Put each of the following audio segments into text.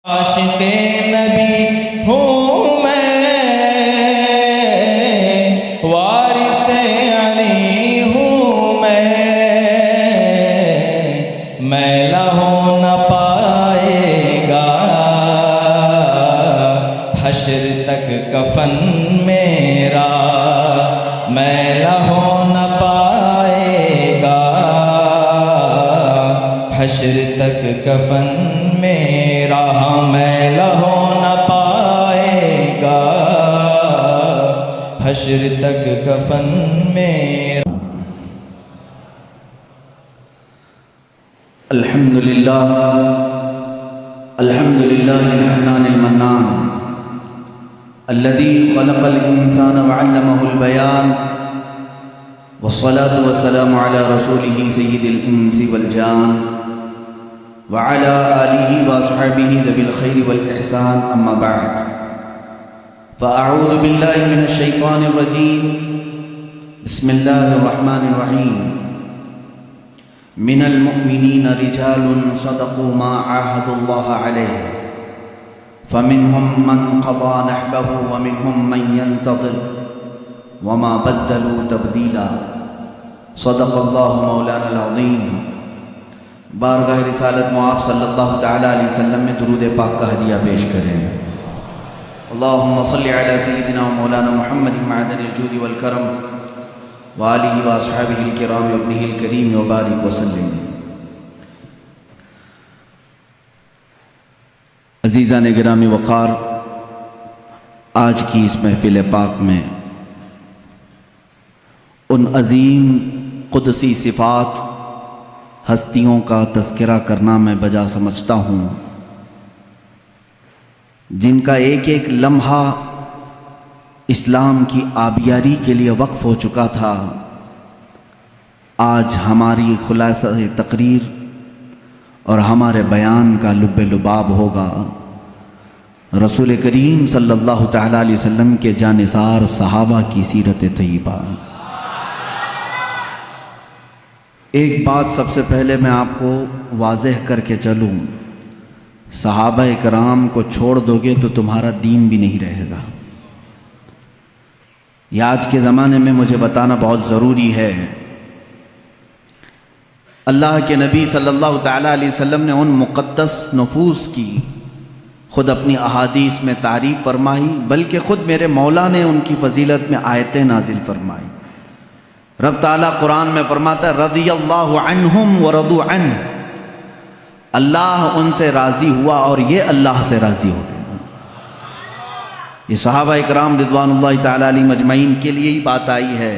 عاشق نبی ہوں میں، وارث علی ہوں میں لہو نہ پائے گا حشر تک کفن میرا، میں لہو نہ پائے گا حشر تک کفن میرا، میں لہو نہ پائے گا حشر تک کفن میرا۔ الحمدللہ الحنان المنان الذي خلق الإنسان وعلمه البيان، والصلاة والسلام على رسوله سيد الإنس والجان وعلى آله وأصحابه ذوي الخير والإحسان، أما بعد فأعوذ بالله من الشيطان الرجيم، بسم الله الرحمن الرحيم، من المؤمنين رجال صدقوا ما عاهدوا الله عليه فمنهم من قضى نحبه ومنهم من ينتظر وما بدلوا تبديلا، صدق الله مولانا العظيم۔ بارگاہ رسالت معاب صلی اللہ تعالیٰ علیہ وسلم میں درود پاک کا ہدیہ پیش کریں۔ اللہم صلی علی سیدنا و مولانا محمد معدن الجود والکرم وآلہ واصحابہ الکرام وابنہ الکریم وبارک وسلم۔ عزیزان گرامی وقار، آج کی اس محفل پاک میں ان عظیم قدسی صفات ہستیوں کا تذکرہ کرنا میں بجا سمجھتا ہوں جن کا ایک ایک لمحہ اسلام کی آبیاری کے لیے وقف ہو چکا تھا۔ آج ہماری خلاصہ تقریر اور ہمارے بیان کا لب لباب ہوگا رسول کریم صلی اللہ تعالیٰ علیہ وسلم کے جانثار صحابہ کی سیرت طیبہ۔ ایک بات سب سے پہلے میں آپ کو واضح کر کے چلوں، صحابہ کرام کو چھوڑ دو گے تو تمہارا دین بھی نہیں رہے گا۔ یہ آج کے زمانے میں مجھے بتانا بہت ضروری ہے۔ اللہ کے نبی صلی اللہ تعالیٰ علیہ وسلم نے ان مقدس نفوس کی خود اپنی احادیث میں تعریف فرمائی، بلکہ خود میرے مولا نے ان کی فضیلت میں آیتیں نازل فرمائی۔ رب تعالیٰ قرآن میں فرماتا ہے رضی اللہ عنہم ورضوا عنہ، اللہ ان سے راضی ہوا اور یہ اللہ سے راضی ہو گئے۔ یہ صحابہ اکرام رضوان اللہ تعالیٰ علیہم اجمعین کے لیے ہی بات آئی ہے،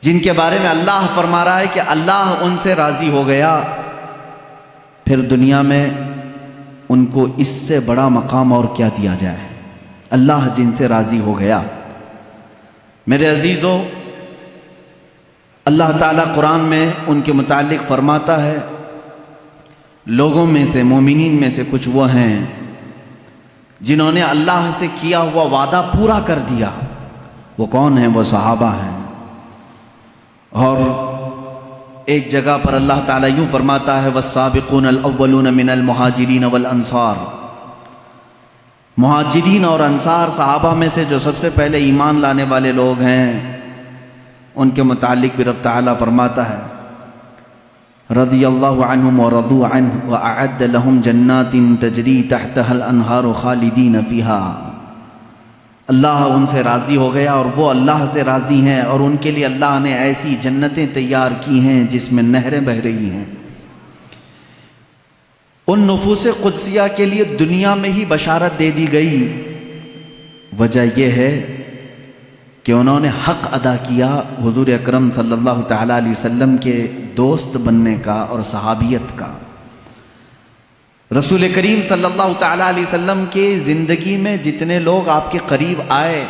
جن کے بارے میں اللہ فرما رہا ہے کہ اللہ ان سے راضی ہو گیا، پھر دنیا میں ان کو اس سے بڑا مقام اور کیا دیا جائے۔ اللہ جن سے راضی ہو گیا۔ میرے عزیزو، اللہ تعالیٰ قرآن میں ان کے متعلق فرماتا ہے لوگوں میں سے، مومنین میں سے کچھ وہ ہیں جنہوں نے اللہ سے کیا ہوا وعدہ پورا کر دیا۔ وہ کون ہیں؟ وہ صحابہ ہیں۔ اور ایک جگہ پر اللہ تعالیٰ یوں فرماتا ہے والسابقون الاولون من المہاجرین والانصار، مہاجرین اور انصار صحابہ میں سے جو سب سے پہلے ایمان لانے والے لوگ ہیں، ان کے متعلق بھی رب تعالیٰ فرماتا ہے رضی اللہ عنہم ورضوا عنہ وأعد لهم جنات تجری تحتها الانہار خالدین فیہا۔ اللہ ان سے راضی ہو گیا اور وہ اللہ سے راضی ہیں، اور ان کے لیے اللہ نے ایسی جنتیں تیار کی ہیں جس میں نہریں بہہ رہی ہیں۔ ان نفوس قدسیہ کے لیے دنیا میں ہی بشارت دے دی گئی۔ وجہ یہ ہے کہ انہوں نے حق ادا کیا حضور اکرم صلی اللہ تعالیٰ علیہ وسلم کے دوست بننے کا اور صحابیت کا۔ رسول کریم صلی اللہ تعالیٰ علیہ وسلم کے زندگی میں جتنے لوگ آپ کے قریب آئے،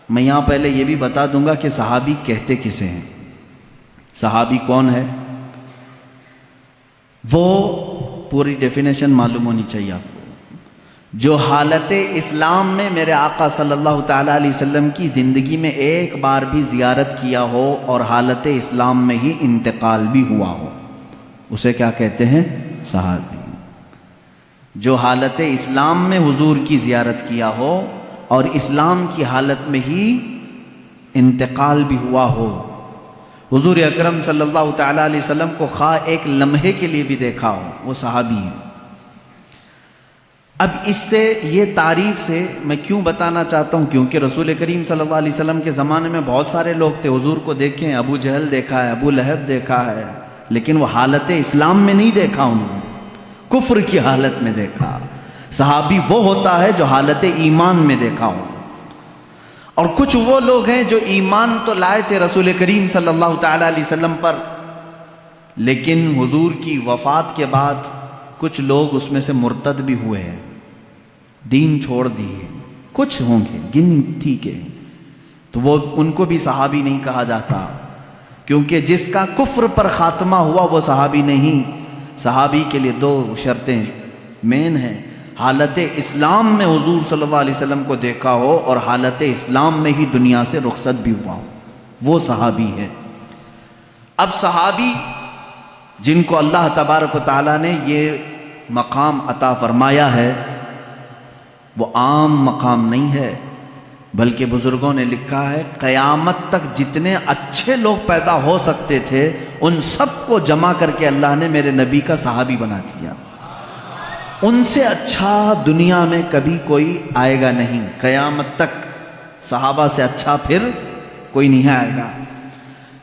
میں یہاں پہلے یہ بھی بتا دوں گا کہ صحابی کہتے کسے ہیں۔ صحابی کون ہے؟ وہ پوری ڈیفینیشن معلوم ہونی چاہیے آپ کو، جو حالت اسلام میں میرے آقا صلی اللہ تعالیٰ علیہ وسلم کی زندگی میں ایک بار بھی زیارت کیا ہو اور حالت اسلام میں ہی انتقال بھی ہوا ہو، اسے کیا کہتے ہیں؟ صحابی۔ جو حالت اسلام میں حضور کی زیارت کیا ہو اور اسلام کی حالت میں ہی انتقال بھی ہوا ہو، حضور اکرم صلی اللہ تعالیٰ علیہ وسلم کو خواہ ایک لمحے کے لیے بھی دیکھا ہو، وہ صحابی ہیں۔ اب اس سے یہ تعریف سے میں کیوں بتانا چاہتا ہوں، کیونکہ رسول کریم صلی اللہ علیہ وسلم کے زمانے میں بہت سارے لوگ تھے، حضور کو دیکھیں، ابو جہل دیکھا ہے، ابو لہب دیکھا ہے، لیکن وہ حالت اسلام میں نہیں دیکھا انہوں نے، کفر کی حالت میں دیکھا۔ صحابی وہ ہوتا ہے جو حالت ایمان میں دیکھا ہو، اور کچھ وہ لوگ ہیں جو ایمان تو لائے تھے رسول کریم صلی اللہ تعالیٰ علیہ وسلم پر، لیکن حضور کی وفات کے بعد کچھ لوگ اس میں سے مرتد بھی ہوئے ہیں، دین چھوڑ دیے، کچھ ہوں گے گنتی کے، تو وہ ان کو بھی صحابی نہیں کہا جاتا، کیونکہ جس کا کفر پر خاتمہ ہوا وہ صحابی نہیں۔ صحابی کے لیے دو شرطیں مین ہیں، حالت اسلام میں حضور صلی اللہ علیہ وسلم کو دیکھا ہو اور حالت اسلام میں ہی دنیا سے رخصت بھی ہوا ہو، وہ صحابی ہے۔ اب صحابی جن کو اللہ تبارک و تعالیٰ نے یہ مقام عطا فرمایا ہے، وہ عام مقام نہیں ہے، بلکہ بزرگوں نے لکھا ہے قیامت تک جتنے اچھے لوگ پیدا ہو سکتے تھے ان سب کو جمع کر کے اللہ نے میرے نبی کا صحابی بنا دیا۔ ان سے اچھا دنیا میں کبھی کوئی آئے گا نہیں، قیامت تک صحابہ سے اچھا پھر کوئی نہیں آئے گا۔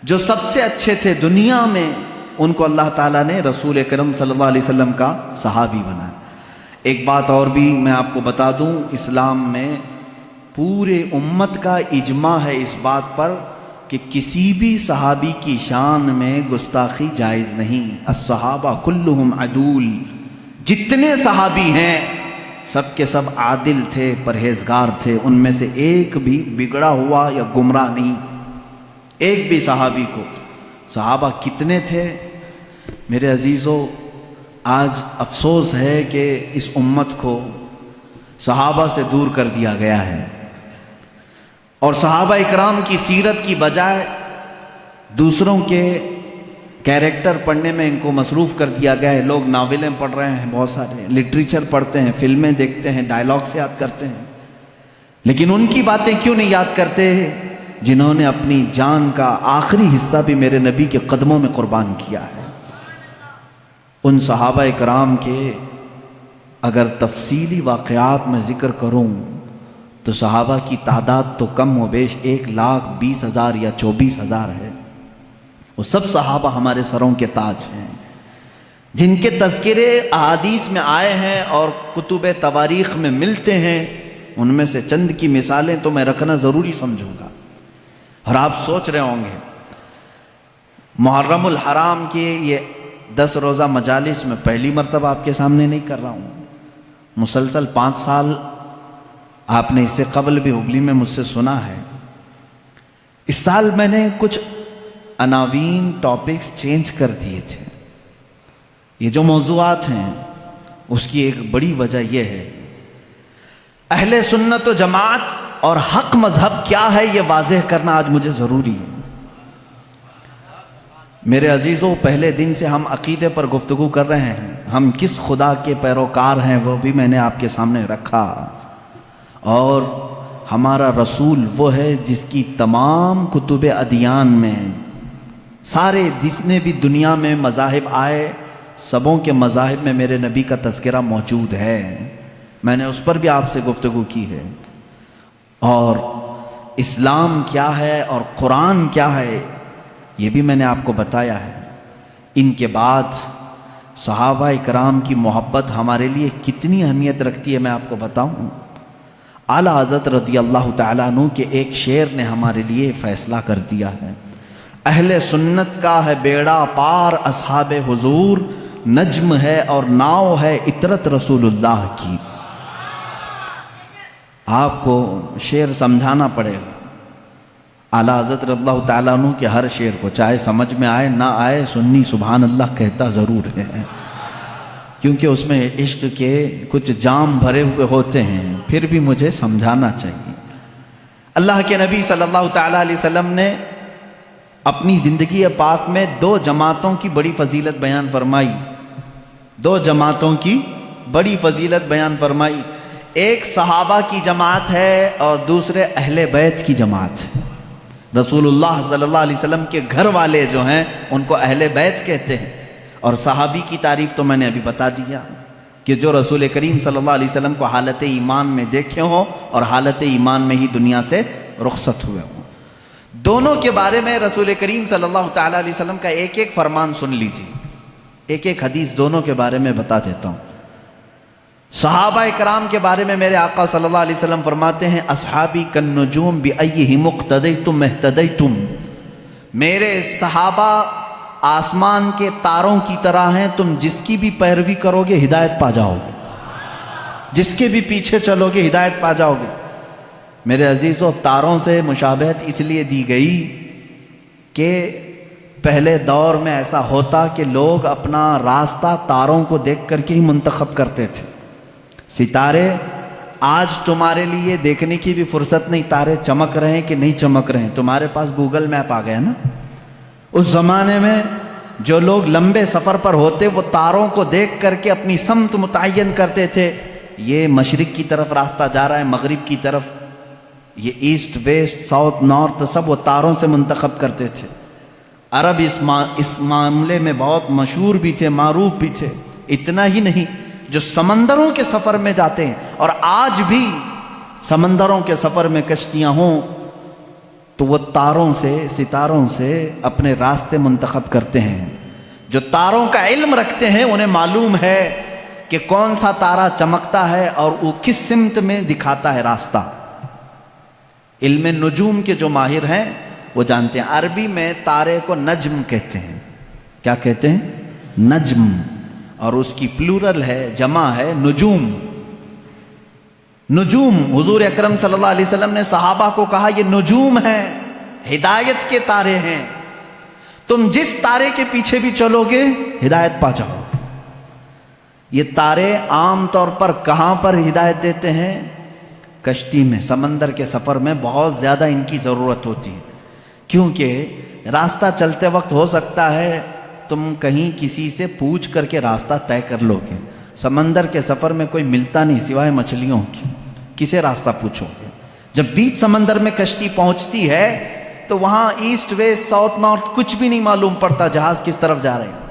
جو سب سے اچھے تھے دنیا میں ان کو اللہ تعالیٰ نے رسول اکرم صلی اللہ علیہ وسلم کا صحابی بنایا۔ ایک بات اور بھی میں آپ کو بتا دوں، اسلام میں پورے امت کا اجماع ہے اس بات پر کہ کسی بھی صحابی کی شان میں گستاخی جائز نہیں۔ الصحابہ کلہم عدول، جتنے صحابی ہیں سب کے سب عادل تھے، پرہیزگار تھے، ان میں سے ایک بھی بگڑا ہوا یا گمراہ نہیں، ایک بھی صحابی کو۔ صحابہ کتنے تھے میرے عزیزو؟ آج افسوس ہے کہ اس امت کو صحابہ سے دور کر دیا گیا ہے، اور صحابہ اکرام کی سیرت کی بجائے دوسروں کے کیریکٹر پڑھنے میں ان کو مصروف کر دیا گیا ہے۔ لوگ ناولیں پڑھ رہے ہیں، بہت سارے لٹریچر پڑھتے ہیں، فلمیں دیکھتے ہیں، ڈائلاگس یاد کرتے ہیں، لیکن ان کی باتیں کیوں نہیں یاد کرتے جنہوں نے اپنی جان کا آخری حصہ بھی میرے نبی کے قدموں میں قربان کیا ہے۔ ان صحابہ اکرام کے اگر تفصیلی واقعات میں ذکر کروں تو صحابہ کی تعداد تو کم و بیش 1,20,000 یا 24,000 ہے۔ وہ سب صحابہ ہمارے سروں کے تاج ہیں، جن کے تذکرے احادیث میں آئے ہیں اور کتب تواریخ میں ملتے ہیں۔ ان میں سے چند کی مثالیں تو میں رکھنا ضروری سمجھوں گا، اور آپ سوچ رہے ہوں گے محرم الحرام کے یہ 10 روزہ مجالس میں پہلی مرتبہ آپ کے سامنے نہیں کر رہا ہوں، مسلسل 5 سال آپ نے اس سے قبل بھی ہبلی میں مجھ سے سنا ہے۔ اس سال میں نے کچھ عناوین ٹاپکس چینج کر دیے تھے۔ یہ جو موضوعات ہیں اس کی ایک بڑی وجہ یہ ہے، اہل سنت و جماعت اور حق مذہب کیا ہے یہ واضح کرنا آج مجھے ضروری ہے۔ میرے عزیزوں، پہلے دن سے ہم عقیدے پر گفتگو کر رہے ہیں، ہم کس خدا کے پیروکار ہیں وہ بھی میں نے آپ کے سامنے رکھا، اور ہمارا رسول وہ ہے جس کی تمام کتب ادیان میں، سارے جتنے بھی دنیا میں مذاہب آئے سبوں کے مذاہب میں میرے نبی کا تذکرہ موجود ہے۔ میں نے اس پر بھی آپ سے گفتگو کی ہے، اور اسلام کیا ہے اور قرآن کیا ہے یہ بھی میں نے آپ کو بتایا ہے۔ ان کے بعد صحابہ اکرام کی محبت ہمارے لیے کتنی اہمیت رکھتی ہے میں آپ کو بتاؤں۔ اعلیٰ حضرت رضی اللہ تعالیٰ عنہ کے ایک شعر نے ہمارے لیے فیصلہ کر دیا ہے، اہل سنت کا ہے بیڑا پار اصحاب حضور، نجم ہے اور ناؤ ہے اطرت رسول اللہ کی۔ آپ کو شعر سمجھانا پڑے گا، اعلیٰ حضرت رضی اللہ تعالیٰ عنہ کے ہر شعر کو، چاہے سمجھ میں آئے نہ آئے، سنی سبحان اللہ کہتا ضرور ہے، کیونکہ اس میں عشق کے کچھ جام بھرے ہوئے ہوتے ہیں، پھر بھی مجھے سمجھانا چاہیے۔ اللہ کے نبی صلی اللہ تعالیٰ علیہ وسلم نے اپنی زندگی پاک میں 2 جماعتوں کی بڑی فضیلت بیان فرمائی، 2 جماعتوں کی بڑی فضیلت بیان فرمائی. ایک صحابہ کی جماعت ہے اور دوسرے اہل بیت کی جماعت ہے. رسول اللہ صلی اللہ علیہ وسلم کے گھر والے جو ہیں ان کو اہل بیت کہتے ہیں. اور صحابی کی تعریف تو میں نے ابھی بتا دیا کہ جو رسول کریم صلی اللہ علیہ وسلم کو حالت ایمان میں دیکھے ہوں اور حالت ایمان میں ہی دنیا سے رخصت ہوئے ہوں. دونوں کے بارے میں رسول کریم صلی اللہ تعالیٰ علیہ وسلم کا ایک ایک فرمان سن لیجیے. ایک ایک حدیث دونوں کے بارے میں بتا دیتا ہوں. صحابہ اکرام کے بارے میں میرے آقا صلی اللہ علیہ وسلم فرماتے ہیں اصحابی کالنجوم بأیہم اقتدیتم اہتدیتم. میرے صحابہ آسمان کے تاروں کی طرح ہیں، تم جس کی بھی پیروی کرو گے ہدایت پا جاؤ گے، جس کے بھی پیچھے چلو گے ہدایت پا جاؤ گے. میرے عزیزو، تاروں سے مشابہت اس لیے دی گئی کہ پہلے دور میں ایسا ہوتا کہ لوگ اپنا راستہ تاروں کو دیکھ کر کے ہی منتخب کرتے تھے. ستارے آج تمہارے لیے دیکھنے کی بھی فرصت نہیں تارے چمک رہے ہیں کہ نہیں چمک رہے ہیں، تمہارے پاس گوگل میپ آ گیا نا. اس زمانے میں جو لوگ لمبے سفر پر ہوتے وہ تاروں کو دیکھ کر کے اپنی سمت متعین کرتے تھے. یہ مشرق کی طرف راستہ جا رہا ہے، مغرب کی طرف، یہ ایسٹ ویسٹ ساؤتھ نارتھ سب وہ تاروں سے منتخب کرتے تھے. عرب اس معاملے میں بہت مشہور بھی تھے، معروف بھی تھے. اتنا ہی نہیں، جو سمندروں کے سفر میں جاتے ہیں اور آج بھی سمندروں کے سفر میں کشتیاں ہوں تو وہ تاروں سے، ستاروں سے اپنے راستے منتخب کرتے ہیں. جو تاروں کا علم رکھتے ہیں انہیں معلوم ہے کہ کون سا تارا چمکتا ہے اور وہ کس سمت میں دکھاتا ہے راستہ. علم نجوم کے جو ماہر ہیں وہ جانتے ہیں. عربی میں تارے کو نجم کہتے ہیں. کیا کہتے ہیں؟ نجم. اور اس کی پلورل ہے، جمع ہے نجوم. نجوم، حضور اکرم صلی اللہ علیہ وسلم نے صحابہ کو کہا یہ نجوم ہیں، ہدایت کے تارے ہیں، تم جس تارے کے پیچھے بھی چلو گے ہدایت پا جاؤ. یہ تارے عام طور پر کہاں پر ہدایت دیتے ہیں؟ کشتی میں، سمندر کے سفر میں بہت زیادہ ان کی ضرورت ہوتی ہے. کیونکہ راستہ چلتے وقت ہو سکتا ہے تم کہیں کسی سے پوچھ کر کے راستہ طے کر لو گے. سمندر کے سفر میں کوئی ملتا نہیں سوائے مچھلیوں کی، کسے راستہ پوچھو گے؟ جب بیچ سمندر میں کشتی پہنچتی ہے تو وہاں ایسٹ ویسٹ ساؤتھ نارتھ کچھ بھی نہیں معلوم پڑتا، جہاز کس طرف جا رہے ہیں.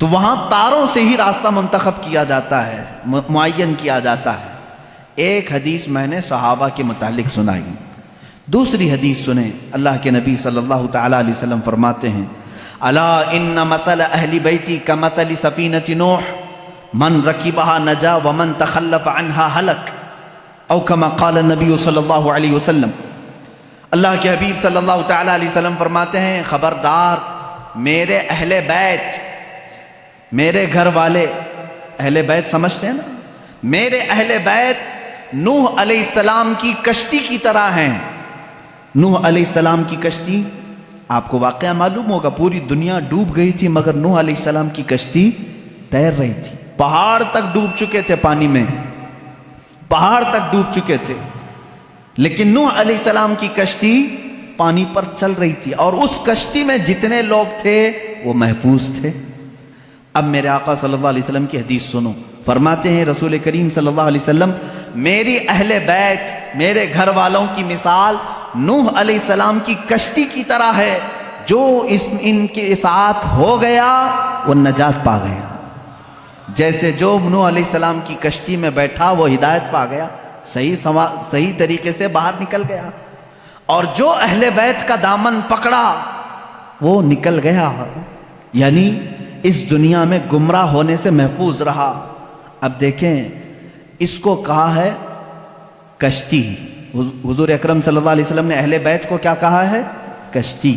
تو وہاں تاروں سے ہی راستہ منتخب کیا جاتا ہے، معین کیا جاتا ہے. ایک حدیث میں نے صحابہ کے متعلق سنائی. دوسری حدیث سنیں. اللہ کے نبی صلی اللہ تعالیٰ علیہ وسلم فرماتے ہیں الا ان مثل اہل بیتی کمثل سفینۃ نوح من رکبها نجا ومن تخلف عنها ہلک او کما قال النبی صلی اللہ علیہ وسلم. اللہ کے حبیب صلی اللہ تعالیٰ علیہ وسلم فرماتے ہیں خبردار، میرے اہل بیت، میرے گھر والے، اہل بیت سمجھتے ہیں نا، میرے اہل بیت نوح علیہ السلام کی کشتی کی طرح ہیں. نوح علیہ السلام کی کشتی، آپ کو واقعہ معلوم ہوگا، پوری دنیا ڈوب گئی تھی مگر نوح علیہ السلام کی کشتی تیر رہی تھی. پہاڑ تک ڈوب چکے تھے، پانی میں پہاڑ تک ڈوب چکے تھے، لیکن نوح علیہ السلام کی کشتی پانی پر چل رہی تھی اور اس کشتی میں جتنے لوگ تھے وہ محفوظ تھے. اب میرے آقا صلی اللہ علیہ وسلم کی حدیث سنو. فرماتے ہیں رسول کریم صلی اللہ علیہ وسلم میری اہل بیت، میرے گھر والوں کی مثال نوح علیہ السلام کی کشتی کی طرح ہے. جو ان کے ساتھ ہو گیا وہ نجات پا گیا. جیسے جو نوح علیہ السلام کی کشتی میں بیٹھا وہ ہدایت پا گیا، صحیح طریقے سے باہر نکل گیا، اور جو اہل بیت کا دامن پکڑا وہ نکل گیا، یعنی اس دنیا میں گمراہ ہونے سے محفوظ رہا. اب دیکھیں، اس کو کہا ہے کشتی. حضور اکرم صلی اللہ علیہ وسلم نے اہل بیت کو کیا کہا ہے؟ کشتی.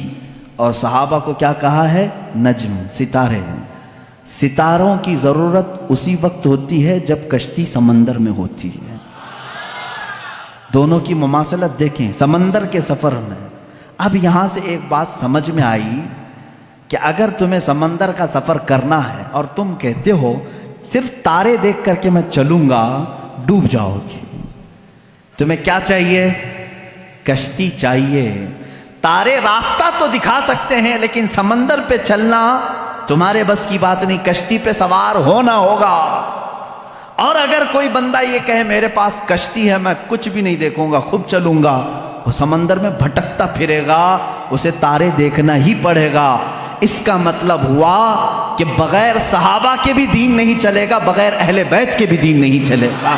اور صحابہ کو کیا کہا ہے؟ نجم، ستارے. ستاروں کی ضرورت اسی وقت ہوتی ہے جب کشتی سمندر میں ہوتی ہے. دونوں کی مماثلت دیکھیں سمندر کے سفر میں. اب یہاں سے ایک بات سمجھ میں آئی کہ اگر تمہیں سمندر کا سفر کرنا ہے اور تم کہتے ہو صرف تارے دیکھ کر کے میں چلوں گا، ڈوب جاؤ گی. تمہیں کیا چاہیے؟ کشتی چاہیے. تارے راستہ تو دکھا سکتے ہیں لیکن سمندر پہ چلنا تمہارے بس کی بات نہیں. کشتی پہ سوار ہونا ہوگا. اور اگر کوئی بندہ یہ کہے میرے پاس کشتی ہے، میں کچھ بھی نہیں دیکھوں گا، خود چلوں گا، وہ سمندر میں بھٹکتا پھرے گا، اسے تارے دیکھنا ہی پڑے گا۔ اس کا مطلب ہوا کہ بغیر صحابہ کے بھی دین نہیں چلے گا، بغیر اہل بیت کے بھی دین نہیں چلے گا۔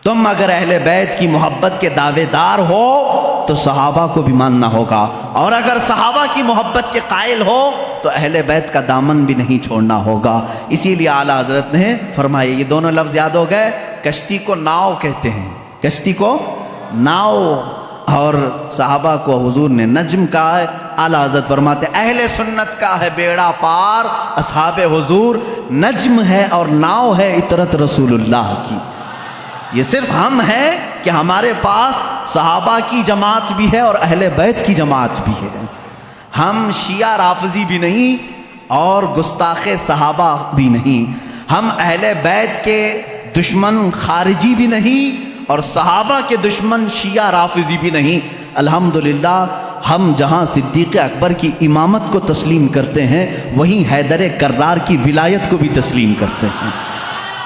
تم اگر اہل بیت کی محبت کے دعوے دار ہو تو صحابہ کو بھی ماننا ہوگا، اور اگر صحابہ کی محبت کے قائل ہو تو اہل بیت کا دامن بھی نہیں چھوڑنا ہوگا۔ اسی لیے اعلیٰ حضرت نے فرمایا، یہ دونوں لفظ یاد ہو گئے، کشتی کو ناؤ کہتے ہیں، کشتی کو ناؤ، اور صحابہ کو حضور نے نجم کہا ہے۔ اعلیٰ حضرت فرماتے ہیں اہل سنت کا ہے بیڑا پار، اصحاب حضور نجم ہے اور ناؤ ہے اطرت رسول اللہ کی۔ یہ صرف ہم ہیں کہ ہمارے پاس صحابہ کی جماعت بھی ہے اور اہل بیت کی جماعت بھی ہے۔ ہم شیعہ رافضی بھی نہیں اور گستاخ صحابہ بھی نہیں، ہم اہل بیت کے دشمن خارجی بھی نہیں اور صحابہ کے دشمن شیعہ رافضی بھی نہیں۔ الحمدللہ ہم جہاں صدیق اکبر کی امامت کو تسلیم کرتے ہیں وہیں حیدر کرار کی ولایت کو بھی تسلیم کرتے ہیں۔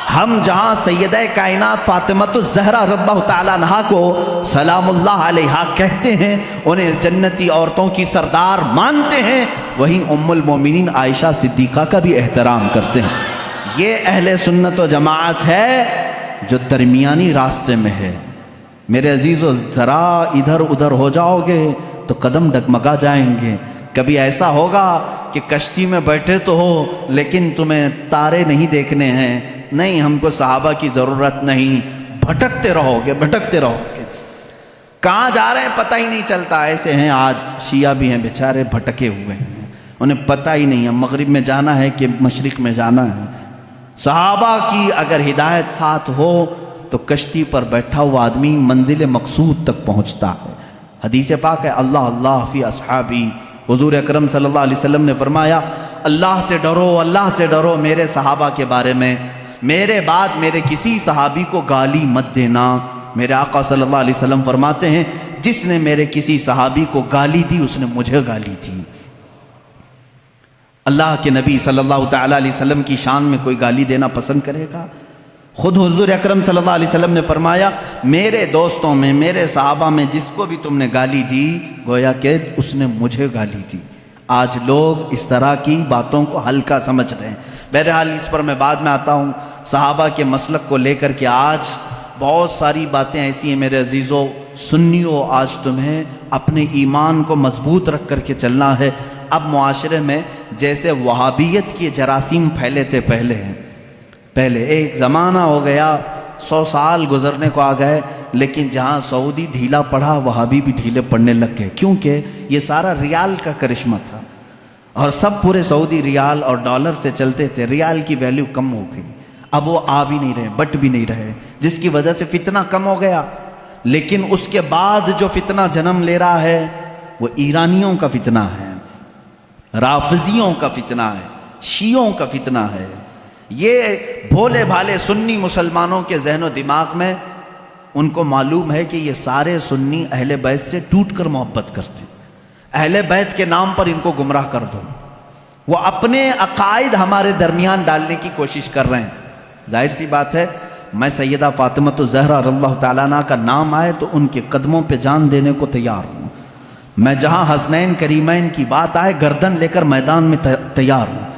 ہم جہاں سیدہ کائنات فاطمۃ الزہرا رضی اللہ تعالیٰ عنہا کو سلام اللہ علیہا کہتے ہیں، انہیں جنتی عورتوں کی سردار مانتے ہیں، وہیں ام المومنین عائشہ صدیقہ کا بھی احترام کرتے ہیں۔ یہ اہل سنت و جماعت ہے جو درمیانی راستے میں ہے۔ میرے عزیزو، ذرا ادھر ادھر ہو جاؤ گے تو قدم ڈگمگا جائیں گے۔ کبھی ایسا ہوگا کہ کشتی میں بیٹھے تو ہو لیکن تمہیں تارے نہیں دیکھنے ہیں، نہیں ہم کو صحابہ کی ضرورت نہیں، بھٹکتے رہو گے بھٹکتے رہو گے، کہاں جا رہے ہیں پتہ ہی نہیں چلتا۔ ایسے ہیں آج شیعہ بھی ہیں بیچارے، بھٹکے ہوئے ہیں، انہیں پتہ ہی نہیں ہے مغرب میں جانا ہے کہ مشرق میں جانا ہے۔ صحابہ کی اگر ہدایت ساتھ ہو تو کشتی پر بیٹھا ہوا آدمی منزل مقصود تک پہنچتا ہے۔ حدیث پاک ہے اللہ اللہ فی اصحابی، حضور اکرم صلی اللہ علیہ وسلم نے فرمایا اللہ سے ڈرو، اللہ سے ڈرو میرے صحابہ کے بارے میں، میرے بعد میرے کسی صحابی کو گالی مت دینا۔ میرے آقا صلی اللہ علیہ وسلم فرماتے ہیں جس نے میرے کسی صحابی کو گالی دی اس نے مجھے گالی دی۔ اللہ کے نبی صلی اللہ تعالیٰ علیہ وسلم کی شان میں کوئی گالی دینا پسند کرے گا؟ خود حضور اکرم صلی اللہ علیہ وسلم نے فرمایا میرے دوستوں میں، میرے صحابہ میں جس کو بھی تم نے گالی دی گویا کہ اس نے مجھے گالی دی۔ آج لوگ اس طرح کی باتوں کو ہلکا سمجھ رہے ہیں۔ بہرحال اس پر میں بعد میں آتا ہوں۔ صحابہ کے مسلک کو لے کر کے آج بہت ساری باتیں ایسی ہیں میرے عزیزو، سنیو، آج تمہیں اپنے ایمان کو مضبوط رکھ کر کے چلنا ہے۔ اب معاشرے میں جیسے وہابیت کے جراثیم پھیلے تھے پہلے ایک زمانہ ہو گیا، 100 سال گزرنے کو آ گئے، لیکن جہاں سعودی ڈھیلا پڑا وہابی بھی ڈھیلے پڑنے لگ گئے، کیونکہ یہ سارا ریال کا کرشمہ تھا اور سب پورے سعودی ریال اور ڈالر سے چلتے تھے۔ ریال کی ویلیو کم ہو گئی، اب وہ آ بھی نہیں رہے، بٹ بھی نہیں رہے، جس کی وجہ سے فتنہ کم ہو گیا۔ لیکن اس کے بعد جو فتنہ جنم لے رہا ہے وہ ایرانیوں کا فتنہ ہے، رافضیوں کا فتنہ ہے، شیعوں کا فتنہ ہے۔ یہ بھولے بھالے سنی مسلمانوں کے ذہن و دماغ میں ان کو معلوم ہے کہ یہ سارے سنی اہل بیت سے ٹوٹ کر محبت کرتے، اہل بیت کے نام پر ان کو گمراہ کر دو۔ وہ اپنے عقائد ہمارے درمیان ڈالنے کی کوشش کر رہے ہیں۔ ظاہر سی بات ہے، میں سیدہ فاطمۃ الزہرا رضی اللہ تعالیٰ عنہ کا نام آئے تو ان کے قدموں پہ جان دینے کو تیار ہوں۔ میں جہاں حسنین کریمین کی بات آئے گردن لے کر میدان میں تیار ہوں۔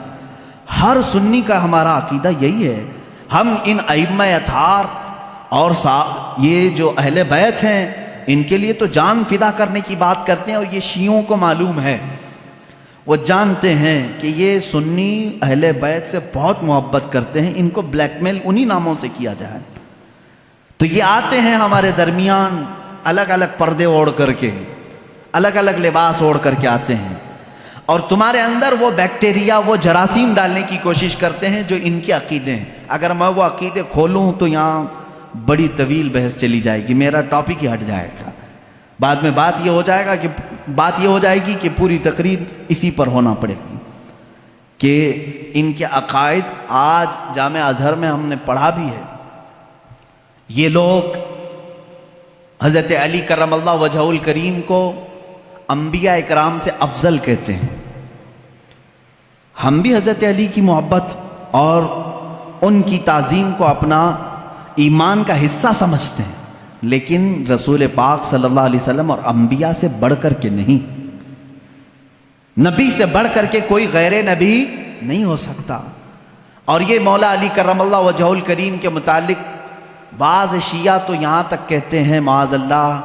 ہر سنی کا ہمارا عقیدہ یہی ہے۔ ہم ان ائمہ اطہار اور یہ جو اہل بیت ہیں ان کے لیے تو جان فدا کرنے کی بات کرتے ہیں، اور یہ شیعوں کو معلوم ہے، وہ جانتے ہیں کہ یہ سنی اہل بیت سے بہت محبت کرتے ہیں، ان کو بلیک میل انہی ناموں سے کیا جائے۔ تو یہ آتے ہیں ہمارے درمیان الگ الگ پردے اوڑھ کر کے، الگ الگ لباس اوڑھ کر کے آتے ہیں، اور تمہارے اندر وہ بیکٹیریا، وہ جراثیم ڈالنے کی کوشش کرتے ہیں جو ان کے عقیدے ہیں۔ اگر میں وہ عقیدے کھولوں تو یہاں بڑی طویل بحث چلی جائے گی، میرا ٹاپک ہی ہٹ جائے گا۔ بعد میں بات یہ ہو جائے گی کہ پوری تقریر اسی پر ہونا پڑے گی کہ ان کے عقائد آج جامع ازہر میں ہم نے پڑھا بھی ہے۔ یہ لوگ حضرت علی کرم اللہ وجہہ الکریم کو انبیاء اکرام سے افضل کہتے ہیں۔ ہم بھی حضرت علی کی محبت اور ان کی تعظیم کو اپنا ایمان کا حصہ سمجھتے ہیں، لیکن رسول پاک صلی اللہ علیہ وسلم اور انبیاء سے بڑھ کر کے نہیں، نبی سے بڑھ کر کے کوئی غیر نبی نہیں ہو سکتا۔ اور یہ مولا علی کرم اللہ وجہہ الکریم کے متعلق بعض شیعہ تو یہاں تک کہتے ہیں، معاذ اللہ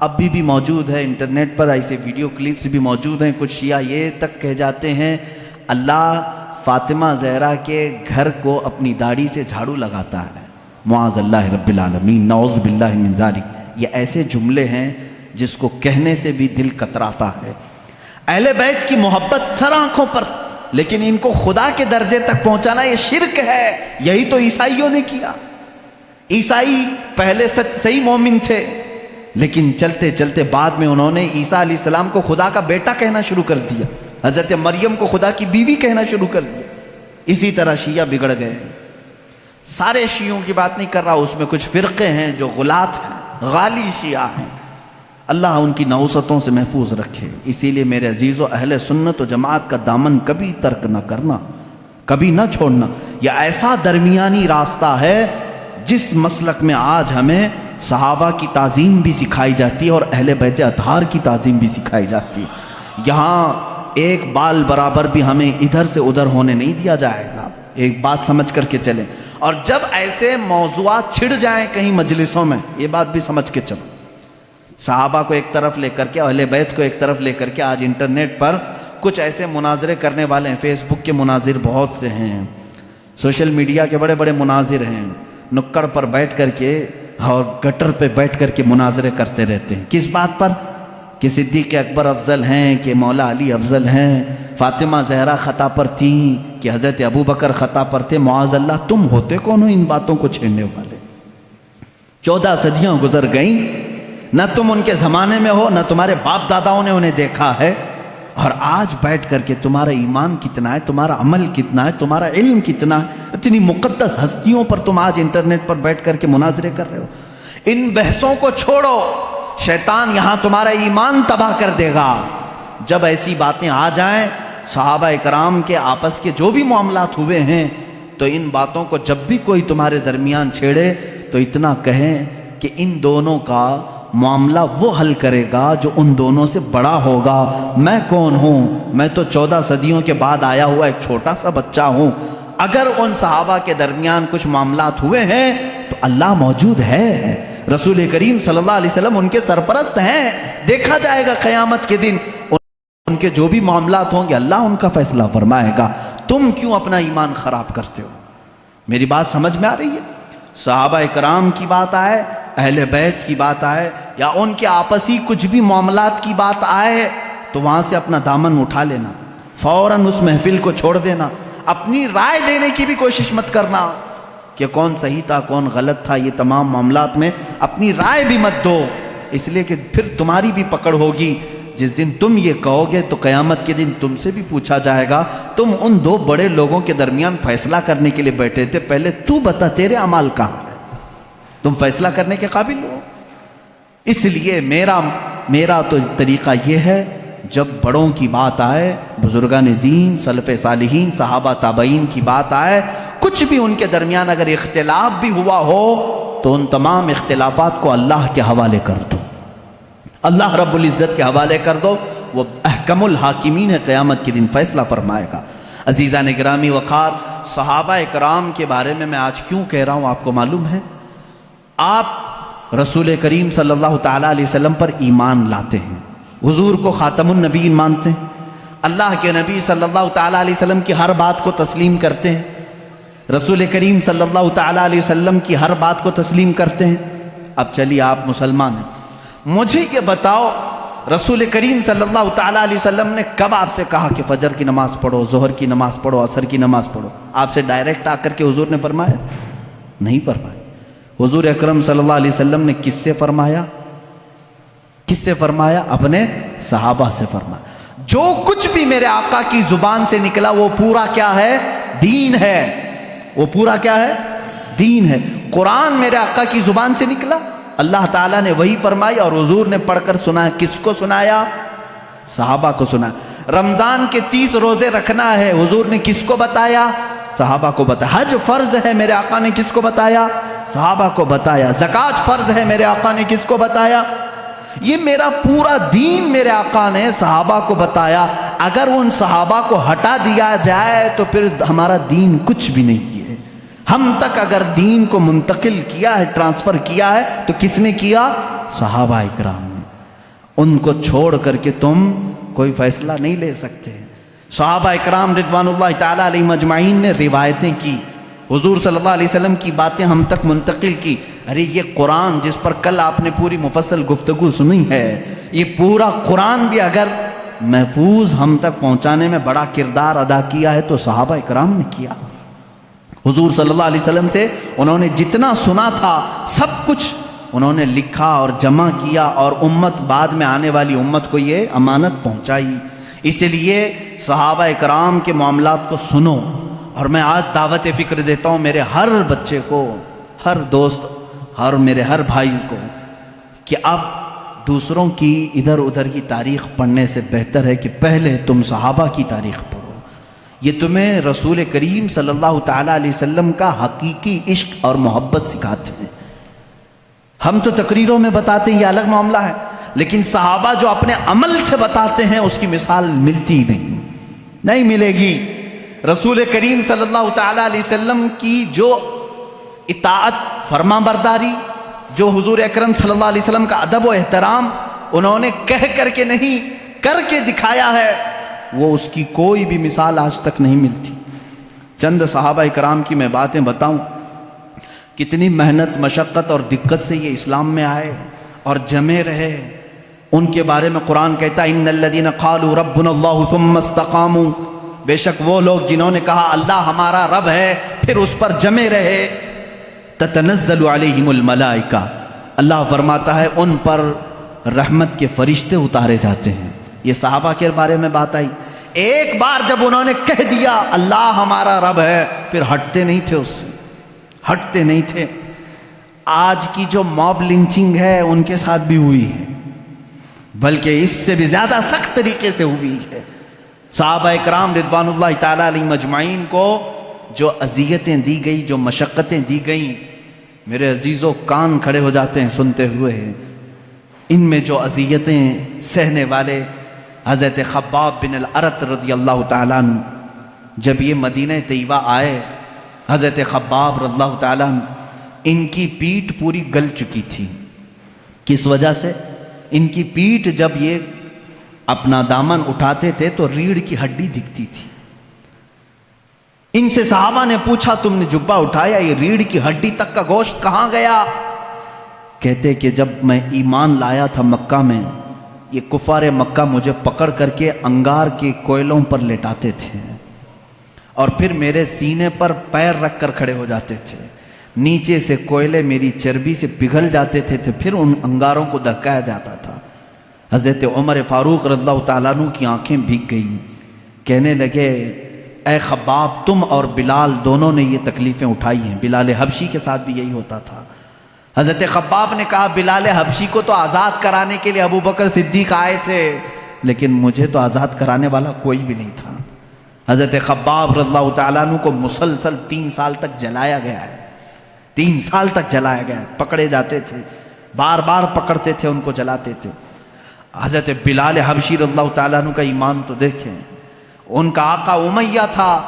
اب بھی موجود ہے انٹرنیٹ پر ایسے ویڈیو کلپس بھی موجود ہیں، کچھ شیعہ یہ تک کہہ جاتے ہیں اللہ فاطمہ زہرا کے گھر کو اپنی داڑھی سے جھاڑو لگاتا ہے، معاذ اللہ رب العالمین، نعوذ باللہ من ذالک۔ یہ ایسے جملے ہیں جس کو کہنے سے بھی دل کتراتا ہے۔ اہل بیت کی محبت سر آنکھوں پر، لیکن ان کو خدا کے درجے تک پہنچانا یہ شرک ہے۔ یہی تو عیسائیوں نے کیا۔ عیسائی پہلے صحیح مومن تھے، لیکن چلتے چلتے بعد میں انہوں نے عیسیٰ علیہ السلام کو خدا کا بیٹا کہنا شروع کر دیا، حضرت مریم کو خدا کی بیوی کہنا شروع کر دیا۔ اسی طرح شیعہ بگڑ گئے۔ سارے شیعوں کی بات نہیں کر رہا، اس میں کچھ فرقے ہیں جو غلات ہیں، غالی شیعہ ہیں، اللہ ان کی نوستوں سے محفوظ رکھے۔ اسی لیے میرے عزیزو، اہل سنت و جماعت کا دامن کبھی ترک نہ کرنا، کبھی نہ چھوڑنا۔ یہ ایسا درمیانی راستہ ہے جس مسلک میں آج ہمیں صحابہ کی تعظیم بھی سکھائی جاتی ہے اور اہل بیت اطہار کی تعظیم بھی سکھائی جاتی ہے۔ یہاں ایک بال برابر بھی ہمیں ادھر سے ادھر ہونے نہیں دیا جائے گا، ایک بات سمجھ کر کے چلیں۔ اور جب ایسے موضوعات چھڑ جائیں کہیں مجلسوں میں، یہ بات بھی سمجھ کے چلو، صحابہ کو ایک طرف لے کر کے، اہل بیت کو ایک طرف لے کر کے، آج انٹرنیٹ پر کچھ ایسے مناظرے کرنے والے ہیں، فیس بک کے مناظر بہت سے ہیں، سوشل میڈیا کے بڑے بڑے مناظر ہیں، نکڑ پر بیٹھ کر کے اور گٹر پہ بیٹھ کر کے مناظرے کرتے رہتے ہیں۔ کس بات پر؟ کہ صدیق اکبر افضل ہیں، کہ مولا علی افضل ہیں، فاطمہ زہرا خطا پر تھیں، کہ حضرت ابو بکر خطا پر تھے۔ معاذ اللہ، تم ہوتے کون ہو ان باتوں کو چھیڑنے والے؟ 14 صدیاں گزر گئیں، نہ تم ان کے زمانے میں ہو، نہ تمہارے باپ داداؤں نے انہیں دیکھا ہے، اور آج بیٹھ کر کے تمہارا ایمان کتنا ہے، تمہارا عمل کتنا ہے، تمہارا علم کتنا ہے، اتنی مقدس ہستیوں پر تم آج انٹرنیٹ پر بیٹھ کر کے مناظرے کر رہے ہو۔ ان بحثوں کو چھوڑو، شیطان یہاں تمہارا ایمان تباہ کر دے گا۔ جب ایسی باتیں آ جائیں، صحابہ اکرام کے آپس کے جو بھی معاملات ہوئے ہیں، تو ان باتوں کو جب بھی کوئی تمہارے درمیان چھیڑے تو اتنا کہیں کہ ان دونوں کا معاملہ وہ حل کرے گا جو ان دونوں سے بڑا ہوگا۔ میں کون ہوں؟ میں تو 14 صدیوں کے بعد آیا ہوا ایک چھوٹا سا بچہ ہوں۔ اگر ان صحابہ کے درمیان کچھ معاملات ہوئے ہیں تو اللہ موجود ہے، رسول کریم صلی اللہ علیہ وسلم ان کے سرپرست ہیں، دیکھا جائے گا قیامت کے دن ان کے جو بھی معاملات ہوں گے اللہ ان کا فیصلہ فرمائے گا۔ تم کیوں اپنا ایمان خراب کرتے ہو؟ میری بات سمجھ میں آ رہی ہے؟ صحابہ اکرام کی بات آئے، اہل بیت کی بات آئے، یا ان کے آپسی کچھ بھی معاملات کی بات آئے، تو وہاں سے اپنا دامن اٹھا لینا، فوراً اس محفل کو چھوڑ دینا، اپنی رائے دینے کی بھی کوشش مت کرنا کہ کون صحیح تھا کون غلط تھا۔ یہ تمام معاملات میں اپنی رائے بھی مت دو، اس لیے کہ پھر تمہاری بھی پکڑ ہوگی۔ جس دن تم یہ کہو گے تو قیامت کے دن تم سے بھی پوچھا جائے گا، تم ان دو بڑے لوگوں کے درمیان فیصلہ کرنے کے لیے بیٹھے تھے، پہلے تو بتا تیرے اعمال کہاں ہے، تم فیصلہ کرنے کے قابل ہو؟ اس لیے میرا تو طریقہ یہ ہے، جب بڑوں کی بات آئے، بزرگان دین، سلف صالحین، صحابہ تابعین کی بات آئے، کچھ بھی ان کے درمیان اگر اختلاف بھی ہوا ہو تو ان تمام اختلافات کو اللہ کے حوالے کر دو، اللہ رب العزت کے حوالے کر دو، وہ احکم الحاکمین ہے، قیامت کے دن فیصلہ فرمائے گا۔ عزیزان گرامی وقار، صحابہ اکرام کے بارے میں آج کیوں کہہ رہا ہوں آپ کو معلوم ہے؟ آپ رسول کریم صلی اللہ تعالیٰ علیہ وسلم پر ایمان لاتے ہیں، حضور کو خاتم النبیین مانتے ہیں، اللہ کے نبی صلی اللہ تعالیٰ علیہ وسلم کی ہر بات کو تسلیم کرتے ہیں، رسول کریم صلی اللہ تعالیٰ علیہ وسلم کی ہر بات کو تسلیم کرتے ہیں۔ اب چلیے آپ مسلمان ہیں، مجھے یہ بتاؤ رسول کریم صلی اللہ تعالیٰ علیہ وسلم نے کب آپ سے کہا کہ فجر کی نماز پڑھو، ظہر کی نماز پڑھو، عصر کی نماز پڑھو؟ آپ سے ڈائریکٹ آ کر کے حضور نے فرمایا؟ نہیں فرمایا۔ حضور اکرم صلی اللہ علیہ وسلم نے کس سے فرمایا؟ کس سے فرمایا؟ اپنے صحابہ سے فرمایا۔ جو کچھ بھی میرے آقا کی زبان سے نکلا وہ پورا کیا ہے؟ دین ہے۔ وہ پورا کیا ہے؟ دین ہے۔ قرآن میرے آقا کی زبان سے نکلا، اللہ تعالیٰ نے وہی فرمائی اور حضور نے پڑھ کر سنایا۔ کس کو سنایا؟ صحابہ کو سنایا۔ رمضان کے 30 روزے رکھنا ہے، حضور نے کس کو بتایا؟ صحابہ کو بتایا. حج فرض ہے میرے آقا نے کس کو بتایا؟ صحابہ کو بتایا. زکوٰۃ فرض ہے میرے آقا نے کس کو بتایا؟ یہ میرا پورا دین میرے آقا نے صحابہ کو بتایا. اگر ان صحابہ کو ہٹا دیا جائے تو پھر ہمارا دین کچھ بھی نہیں ہے. ہم تک اگر دین کو منتقل کیا ہے، ٹرانسفر کیا ہے، تو کس نے کیا؟ صحابہ اکرام نے. ان کو چھوڑ کر کے تم کوئی فیصلہ نہیں لے سکتے. صحابہ اکرام رضوان اللہ تعالیٰ علیہم اجمعین نے روایتیں کی، حضور صلی اللہ علیہ وسلم کی باتیں ہم تک منتقل کی. ارے یہ قرآن جس پر کل آپ نے پوری مفصل گفتگو سنی ہے، یہ پورا قرآن بھی اگر محفوظ ہم تک پہنچانے میں بڑا کردار ادا کیا ہے تو صحابہ اکرام نے کیا. حضور صلی اللہ علیہ وسلم سے انہوں نے جتنا سنا تھا سب کچھ انہوں نے لکھا اور جمع کیا، اور امت بعد میں آنے والی امت کو یہ امانت پہنچائی. اسی لیے صحابہ اکرام کے معاملات کو سنو. اور میں آج دعوت فکر دیتا ہوں میرے ہر بچے کو، ہر دوست اور میرے ہر بھائی کو، کہ اب دوسروں کی ادھر ادھر کی تاریخ پڑھنے سے بہتر ہے کہ پہلے تم صحابہ کی تاریخ پڑھو. یہ تمہیں رسول کریم صلی اللہ تعالیٰ علیہ وسلم کا حقیقی عشق اور محبت سکھاتے ہیں. ہم تو تقریروں میں بتاتے ہیں، یہ الگ معاملہ ہے، لیکن صحابہ جو اپنے عمل سے بتاتے ہیں اس کی مثال ملتی نہیں ملے گی. رسول کریم صلی اللہ تعالیٰ علیہ وسلم کی جو اطاعت، فرما برداری، جو حضور اکرم صلی اللہ علیہ وسلم کا ادب و احترام انہوں نے کہہ کر کے نہیں کر کے دکھایا ہے، وہ اس کی کوئی بھی مثال آج تک نہیں ملتی. چند صحابہ اکرام کی میں باتیں بتاؤں، کتنی محنت، مشقت اور دقت سے یہ اسلام میں آئے اور جمے رہے. ان کے بارے میں قرآن کہتا ہے ان الذین قالوا ربنا اللہ ثم استقاموا، بے شک وہ لوگ جنہوں نے کہا اللہ ہمارا رب ہے پھر اس پر جمے رہے. تتنزل علیہم الملائکہ، اللہ فرماتا ہے ان پر رحمت کے فرشتے اتارے جاتے ہیں. یہ صحابہ کے بارے میں بات آئی. ایک بار جب انہوں نے کہہ دیا اللہ ہمارا رب ہے پھر ہٹتے نہیں تھے، اس سے ہٹتے نہیں تھے. آج کی جو موب لنچنگ ہے ان کے ساتھ بھی ہوئی ہے، بلکہ اس سے بھی زیادہ سخت طریقے سے ہوئی ہے. صحابہ اکرام رضوان اللہ تعالیٰ علیہم اجمعین کو جو اذیتیں دی گئی، جو مشقتیں دی گئیں، میرے عزیزوں کان کھڑے ہو جاتے ہیں سنتے ہوئے. ان میں جو اذیتیں سہنے والے حضرت خباب بن الارت رضی اللہ تعالیٰ عنہ، جب یہ مدینہ طیبہ آئے، حضرت خباب رضی اللہ تعالیٰ عنہ، ان کی پیٹھ پوری گل چکی تھی. کس وجہ سے؟ ان کی پیٹھ جب یہ اپنا دامن اٹھاتے تھے تو ریڑھ کی ہڈی دکھتی تھی. ان سے صحابہ نے پوچھا تم نے جبہ اٹھایا، یہ ریڑھ کی ہڈی تک کا گوشت کہاں گیا؟ کہتے کہ جب میں ایمان لایا تھا مکہ میں، یہ کفار مکہ مجھے پکڑ کر کے انگار کے کوئلوں پر لٹاتے تھے اور پھر میرے سینے پر پیر رکھ کر کھڑے ہو جاتے تھے. نیچے سے کوئلے میری چربی سے پگھل جاتے تھے تو پھر ان انگاروں کو دھکایا جاتا تھا. حضرت عمر فاروق رضی اللہ تعالیٰ عنہ کی آنکھیں بھیگ گئیں. کہنے لگے اے خباب، تم اور بلال دونوں نے یہ تکلیفیں اٹھائی ہیں. بلال حبشی کے ساتھ بھی یہی ہوتا تھا. حضرت خباب نے کہا بلال حبشی کو تو آزاد کرانے کے لیے ابو بکر صدیق آئے تھے، لیکن مجھے تو آزاد کرانے والا کوئی بھی نہیں تھا. حضرت خباب رضی اللہ تعالیٰ عنہ کو مسلسل 3 سال تک جلایا گیا ہے. 3 سال تک جلایا گیا ہے. پکڑے جاتے تھے، بار بار پکڑتے تھے، ان کو جلاتے تھے. حضرت بلال حبشی رضی اللہ تعالیٰ عنہ کا ایمان تو دیکھیں. ان کا آقا امیہ تھا،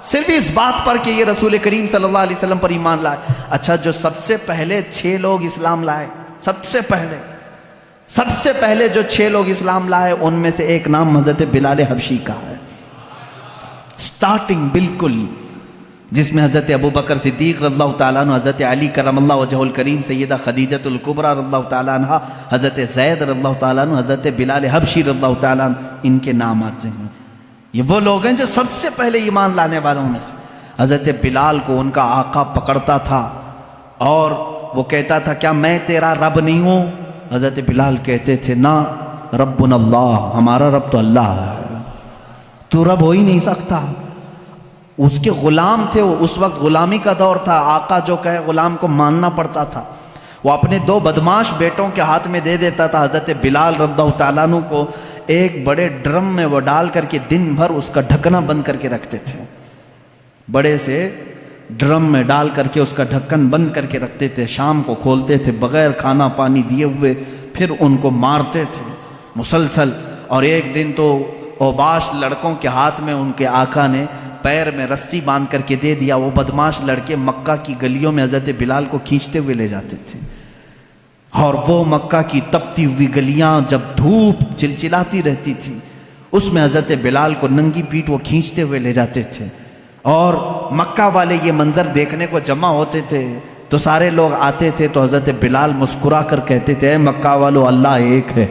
صرف اس بات پر کہ یہ رسول کریم صلی اللہ علیہ وسلم پر ایمان لائے. اچھا، جو سب سے پہلے 6 لوگ اسلام لائے، سب سے پہلے جو 6 لوگ اسلام لائے، ان میں سے ایک نام حضرت بلال حبشی کا ہے. سٹارٹنگ بالکل، جس میں حضرت ابو بکر صدیق رضی اللہ تعالیٰ عنہ، حضرت علی کرم اللہ وجہہ الکریم، سیدہ خدیجۃ الکبریٰ رضی اللہ تعالیٰ عنہ، حضرت زید رضی اللہ تعالیٰ عنہ، حضرت بلال حبشی رضی اللہ تعالیٰ عنہ، ان کے نام آتے ہیں. یہ وہ لوگ ہیں جو سب سے پہلے ایمان لانے والوں میں سے. حضرت بلال کو ان کا آقا پکڑتا تھا اور وہ کہتا تھا کیا میں تیرا رب نہیں ہوں؟ حضرت بلال کہتے تھے نہ، ربنا اللہ، ہمارا رب تو اللہ ہے، تو رب ہو ہی نہیں سکتا. اس کے غلام تھے وہ، اس وقت غلامی کا دور تھا، آقا جو کہے غلام کو ماننا پڑتا تھا. وہ اپنے 2 بدماش بیٹوں کے ہاتھ میں دے دیتا تھا. حضرت بلال رضی اللہ تعالیٰ عنہ کو ایک بڑے ڈرم میں وہ ڈال کر کے دن بھر اس کا ڈھکنا بند کر کے رکھتے تھے. بڑے سے ڈرم میں ڈال کر کے اس کا ڈھکن بند کر کے رکھتے تھے، شام کو کھولتے تھے بغیر کھانا پانی دیے ہوئے، پھر ان کو مارتے تھے مسلسل۔ اور ایک دن تو اوباش لڑکوں کے ہاتھ میں ان کے آقا نے پیر میں رسی باندھ کر کے دے دیا، وہ بدماش لڑکے مکہ کی گلیوں میں حضرت بلال کو کھینچتے ہوئے لے جاتے تھے، اور وہ مکہ کی تپتی ہوئی گلیاں جب دھوپ چلچلاتی رہتی تھی اس میں حضرت بلال کو ننگی پیٹ وہ کھینچتے ہوئے لے جاتے تھے، اور مکہ والے یہ منظر دیکھنے کو جمع ہوتے تھے تو سارے لوگ آتے تھے تو حضرت بلال مسکرا کر کہتے تھے اے مکہ والو اللہ ایک ہے،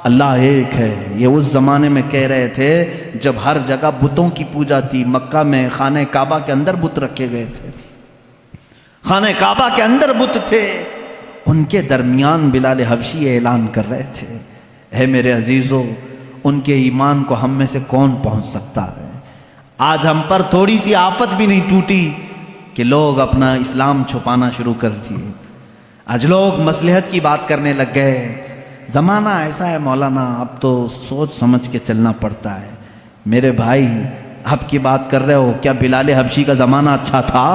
اللہ ایک ہے۔ یہ اس زمانے میں کہہ رہے تھے جب ہر جگہ بتوں کی پوجا تھی۔ مکہ میں خانہ کعبہ کے اندر بت رکھے گئے تھے، خانہ کعبہ کے اندر بت تھے، ان کے درمیان بلال حبشی اعلان کر رہے تھے اے میرے عزیزو، ان کے ایمان کو ہم میں سے کون پہنچ سکتا ہے؟ آج ہم پر تھوڑی سی آفت بھی نہیں ٹوٹی کہ لوگ اپنا اسلام چھپانا شروع کر دیے، آج لوگ مصلحت کی بات کرنے لگ گئے۔ زمانہ ایسا ہے مولانا، اب تو سوچ سمجھ کے چلنا پڑتا ہے۔ میرے بھائی آپ کی بات کر رہے ہو، کیا بلال حبشی کا زمانہ اچھا تھا؟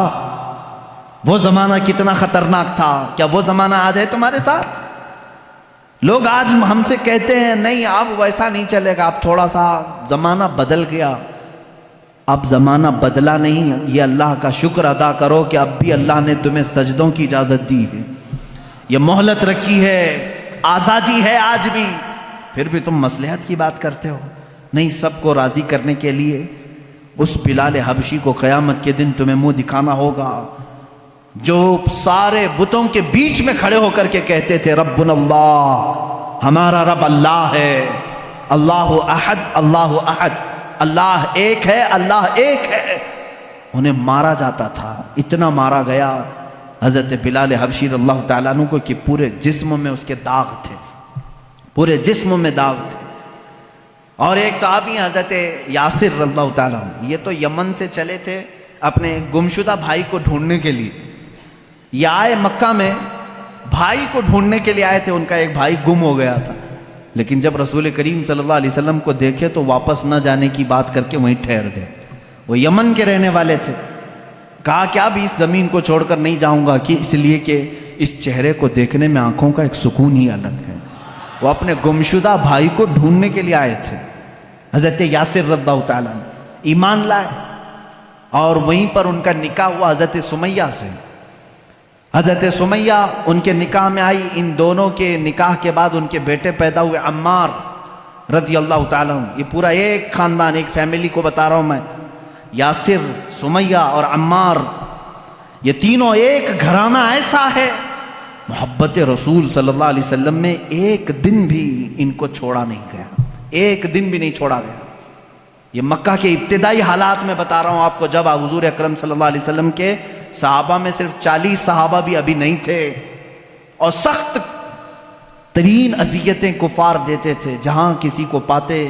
وہ زمانہ کتنا خطرناک تھا، کیا وہ زمانہ آج ہے تمہارے ساتھ؟ لوگ آج ہم سے کہتے ہیں نہیں اب ویسا نہیں چلے گا، اب تھوڑا سا زمانہ بدل گیا۔ اب زمانہ بدلا نہیں، یہ اللہ کا شکر ادا کرو کہ اب بھی اللہ نے تمہیں سجدوں کی اجازت دی ہے، یہ مہلت رکھی ہے، آزادی ہے آج بھی، پھر بھی تم مصلحت کی بات کرتے ہو۔ نہیں، سب کو راضی کرنے کے لیے اس بلال حبشی کو قیامت کے دن تمہیں منہ دکھانا ہوگا جو سارے بتوں کے بیچ میں کھڑے ہو کر کے کہتے تھے ربنا اللہ، ہمارا رب اللہ ہے، اللہ احد اللہ احد، اللہ ایک ہے، اللہ ایک ہے۔ انہیں مارا جاتا تھا، اتنا مارا گیا حضرت بلال حبشی رضی اللہ تعالیٰ عنہ کو کہ پورے جسم میں اس کے داغ تھے، پورے جسم میں داغ تھے۔ اور ایک صحابی حضرت یاسر رضی اللہ تعالیٰ عنہ، یہ تو یمن سے چلے تھے اپنے گمشدہ بھائی کو ڈھونڈنے کے لیے، یہ آئے مکہ میں بھائی کو ڈھونڈنے کے لیے آئے تھے، ان کا ایک بھائی گم ہو گیا تھا، لیکن جب رسول کریم صلی اللہ علیہ وسلم کو دیکھے تو واپس نہ جانے کی بات کر کے وہیں ٹھہر گئے۔ وہ یمن کے رہنے والے تھے، کہا کہ اب اس زمین کو چھوڑ کر نہیں جاؤں گا، کہ اس لیے کہ اس چہرے کو دیکھنے میں آنکھوں کا ایک سکون ہی الگ ہے۔ وہ اپنے گمشدہ بھائی کو ڈھونڈنے کے لیے آئے تھے، حضرت یاسر رضی اللہ تعالیٰ ایمان لائے، اور وہیں پر ان کا نکاح ہوا حضرت سمیہ سے۔ حضرت سمیہ ان کے نکاح میں آئی، ان دونوں کے نکاح کے بعد ان کے بیٹے پیدا ہوئے عمار رضی اللہ تعالیٰ عنہ۔ یہ پورا ایک خاندان، ایک فیملی کو بتا رہا ہوں میں، یاسر، سمیہ اور عمار، یہ تینوں ایک گھرانہ ایسا ہے، محبت رسول صلی اللہ علیہ وسلم میں ایک دن بھی ان کو چھوڑا نہیں گیا، ایک دن بھی نہیں چھوڑا گیا۔ یہ مکہ کے ابتدائی حالات میں بتا رہا ہوں آپ کو، جب حضور اکرم صلی اللہ علیہ وسلم کے صحابہ میں صرف 40 صحابہ بھی ابھی نہیں تھے، اور سخت ترین اذیتیں کفار دیتے تھے، جہاں کسی کو پاتے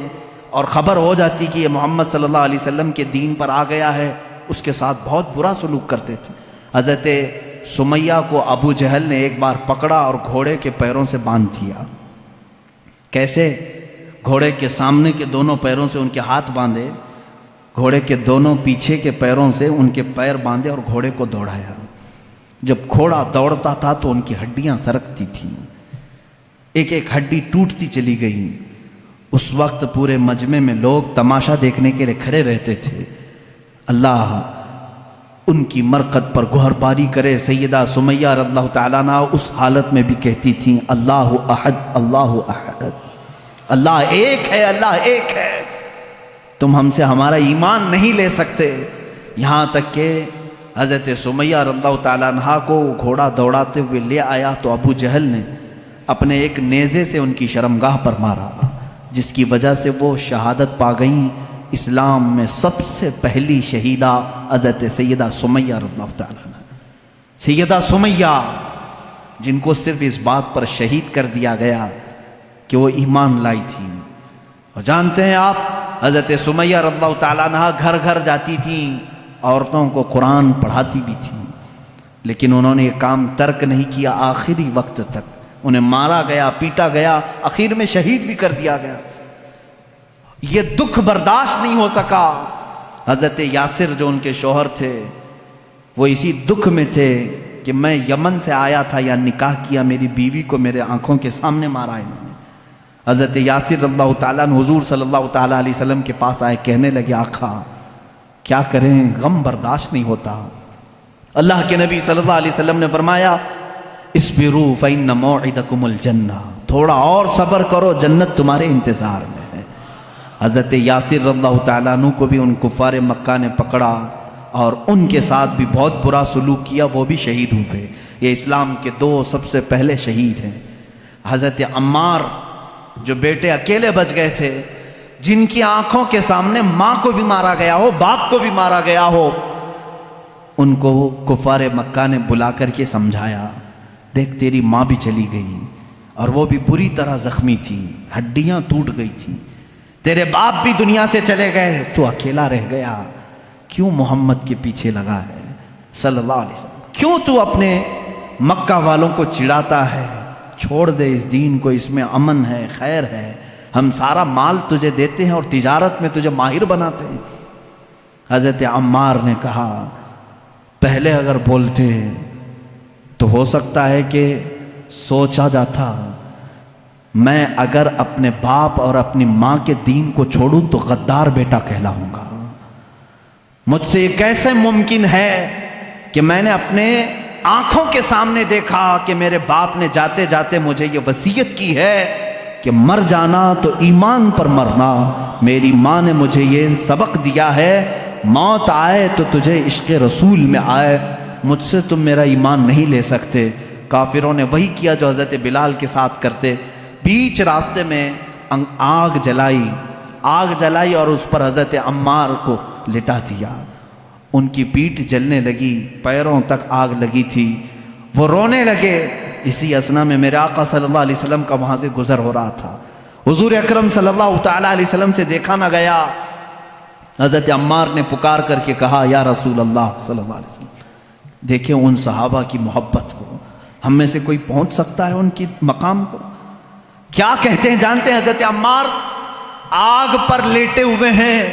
اور خبر ہو جاتی کہ یہ محمد صلی اللہ علیہ وسلم کے دین پر آ گیا ہے، اس کے ساتھ بہت برا سلوک کرتے تھے۔ حضرت سمیہ کو ابو جہل نے ایک بار پکڑا اور گھوڑے کے پیروں سے باندھ دیا۔ کیسے؟ گھوڑے کے سامنے کے دونوں پیروں سے ان کے ہاتھ باندھے، گھوڑے کے دونوں پیچھے کے پیروں سے ان کے پیر باندھے اور گھوڑے کو دوڑایا۔ جب گھوڑا دوڑتا تھا تو ان کی ہڈیاں سرکتی تھیں، ایک ایک ہڈی ٹوٹتی چلی گئی۔ اس وقت پورے مجمع میں لوگ تماشا دیکھنے کے لیے کھڑے رہتے تھے۔ اللہ ان کی مرقد پر گوہر باری کرے۔ سیدہ سمیہ رضی اللہ تعالیٰ عنہ اس حالت میں بھی کہتی تھیں اللہ احد اللہ احد، اللہ ایک ہے، اللہ ایک ہے، تم ہم سے ہمارا ایمان نہیں لے سکتے۔ یہاں تک کہ حضرت سمیہ رضی اللہ تعالیٰ عنہ کو گھوڑا دوڑاتے ہوئے لے آیا تو ابو جہل نے اپنے ایک نیزے سے ان کی شرمگاہ پر مارا، جس کی وجہ سے وہ شہادت پا گئیں۔ اسلام میں سب سے پہلی شہیدہ حضرت سیدہ سمیہ رضی اللہ تعالیٰ عنہ، سیدہ سمیہ، جن کو صرف اس بات پر شہید کر دیا گیا کہ وہ ایمان لائی تھی۔ اور جانتے ہیں آپ، حضرت سمیہ رضی اللہ تعالیٰ عنہ گھر گھر جاتی تھیں، عورتوں کو قرآن پڑھاتی بھی تھیں، لیکن انہوں نے یہ کام ترک نہیں کیا آخری وقت تک۔ انہیں مارا گیا، پیٹا گیا، آخر میں شہید بھی کر دیا گیا۔ یہ دکھ برداشت نہیں ہو سکا حضرت یاسر جو ان کے شوہر تھے وہ اسی دکھ میں تھے کہ میں یمن سے آیا تھا یا نکاح کیا، میری بیوی کو میرے آنکھوں کے سامنے مارا انہوں نے۔ حضرت یاسر رضی اللہ تعالیٰ عنہ حضور صلی اللہ تعالیٰ علیہ وسلم کے پاس آئے، کہنے لگے آقا کیا کریں، غم برداشت نہیں ہوتا۔ اللہ کے نبی صلی اللہ علیہ وسلم نے فرمایا اصبروا فإن موعدکم الجنہ، تھوڑا اور صبر کرو، جنت تمہارے انتظار میں ہے۔ حضرت یاسر رضی اللہ تعالیٰ عنہ کو بھی ان کفار مکہ نے پکڑا اور ان کے ساتھ بھی بہت برا سلوک کیا، وہ بھی شہید ہوئے۔ یہ اسلام کے دو سب سے پہلے شہید ہیں۔ حضرت عمار جو بیٹے اکیلے بچ گئے تھے، جن کی آنکھوں کے سامنے ماں کو بھی مارا گیا ہو، باپ کو بھی مارا گیا ہو، ان کو کفار مکہ نے بلا کر کے سمجھایا، دیکھ تیری ماں بھی چلی گئی اور وہ بھی بری طرح زخمی تھی، ہڈیاں ٹوٹ گئی تھی، تیرے باپ بھی دنیا سے چلے گئے، تو اکیلا رہ گیا، کیوں محمد کے پیچھے لگا ہے صلی اللہ علیہ وسلم، کیوں تو اپنے مکہ والوں کو چڑھاتا ہے، چھوڑ دے اس دین کو، اس میں امن ہے، خیر ہے، ہم سارا مال تجھے دیتے ہیں اور تجارت میں تجھے ماہر بناتے ہیں۔ حضرت عمار نے کہا پہلے اگر بولتے تو ہو سکتا ہے کہ سوچا جاتا، میں اگر اپنے باپ اور اپنی ماں کے دین کو چھوڑوں تو غدار بیٹا کہلاؤں گا۔ مجھ سے یہ کیسے ممکن ہے کہ میں نے اپنے آنکھوں کے سامنے دیکھا کہ میرے باپ نے جاتے جاتے مجھے یہ وصیت کی ہے کہ مر جانا تو ایمان پر مرنا، میری ماں نے مجھے یہ سبق دیا ہے موت آئے تو تجھے عشق رسول میں آئے، مجھ سے تم میرا ایمان نہیں لے سکتے۔ کافروں نے وہی کیا جو حضرت بلال کے ساتھ کرتے، بیچ راستے میں آگ جلائی اور اس پر حضرت عمار کو لٹا دیا، ان کی پیٹھ جلنے لگی، پیروں تک آگ لگی تھی، وہ رونے لگے۔ اسی اسنا میں میرے آقا صلی اللہ علیہ وسلم کا وہاں سے گزر ہو رہا تھا، حضور اکرم صلی اللہ تعالیٰ علیہ وسلم سے دیکھا نہ گیا۔ حضرت عمار نے پکار کر کے کہا یا رسول اللہ صلی اللہ علیہ وسلم، دیکھیں ان صحابہ کی محبت کو، ہم میں سے کوئی پہنچ سکتا ہے ان کی مقام کو؟ کیا کہتے ہیں جانتے ہیں حضرت عمار؟ آگ پر لیٹے ہوئے ہیں،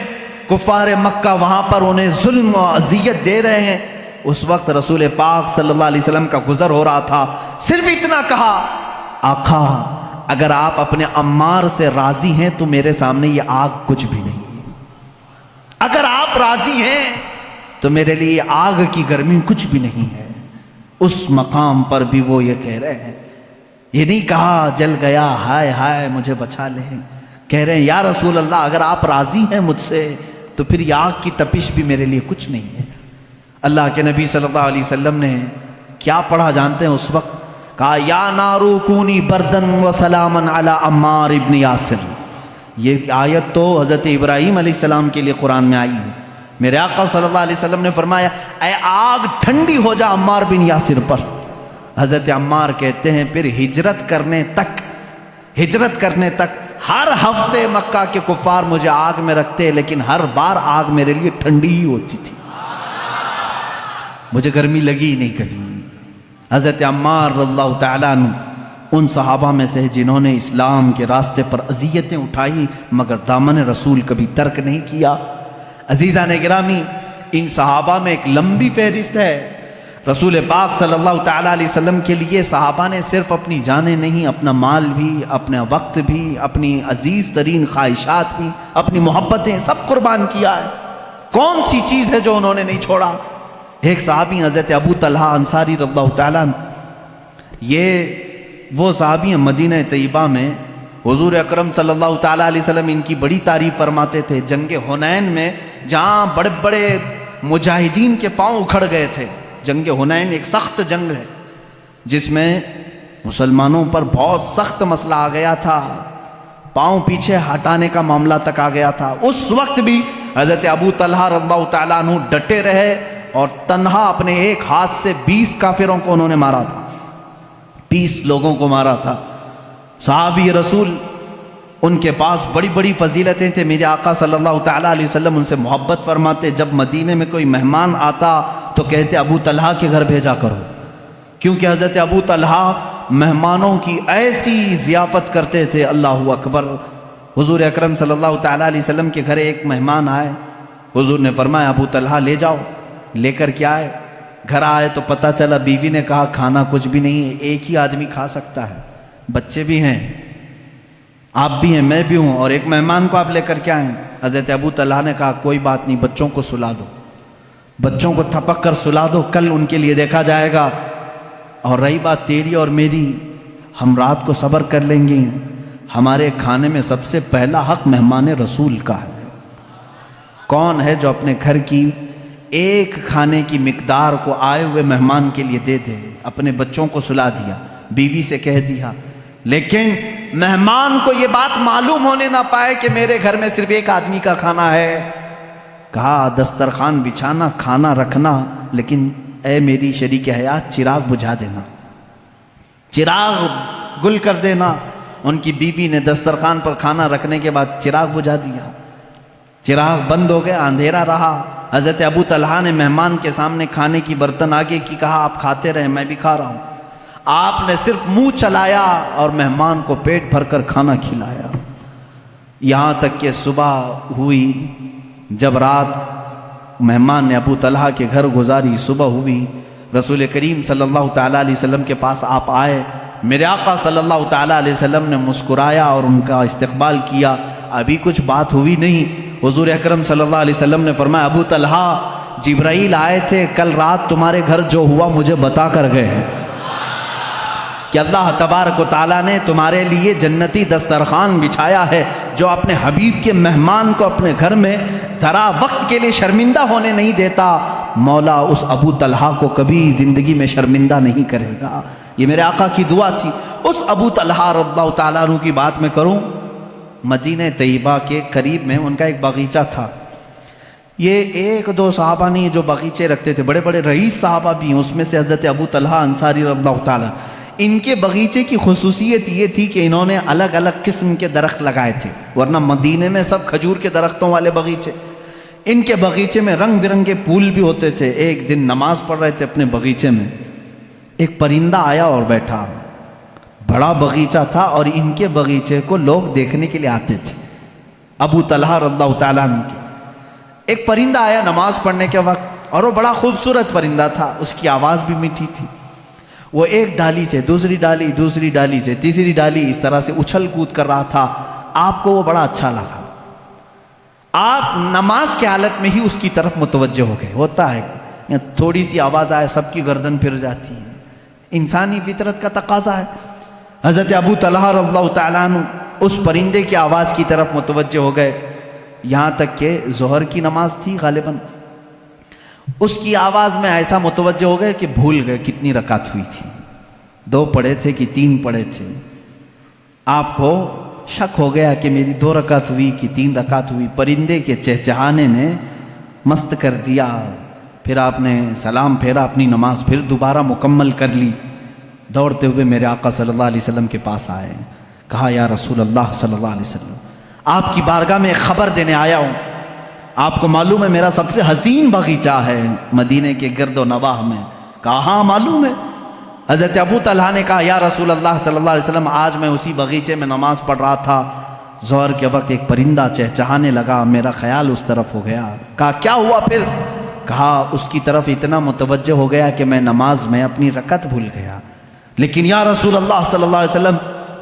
کفار مکہ وہاں پر انہیں ظلم و اذیت دے رہے ہیں، اس وقت رسول پاک صلی اللہ علیہ وسلم کا گزر ہو رہا تھا، صرف اتنا کہا آقا اگر آپ اپنے عمار سے راضی ہیں تو میرے سامنے یہ آگ کچھ بھی نہیں، اگر آپ راضی ہیں تو میرے لیے آگ کی گرمی کچھ بھی نہیں ہے۔ اس مقام پر بھی وہ یہ کہہ رہے ہیں، یہ نہیں کہا جل گیا ہائے ہائے مجھے بچا لیں، کہہ رہے ہیں یا رسول اللہ اگر آپ راضی ہیں مجھ سے تو پھر یہ آگ کی تپش بھی میرے لیے کچھ نہیں ہے۔ اللہ کے نبی صلی اللہ علیہ وسلم نے کیا پڑھا جانتے ہیں اس وقت؟ کہا یا نارو کونی بردن و سلاما علی عمار ابن یاسر۔ یہ آیت تو حضرت ابراہیم علیہ السلام کے لیے قرآن میں آئی ہے۔ میرے آقا صلی اللہ علیہ وسلم نے فرمایا اے آگ ٹھنڈی ہو جا عمار بن یاسر پر۔ حضرت عمار کہتے ہیں پھر ہجرت کرنے تک ہر ہفتے مکہ کے کفار مجھے آگ میں رکھتے، لیکن ہر بار آگ میرے لیے ٹھنڈی ہی ہوتی تھی، مجھے گرمی لگی نہیں کبھی۔ حضرت عمار رضی اللہ تعالیٰ عنہ ان صحابہ میں سے جنہوں نے اسلام کے راستے پر اذیتیں اٹھائی مگر دامن رسول کبھی ترک نہیں کیا۔ عزیزان گرامی، ان صحابہ میں ایک لمبی فہرست ہے۔ رسول پاک صلی اللہ تعالیٰ علیہ وسلم کے لیے صحابہ نے صرف اپنی جانیں نہیں، اپنا مال بھی، اپنا وقت بھی، اپنی عزیز ترین خواہشات بھی، اپنی محبتیں سب قربان کیا ہے۔ کون سی چیز ہے جو انہوں نے نہیں چھوڑا؟ ایک صحابی حضرت ابو طلحہ انصاری رضی اللہ تعالیٰ عنہ، یہ وہ صحابی ہیں مدینہ طیبہ میں حضور اکرم صلی اللہ تعالیٰ علیہ وسلم ان کی بڑی تعریف فرماتے تھے۔ جنگ حنین میں جہاں بڑے بڑے مجاہدین کے پاؤں اکھڑ گئے تھے، جنگ حنین ایک سخت جنگ ہے جس میں مسلمانوں پر بہت سخت مسئلہ آ گیا تھا، پاؤں پیچھے ہٹانے کا معاملہ تک آ گیا تھا۔ اس وقت بھی حضرت ابو طلحہ رضی اللہ تعالیٰ عنہ ڈٹے رہے اور تنہا اپنے ایک ہاتھ سے 20 کافروں کو انہوں نے مارا تھا، 20 لوگوں کو مارا تھا۔ صحابی رسول ان کے پاس بڑی بڑی فضیلتیں تھے، میرے آقا صلی اللہ تعالیٰ علیہ وسلم ان سے محبت فرماتے، جب مدینے میں کوئی مہمان آتا تو کہتے ابو طلحہ کے گھر بھیجا کرو، کیونکہ حضرت ابو طلحہ مہمانوں کی ایسی ضیافت کرتے تھے، اللہ اکبر۔ حضور اکرم صلی اللہ تعالیٰ علیہ وسلم کے گھر ایک مہمان آئے، حضور نے فرمایا ابو طلحہ لے جاؤ. لے کر کے آئے. گھر آئے تو پتہ چلا بیوی نے کہا کھانا کچھ بھی نہیں ہے, ایک ہی آدمی کھا سکتا ہے, بچے بھی ہیں, آپ بھی ہیں, میں بھی ہوں, اور ایک مہمان کو آپ لے کر کے آئیں. حضرت ابو طلحہ نے کہا کوئی بات نہیں, بچوں کو سلا دو, بچوں کو تھپک کر سلا دو, کل ان کے لیے دیکھا جائے گا. اور رہی بات تیری اور میری, ہم رات کو صبر کر لیں گے. ہمارے کھانے میں سب سے پہلا حق مہمان رسول کا ہے. کون ہے جو اپنے گھر کی ایک کھانے کی مقدار کو آئے ہوئے مہمان کے لیے دے دے؟ اپنے بچوں کو سلا دیا, بیوی سے کہہ دیا, لیکن مہمان کو یہ بات معلوم ہونے نہ پائے کہ میرے گھر میں صرف ایک آدمی کا کھانا ہے. کہا دسترخوان بچھانا, کھانا رکھنا, لیکن اے میری شریک حیات چراغ بجھا دینا, چراغ گل کر دینا. ان کی بیوی نے دسترخوان پر کھانا رکھنے کے بعد چراغ بجھا دیا. چراغ بند ہو گیا, اندھیرا رہا. حضرت ابو طلحہ نے مہمان کے سامنے کھانے کی برتن آگے کی, کہا آپ کھاتے رہیں, میں بھی کھا رہا ہوں. آپ نے صرف منہ چلایا اور مہمان کو پیٹ بھر کر کھانا کھلایا. یہاں تک کہ صبح ہوئی. جب رات مہمان نے ابو طلحہ کے گھر گزاری, صبح ہوئی, رسول کریم صلی اللہ تعالیٰ علیہ وسلم کے پاس آپ آئے. میرے آقا صلی اللہ تعالیٰ علیہ وسلم نے مسکرایا اور ان کا استقبال کیا. ابھی کچھ بات ہوئی نہیں. حضور اکرم صلی اللہ علیہ وسلم نے فرمایا ابو طلحہ جبرائیل آئے تھے, کل رات تمہارے گھر جو ہوا مجھے بتا کر گئے ہیں کہ اللہ تبارک و تعالیٰ نے تمہارے لیے جنتی دسترخوان بچھایا ہے جو اپنے حبیب کے مہمان کو اپنے گھر میں ذرا وقت کے لیے شرمندہ ہونے نہیں دیتا. مولا اس ابو طلحہ کو کبھی زندگی میں شرمندہ نہیں کرے گا. یہ میرے آقا کی دعا تھی. اس ابو طلحہ رضی اللہ تعالیٰ عنہ کی بات میں کروں, مدینہ طیبہ کے قریب میں ان کا ایک باغیچہ تھا. یہ ایک دو صحابہ نہیں جو باغیچے رکھتے تھے, بڑے بڑے رئیس صحابہ بھی ہیں. اس میں سے حضرت ابو طلحہ انصاری رضی اللہ تعالیٰ, ان کے باغیچے کی خصوصیت یہ تھی کہ انہوں نے الگ الگ قسم کے درخت لگائے تھے, ورنہ مدینے میں سب کھجور کے درختوں والے باغیچے. ان کے باغیچے میں رنگ برنگے پھول بھی ہوتے تھے. ایک دن نماز پڑھ رہے تھے اپنے باغیچے میں, ایک پرندہ آیا اور بیٹھا. بڑا باغیچہ تھا اور ان کے باغیچے کو لوگ دیکھنے کے لیے آتے تھے, ابو طلحہ رضی اللہ تعالیٰ عنہ کے. ایک پرندہ آیا نماز پڑھنے کے وقت, اور وہ بڑا خوبصورت پرندہ تھا, اس کی آواز بھی میٹھی تھی. وہ ایک ڈالی سے دوسری ڈالی, دوسری ڈالی سے تیسری ڈالی, اس طرح سے اچھل کود کر رہا تھا. آپ کو وہ بڑا اچھا لگا. آپ نماز کی حالت میں ہی اس کی طرف متوجہ ہو گئے. ہوتا ہے تھوڑی سی آواز آئے سب کی گردن پھر جاتی ہے, انسانی فطرت کا تقاضا ہے. حضرت ابو طلحہ رضی اللہ تعالیٰ عنہ اس پرندے کی آواز کی طرف متوجہ ہو گئے. یہاں تک کہ ظہر کی نماز تھی غالباً, اس کی آواز میں ایسا متوجہ ہو گئے کہ بھول گئے کتنی رکعت ہوئی تھی, 2 پڑھے تھے کہ 3 پڑھے تھے. آپ کو شک ہو گیا کہ میری 2 رکعت ہوئی کہ 3 رکعت ہوئی. پرندے کے چہچہانے نے مست کر دیا. پھر آپ نے سلام پھیرا, اپنی نماز پھر دوبارہ مکمل کر لی. دوڑتے ہوئے میرے آقا صلی اللہ علیہ وسلم کے پاس آئے. کہا یا رسول اللہ صلی اللہ علیہ وسلم, آپ کی بارگاہ میں ایک خبر دینے آیا ہوں. آپ کو معلوم ہے میرا سب سے حسین باغیچہ ہے مدینے کے گرد و نواح میں. کہا ہاں معلوم ہے. حضرت ابو طلحہ نے کہا یا رسول اللہ صلی اللہ علیہ وسلم, آج میں اسی باغیچے میں نماز پڑھ رہا تھا, ظہر کے وقت ایک پرندہ چہچہانے لگا, میرا خیال اس طرف ہو گیا. کہا کیا ہوا پھر؟ کہا اس کی طرف اتنا متوجہ ہو گیا کہ میں نماز میں اپنی رکعت بھول گیا. لیکن یا رسول اللہ صلی اللہ علیہ وسلم,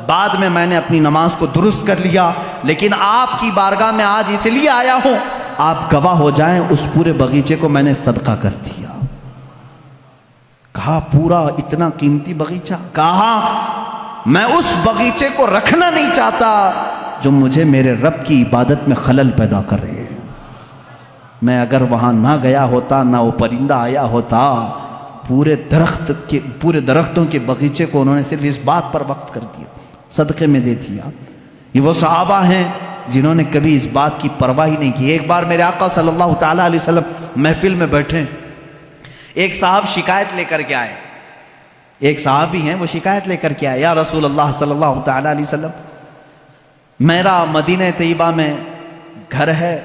بعد میں نے اپنی نماز کو درست کر لیا, لیکن آپ کی بارگاہ میں آج اس لیے آیا ہوں, آپ گواہ ہو جائیں اس پورے باغیچے کو میں نے صدقہ کر دیا. کہا پورا اتنا قیمتی باغیچہ؟ کہا میں اس باغیچے کو رکھنا نہیں چاہتا جو مجھے میرے رب کی عبادت میں خلل پیدا کرے. میں اگر وہاں نہ گیا ہوتا, نہ وہ پرندہ آیا ہوتا, پورے درختوں کے باغیچے کو انہوں نے صرف اس بات پر وقف کر دیا, صدقے میں دے دیا. یہ وہ صحابہ ہیں جنہوں نے کبھی اس بات کی پرواہ نہیں کی. ایک بار میرے آقا صلی اللہ تعالیٰ علیہ وسلم محفل میں بیٹھے, ایک صاحب شکایت لے کر کے آئے. ایک صحابی ہیں وہ شکایت لے کر کے آئے, یا رسول اللہ صلی اللہ تعالیٰ علیہ وسلم, میرا مدینہ طیبہ میں گھر ہے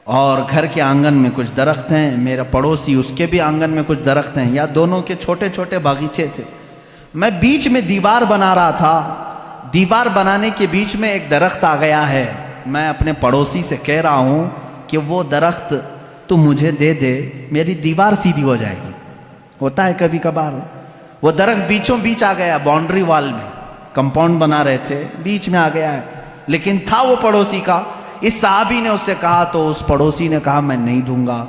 اور گھر کے آنگن میں کچھ درخت ہیں, میرا پڑوسی اس کے بھی آنگن میں کچھ درخت ہیں, یا دونوں کے چھوٹے چھوٹے باغیچے تھے. میں بیچ میں دیوار بنا رہا تھا, دیوار بنانے کے بیچ میں ایک درخت آ گیا ہے. میں اپنے پڑوسی سے کہہ رہا ہوں کہ وہ درخت تو مجھے دے دے، میری دیوار سیدھی ہو جائے گی. ہوتا ہے کبھی کبھار. وہ درخت بیچوں بیچ آ گیا، باؤنڈری وال میں کمپاؤنڈ بنا رہے تھے، بیچ میں آ گیا ہے، لیکن تھا وہ پڑوسی کا. اس صحابی نے اس سے کہا تو اس پڑوسی نے کہا میں نہیں دوں گا.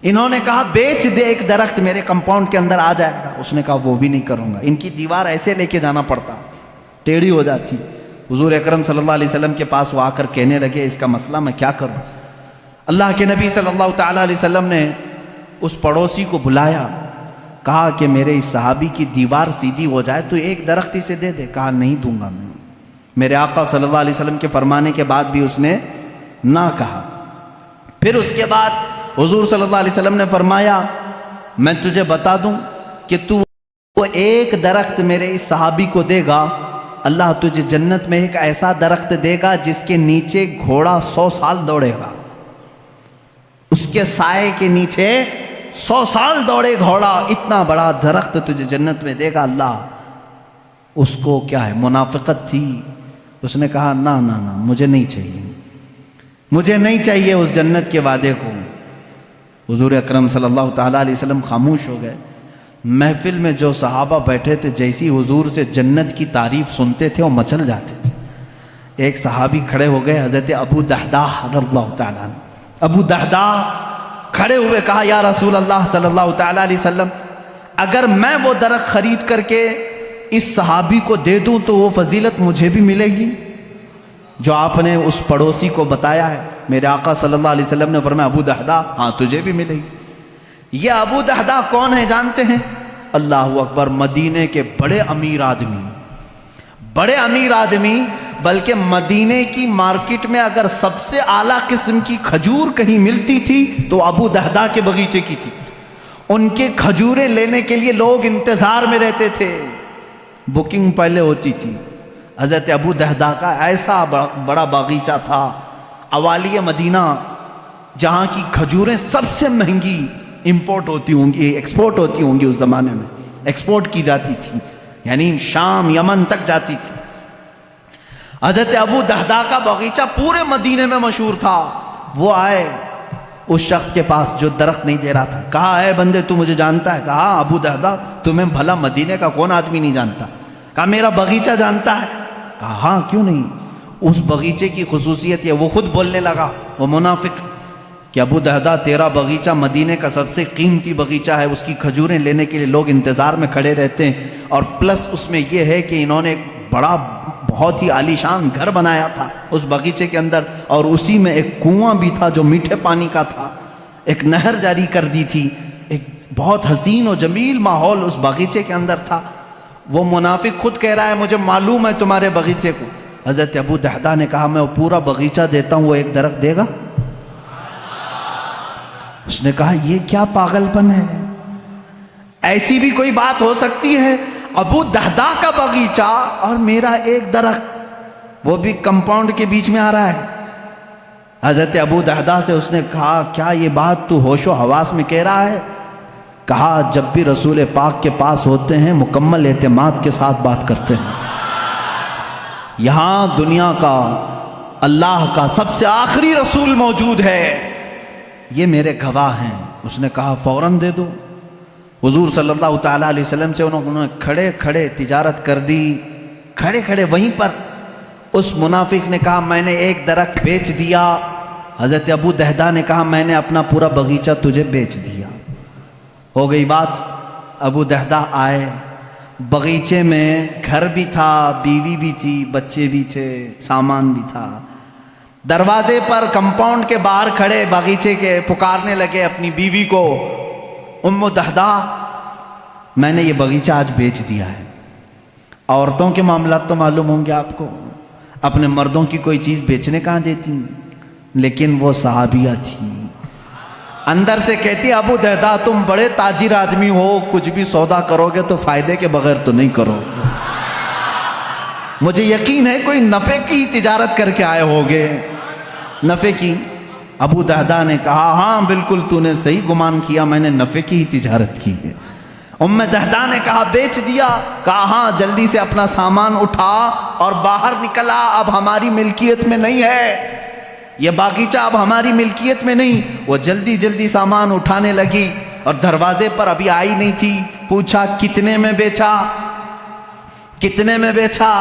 انہوں نے کہا بیچ دے ایک درخت، میرے کمپاؤنڈ کے اندر آ جائے گا. اس نے کہا وہ بھی نہیں کروں گا. ان کی دیوار ایسے لے کے جانا پڑتا، ٹیڑھی ہو جاتی. حضور اکرم صلی اللہ علیہ وسلم کے پاس وہ آ کر کہنے لگے اس کا مسئلہ میں کیا کروں. اللہ کے نبی صلی اللہ تعالیٰ علیہ وسلم نے اس پڑوسی کو بلایا، کہا کہ میرے اس صحابی کی دیوار سیدھی ہو جائے تو ایک درخت اسے دے دے. کہا نہیں دوں گا میں. میرے آقا صلی اللہ علیہ وسلم کے فرمانے کے بعد بھی اس نے نہ کہا. پھر اس کے بعد حضور صلی اللہ علیہ وسلم نے فرمایا میں تجھے بتا دوں کہ تو وہ ایک درخت میرے اس صحابی کو دے گا، اللہ تجھے جنت میں ایک ایسا درخت دے گا جس کے نیچے گھوڑا 100 سال دوڑے گا. اس کے سائے کے نیچے 100 سال دوڑے گھوڑا. اتنا بڑا درخت تجھے جنت میں دے گا اللہ. اس کو کیا ہے، منافقت تھی. اس نے کہا نہ نہ نہ، مجھے نہیں چاہیے، مجھے نہیں چاہیے اس جنت کے وعدے کو. حضور اکرم صلی اللہ تعالیٰ علیہ وسلم خاموش ہو گئے. محفل میں جو صحابہ بیٹھے تھے جیسی حضور سے جنت کی تعریف سنتے تھے وہ مچل جاتے تھے. ایک صحابی کھڑے ہو گئے، حضرت ابو دحداح رضی اللہ تعالیٰ عنہ. ابو دحداح کھڑے ہوئے کہا یا رسول اللہ صلی اللہ تعالیٰ علیہ وسلم، اگر میں وہ درخت خرید کر کے اس صحابی کو دے دوں تو وہ فضیلت مجھے بھی ملے گی جو آپ نے اس پڑوسی کو بتایا ہے. میرے آقا صلی اللہ علیہ وسلم نے فرمایا ابو دحداح ہاں تجھے بھی ملے گی. یہ ابو دحداح کون ہے جانتے ہیں؟ اللہ اکبر، مدینے کے بڑے امیر آدمی، بڑے امیر آدمی. بلکہ مدینے کی مارکیٹ میں اگر سب سے اعلیٰ قسم کی کھجور کہیں ملتی تھی تو ابو دحداح کے بغیچے کی تھی. ان کے کھجوریں لینے کے لیے لوگ انتظار میں رہتے تھے، بکنگ پہلے ہوتی تھی. حضرت ابو دحداح کا ایسا بڑا باغیچہ تھا اوالی مدینہ، جہاں کی کھجوریں سب سے مہنگی امپورٹ ہوتی ہوں گی، ایکسپورٹ ہوتی ہوں گی. اس زمانے میں ایکسپورٹ کی جاتی تھی، یعنی شام یمن تک جاتی تھی. حضرت ابو دحداح کا باغیچہ پورے مدینے میں مشہور تھا. وہ آئے اس شخص کے پاس جو درخت نہیں دے رہا تھا. کہا اے بندے تو مجھے جانتا ہے؟ کہا ابو دحداح تمہیں بھلا مدینے کا کون آدمی نہیں جانتا. کہا میرا باغیچہ جانتا ہے؟ کہا ہاں کیوں نہیں. اس باغیچے کی خصوصیت یہ، وہ خود بولنے لگا وہ منافق کہ ابو دحداح تیرا باغیچہ مدینے کا سب سے قیمتی باغیچہ ہے، اس کی کھجوریں لینے کے لیے لوگ انتظار میں کھڑے رہتے ہیں. اور پلس اس میں یہ ہے کہ انہوں نے ایک بڑا بہت ہی عالیشان گھر بنایا تھا اس باغیچے کے اندر، اور اسی میں ایک کنواں بھی تھا جو میٹھے پانی کا تھا، ایک نہر جاری کر دی تھی. ایک بہت حسین و جمیل ماحول اس باغیچے کے اندر تھا. وہ منافق خود کہہ رہا ہے مجھے معلوم ہے تمہارے باغیچے کو. حضرت ابو دحداح نے کہا میں وہ پورا باغیچہ دیتا ہوں، وہ ایک درخت دے گا؟ اس نے کہا یہ کیا پاگل پن ہے، ایسی بھی کوئی بات ہو سکتی ہے؟ ابو دحداح کا باغیچہ اور میرا ایک درخت، وہ بھی کمپاؤنڈ کے بیچ میں آ رہا ہے. حضرت ابو دحداح سے اس نے کہا کیا یہ بات تو ہوش و حواس میں کہہ رہا ہے؟ کہا جب بھی رسول پاک کے پاس ہوتے ہیں مکمل اعتماد کے ساتھ بات کرتے ہیں. یہاں دنیا کا اللہ کا سب سے آخری رسول موجود ہے، یہ میرے گواہ ہیں. اس نے کہا فوراً دے دو. حضور صلی اللہ تعالیٰ علیہ وسلم سے انہوں نے کھڑے کھڑے تجارت کر دی. کھڑے کھڑے وہیں پر اس منافق نے کہا میں نے ایک درخت بیچ دیا. حضرت ابو دحداح نے کہا میں نے اپنا پورا باغیچہ تجھے بیچ دیا. ہو گئی بات. ابو دحداح آئے، باغیچے میں گھر بھی تھا، بیوی بھی تھی، بچے بھی تھے، سامان بھی تھا. دروازے پر کمپاؤنڈ کے باہر کھڑے باغیچے کے پکارنے لگے اپنی بیوی کو، ام دحداح میں نے یہ باغیچہ آج بیچ دیا ہے. عورتوں کے معاملات تو معلوم ہوں گے آپ کو، اپنے مردوں کی کوئی چیز بیچنے کہاں دیتی، لیکن وہ صحابیہ تھی. اندر سے کہتی ابو دحداح تم بڑے تاجر آدمی ہو، کچھ بھی سودا کرو گے تو فائدے کے بغیر تو نہیں کرو. مجھے یقین ہے کوئی نفع کی تجارت کر کے آئے ہوگے، نفع کی. ابو دحداح نے کہا ہاں بالکل تو نے صحیح گمان کیا، میں نے نفع کی ہی تجارت کی ہے. ام دحداح نے کہا بیچ دیا؟ کہا ہاں جلدی سے اپنا سامان اٹھا اور باہر نکلا، اب ہماری ملکیت میں نہیں ہے. یہ باغیچہ اب ہماری ملکیت میں نہیں۔ وہ جلدی جلدی سامان اٹھانے لگی اور دروازے پر ابھی آئی نہیں تھی، پوچھا کتنے میں بیچا، کتنے میں بیچا؟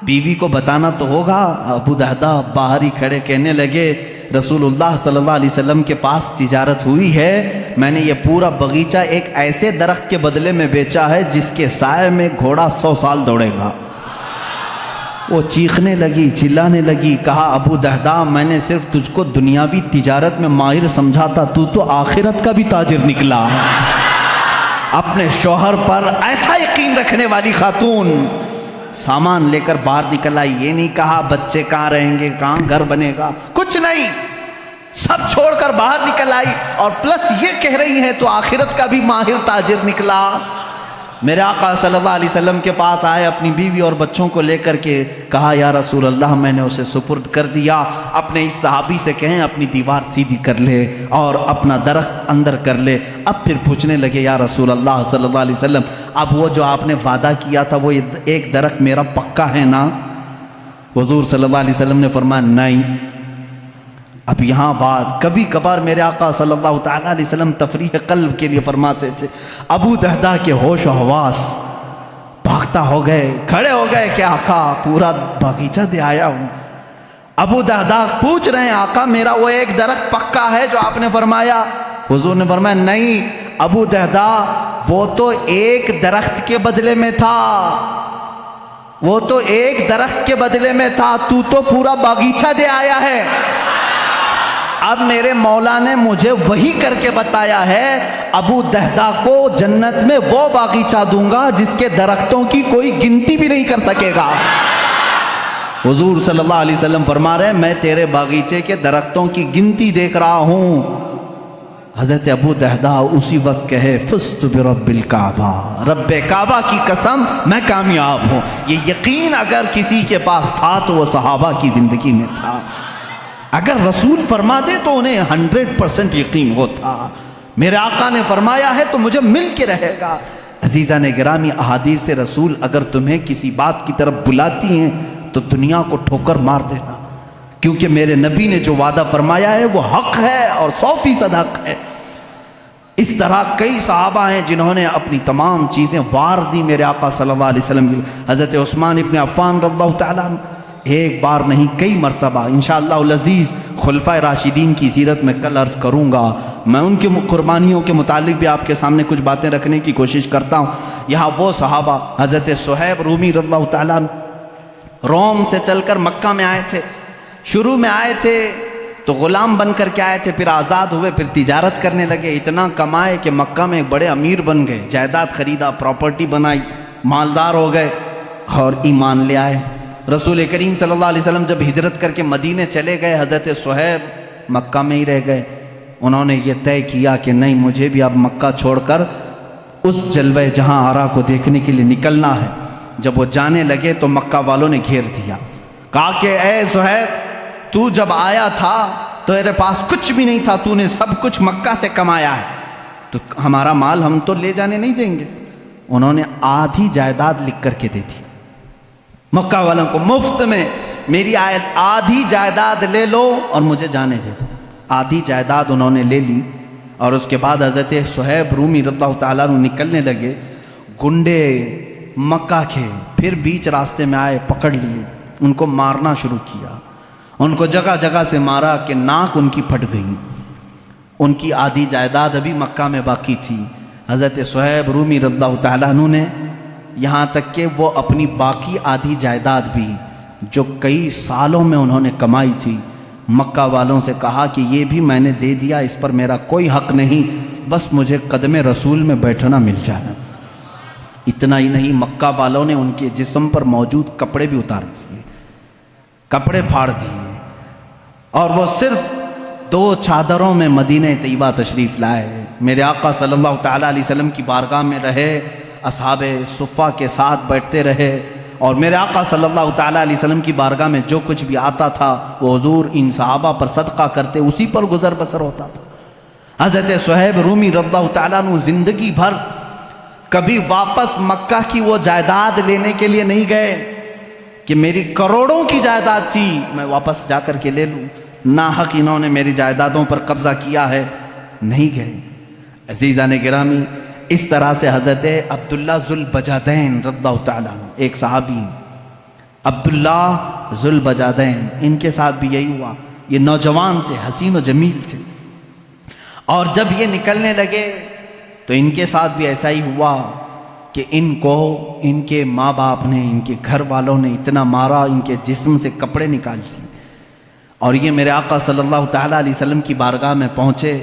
بیوی کو بتانا تو ہوگا۔ ابو دہدا باہر ہی کھڑے کہنے لگے رسول اللہ صلی اللہ علیہ وسلم کے پاس تجارت ہوئی ہے، میں نے یہ پورا باغیچہ ایک ایسے درخت کے بدلے میں بیچا ہے جس کے سائے میں گھوڑا 100 سال دوڑے گا۔ وہ چیخنے لگی، چلانے لگی، کہا ابو دہدا میں نے صرف تجھ کو دنیاوی تجارت میں ماہر سمجھا تھا، تو آخرت کا بھی تاجر نکلا۔ اپنے شوہر پر ایسا یقین رکھنے والی خاتون سامان لے کر باہر نکل آئی۔ یہ نہیں کہا بچے کہاں رہیں گے، کہاں گھر بنے گا، کچھ نہیں، سب چھوڑ کر باہر نکل آئی اور پلس یہ کہہ رہی ہے تو آخرت کا بھی ماہر تاجر نکلا۔ میرے آقا صلی اللہ علیہ وسلم کے پاس آئے اپنی بیوی اور بچوں کو لے کر کے، کہا یا رسول اللہ میں نے اسے سپرد کر دیا، اپنے اس صحابی سے کہیں اپنی دیوار سیدھی کر لے اور اپنا درخت اندر کر لے۔ اب پھر پوچھنے لگے یا رسول اللہ صلی اللہ علیہ وسلم اب وہ جو آپ نے وعدہ کیا تھا وہ ایک درخت میرا پکا ہے نا؟ حضور صلی اللہ علیہ وسلم نے فرمایا نہیں۔ اب یہاں بات، کبھی کبھار میرے آقا صلی اللہ تعالیٰ علیہ وسلم تفریح قلب کے لیے فرماتے تھے۔ ابو دہدا کے ہوش و حواس بھاگتا ہو گئے، کھڑے ہو گئے کہ آقا پورا باغیچہ دے آیا ہوں۔ ابو دہدا پوچھ رہے ہیں آقا میرا وہ ایک درخت پکا ہے جو آپ نے فرمایا؟ حضور نے فرمایا نہیں ابو دہدا، وہ تو ایک درخت کے بدلے میں تھا، وہ تو ایک درخت کے بدلے میں تھا، تو پورا باغیچہ دے آیا ہے۔ اب میرے مولا نے مجھے وہی کر کے بتایا ہے ابو دہدا کو جنت میں وہ باغیچہ دوں گا جس کے درختوں کی کوئی گنتی بھی نہیں کر سکے گا۔ حضور صلی اللہ علیہ وسلم فرما رہے ہیں میں تیرے باغیچے کے درختوں کی گنتی دیکھ رہا ہوں۔ حضرت ابو دہدا اسی وقت کہے فزت برب الکعبہ، رب کعبہ کی قسم میں کامیاب ہوں۔ یہ یقین اگر کسی کے پاس تھا تو وہ صحابہ کی زندگی میں تھا۔ اگر رسول فرما دے تو انہیں 100% یقین ہوتا، میرے آقا نے فرمایا ہے تو مجھے مل کے رہے گا۔ عزیزان گرامی، احادیث رسول اگر تمہیں کسی بات کی طرف بلاتی ہیں تو دنیا کو ٹھوکر مار دینا، کیونکہ میرے نبی نے جو وعدہ فرمایا ہے وہ حق ہے اور 100% حق ہے۔ اس طرح کئی صحابہ ہیں جنہوں نے اپنی تمام چیزیں وار دی میرے آقا صلی اللہ علیہ وسلم کی۔ حضرت عثمان ابن عفان رضی اللہ تعالیٰ عنہ ایک بار نہیں کئی مرتبہ، انشاءاللہ العزیز خلفائے راشدین کی سیرت میں کل عرض کروں گا، میں ان کے قربانیوں کے متعلق بھی آپ کے سامنے کچھ باتیں رکھنے کی کوشش کرتا ہوں۔ یہاں وہ صحابہ حضرت صہیب رومی رضی اللہ تعالیٰ عنہ روم سے چل کر مکہ میں آئے تھے۔ شروع میں آئے تھے تو غلام بن کر کے آئے تھے، پھر آزاد ہوئے، پھر تجارت کرنے لگے، اتنا کمائے کہ مکہ میں ایک بڑے امیر بن گئے، جائیداد خریدا، پراپرٹی بنائی، مالدار ہو گئے اور ایمان لے آئے۔ رسول کریم صلی اللہ علیہ وسلم جب ہجرت کر کے مدینے چلے گئے، حضرت صہیب مکہ میں ہی رہ گئے۔ انہوں نے یہ طے کیا کہ نہیں، مجھے بھی اب مکہ چھوڑ کر اس جلوہ جہاں آرا کو دیکھنے کے لیے نکلنا ہے۔ جب وہ جانے لگے تو مکہ والوں نے گھیر دیا، کہا کہ اے صہیب تو جب آیا تھا تو تیرے پاس کچھ بھی نہیں تھا، تو نے سب کچھ مکہ سے کمایا ہے، تو ہمارا مال ہم تو لے جانے نہیں دیں گے۔ انہوں نے آدھی جائیداد لکھ کر کے دے دی مکہ والوں کو، مفت میں میری آدھی جائیداد لے لو اور مجھے جانے دے دو۔ آدھی جائیداد انہوں نے لے لی اور اس کے بعد حضرت صہیب رومی رضی اللہ تعالیٰ عنہ نکلنے لگے۔ گنڈے مکہ کے پھر بیچ راستے میں آئے، پکڑ لیے، ان کو مارنا شروع کیا، ان کو جگہ جگہ سے مارا کہ ناک ان کی پھٹ گئی۔ ان کی آدھی جائیداد ابھی مکہ میں باقی تھی۔ حضرت صہیب رومی رضی اللہ تعالیٰ عنہ نے یہاں تک کہ وہ اپنی باقی آدھی جائیداد بھی جو کئی سالوں میں انہوں نے کمائی تھی، مکہ والوں سے کہا کہ یہ بھی میں نے دے دیا، اس پر میرا کوئی حق نہیں، بس مجھے قدم رسول میں بیٹھنا مل جائے۔ اتنا ہی نہیں، مکہ والوں نے ان کے جسم پر موجود کپڑے بھی اتار دیے، کپڑے پھاڑ دیے، اور وہ صرف 2 چادروں میں مدینہ طیبہ تشریف لائے۔ میرے آقا صلی اللہ تعالیٰ علیہ وسلم کی بارگاہ میں رہے، اصحاب صفہ کے ساتھ بیٹھتے رہے، اور میرے آقا صلی اللہ تعالیٰ علیہ وسلم کی بارگاہ میں جو کچھ بھی آتا تھا وہ حضور ان صحابہ پر صدقہ کرتے، اسی پر گزر بسر ہوتا تھا۔ حضرت صہیب رومی رضی اللہ تعالیٰ عنہ زندگی بھر کبھی واپس مکہ کی وہ جائیداد لینے کے لیے نہیں گئے کہ میری کروڑوں کی جائیداد تھی میں واپس جا کر کے لے لوں، ناحق انہوں نے میری جائیدادوں پر قبضہ کیا ہے، نہیں گئے۔ عزیزان گرامی، اس طرح سے حضرت عبداللہ ذوالبجادین رضی اللہ تعالیٰ عنہ، ایک صحابی عبداللہ ذوالبجادین، ان کے ساتھ بھی یہی ہوا۔ یہ نوجوان تھے، حسین و جمیل تھے، اور جب یہ نکلنے لگے تو ان کے ساتھ بھی ایسا ہی ہوا کہ ان کو ان کے ماں باپ نے، ان کے گھر والوں نے اتنا مارا، ان کے جسم سے کپڑے نکال دیے، اور یہ میرے آقا صلی اللہ تعالیٰ علیہ وسلم کی بارگاہ میں پہنچے۔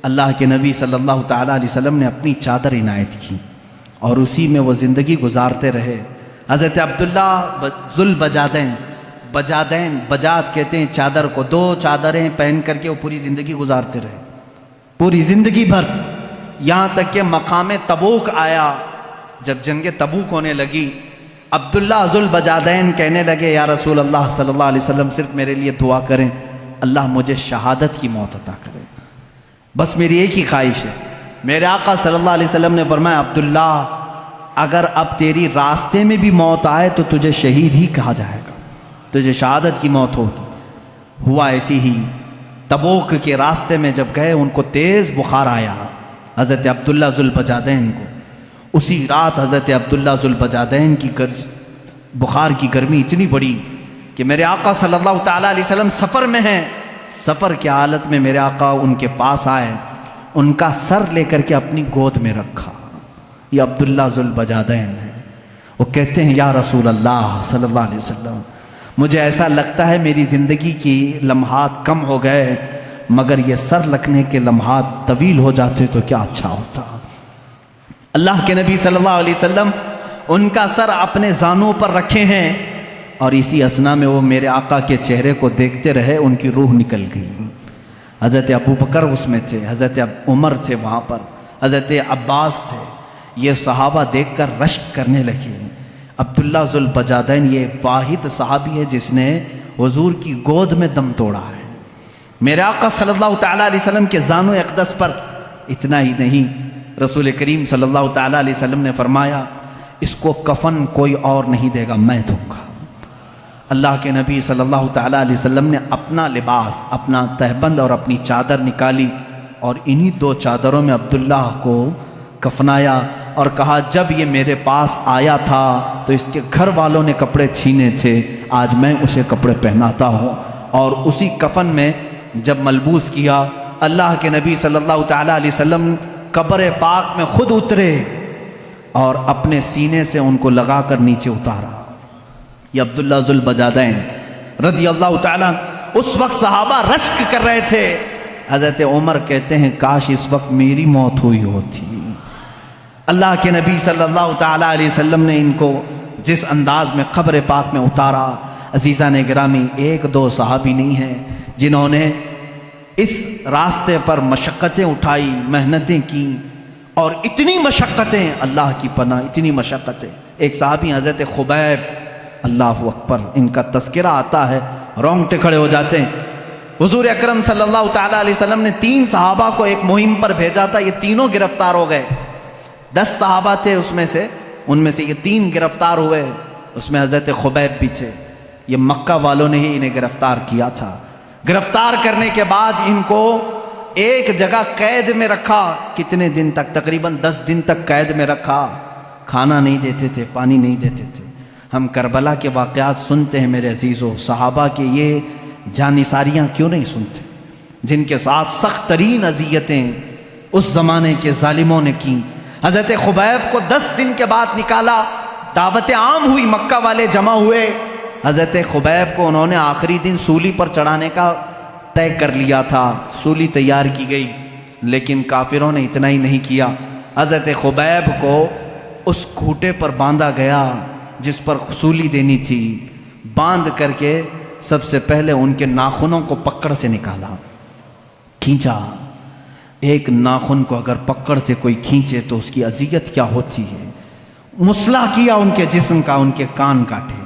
اللہ کے نبی صلی اللہ تعالیٰ علیہ وسلم نے اپنی چادر عنایت کی اور اسی میں وہ زندگی گزارتے رہے۔ حضرت عبداللہ ذوالبجادین، بجادین، بجاد کہتے ہیں چادر کو، 2 چادریں پہن کر کے وہ پوری زندگی گزارتے رہے، پوری زندگی بھر، یہاں تک کہ مقام تبوک آیا۔ جب جنگ تبوک ہونے لگی، عبداللہ ذوالبجادین کہنے لگے یا رسول اللہ صلی اللہ علیہ وسلم صرف میرے لیے دعا کریں، اللہ مجھے شہادت کی موت عطا کرے، بس میری ایک ہی خواہش ہے۔ میرے آقا صلی اللہ علیہ وسلم نے فرمایا عبداللہ اگر اب تیری راستے میں بھی موت آئے تو تجھے شہید ہی کہا جائے گا، تجھے شہادت کی موت ہوگی۔ ہوا ایسی ہی، تبوک کے راستے میں جب گئے ان کو تیز بخار آیا حضرت عبداللہ ذوالبجادین کو۔ اسی رات حضرت عبداللہ ذوالبجادین کی بخار کی گرمی اتنی بڑی کہ میرے آقا صلی اللہ تعالیٰ علیہ وسلم سفر میں ہیں، سفر کی حالت میں میرے آقا ان کے پاس آئے، ان کا سر لے کر کے اپنی گود میں رکھا۔ یہ عبداللہ ذوالبجادین ہے، وہ کہتے ہیں یا رسول اللہ صلی اللہ علیہ وسلم مجھے ایسا لگتا ہے میری زندگی کی لمحات کم ہو گئے، مگر یہ سر رکھنے کے لمحات طویل ہو جاتے تو کیا اچھا ہوتا۔ اللہ کے نبی صلی اللہ علیہ وسلم ان کا سر اپنے زانوں پر رکھے ہیں، اور اسی اثنا میں وہ میرے آقا کے چہرے کو دیکھتے رہے، ان کی روح نکل گئی۔ حضرت ابو بکر اس میں تھے، حضرت عمر تھے وہاں پر، حضرت عباس تھے، یہ صحابہ دیکھ کر رشک کرنے لگے۔ عبداللہ ذوالبجادین یہ واحد صحابی ہے جس نے حضور کی گود میں دم توڑا ہے۔ میرے آقا صلی اللہ تعالیٰ علیہ وسلم کے زانو اقدس پر اتنا ہی نہیں، رسول کریم صلی اللہ تعالیٰ علیہ وسلم نے فرمایا اس کو کفن کوئی اور نہیں دے گا، میں دوں گا۔ اللہ کے نبی صلی اللہ تعالیٰ علیہ وسلم نے اپنا لباس، اپنا تہبند اور اپنی چادر نکالی، اور انہی 2 چادروں میں عبداللہ کو کفنایا، اور کہا جب یہ میرے پاس آیا تھا تو اس کے گھر والوں نے کپڑے چھینے تھے، آج میں اسے کپڑے پہناتا ہوں۔ اور اسی کفن میں جب ملبوس کیا، اللہ کے نبی صلی اللہ تعالیٰ علیہ وسلم قبر پاک میں خود اترے اور اپنے سینے سے ان کو لگا کر نیچے اتارا۔ یہ عبداللہ ذوالبجادین رضی اللہ تعالیٰ، اس وقت صحابہ رشک کر رہے تھے۔ حضرت عمر کہتے ہیں کاش اس وقت میری موت ہوئی ہوتی۔ اللہ کے نبی صلی اللہ تعالیٰ علیہ وسلم نے ان کو جس انداز میں قبر پاک میں اتارا، عزیزان گرامی 1-2 صحابی نہیں ہیں جنہوں نے اس راستے پر مشقتیں اٹھائی، محنتیں کی، اور اتنی مشقتیں، اللہ کی پناہ اتنی مشقتیں۔ ایک صحابی حضرت خبیب، اللہ اکبر، ان کا تذکرہ آتا ہے رونگٹے کھڑے ہو جاتے ہیں۔ حضور اکرم صلی اللہ تعالیٰ علیہ وسلم نے 3 صحابہ کو ایک مہم پر بھیجا تھا، یہ تینوں گرفتار ہو گئے۔ 10 صحابہ تھے اس میں سے، ان میں سے یہ 3 گرفتار ہوئے، اس میں حضرت خبیب بھی تھے۔ یہ مکہ والوں نے ہی انہیں گرفتار کیا تھا۔ گرفتار کرنے کے بعد ان کو ایک جگہ قید میں رکھا، کتنے دن تک؟ تقریباً 10 دن تک قید میں رکھا، کھانا نہیں دیتے تھے، پانی نہیں دیتے تھے۔ ہم کربلا کے واقعات سنتے ہیں میرے عزیزوں، صحابہ کے یہ جانثاریاں کیوں نہیں سنتے جن کے ساتھ سخت ترین اذیتیں اس زمانے کے ظالموں نے کی۔ حضرت خبیب کو 10 دن کے بعد نکالا، دعوت عام ہوئی، مکہ والے جمع ہوئے۔ حضرت خبیب کو انہوں نے آخری دن سولی پر چڑھانے کا طے کر لیا تھا، سولی تیار کی گئی، لیکن کافروں نے اتنا ہی نہیں کیا، حضرت خبیب کو اس کھوٹے پر باندھا گیا جس پر سولی دینی تھی، باندھ کر کے سب سے پہلے ان کے ناخنوں کو پکڑ سے نکالا، کھینچا۔ ایک ناخن کو اگر پکڑ سے کوئی کھینچے تو اس کی اذیت کیا ہوتی ہے۔ مسلح کیا ان کے جسم کا، ان کے کان کاٹے،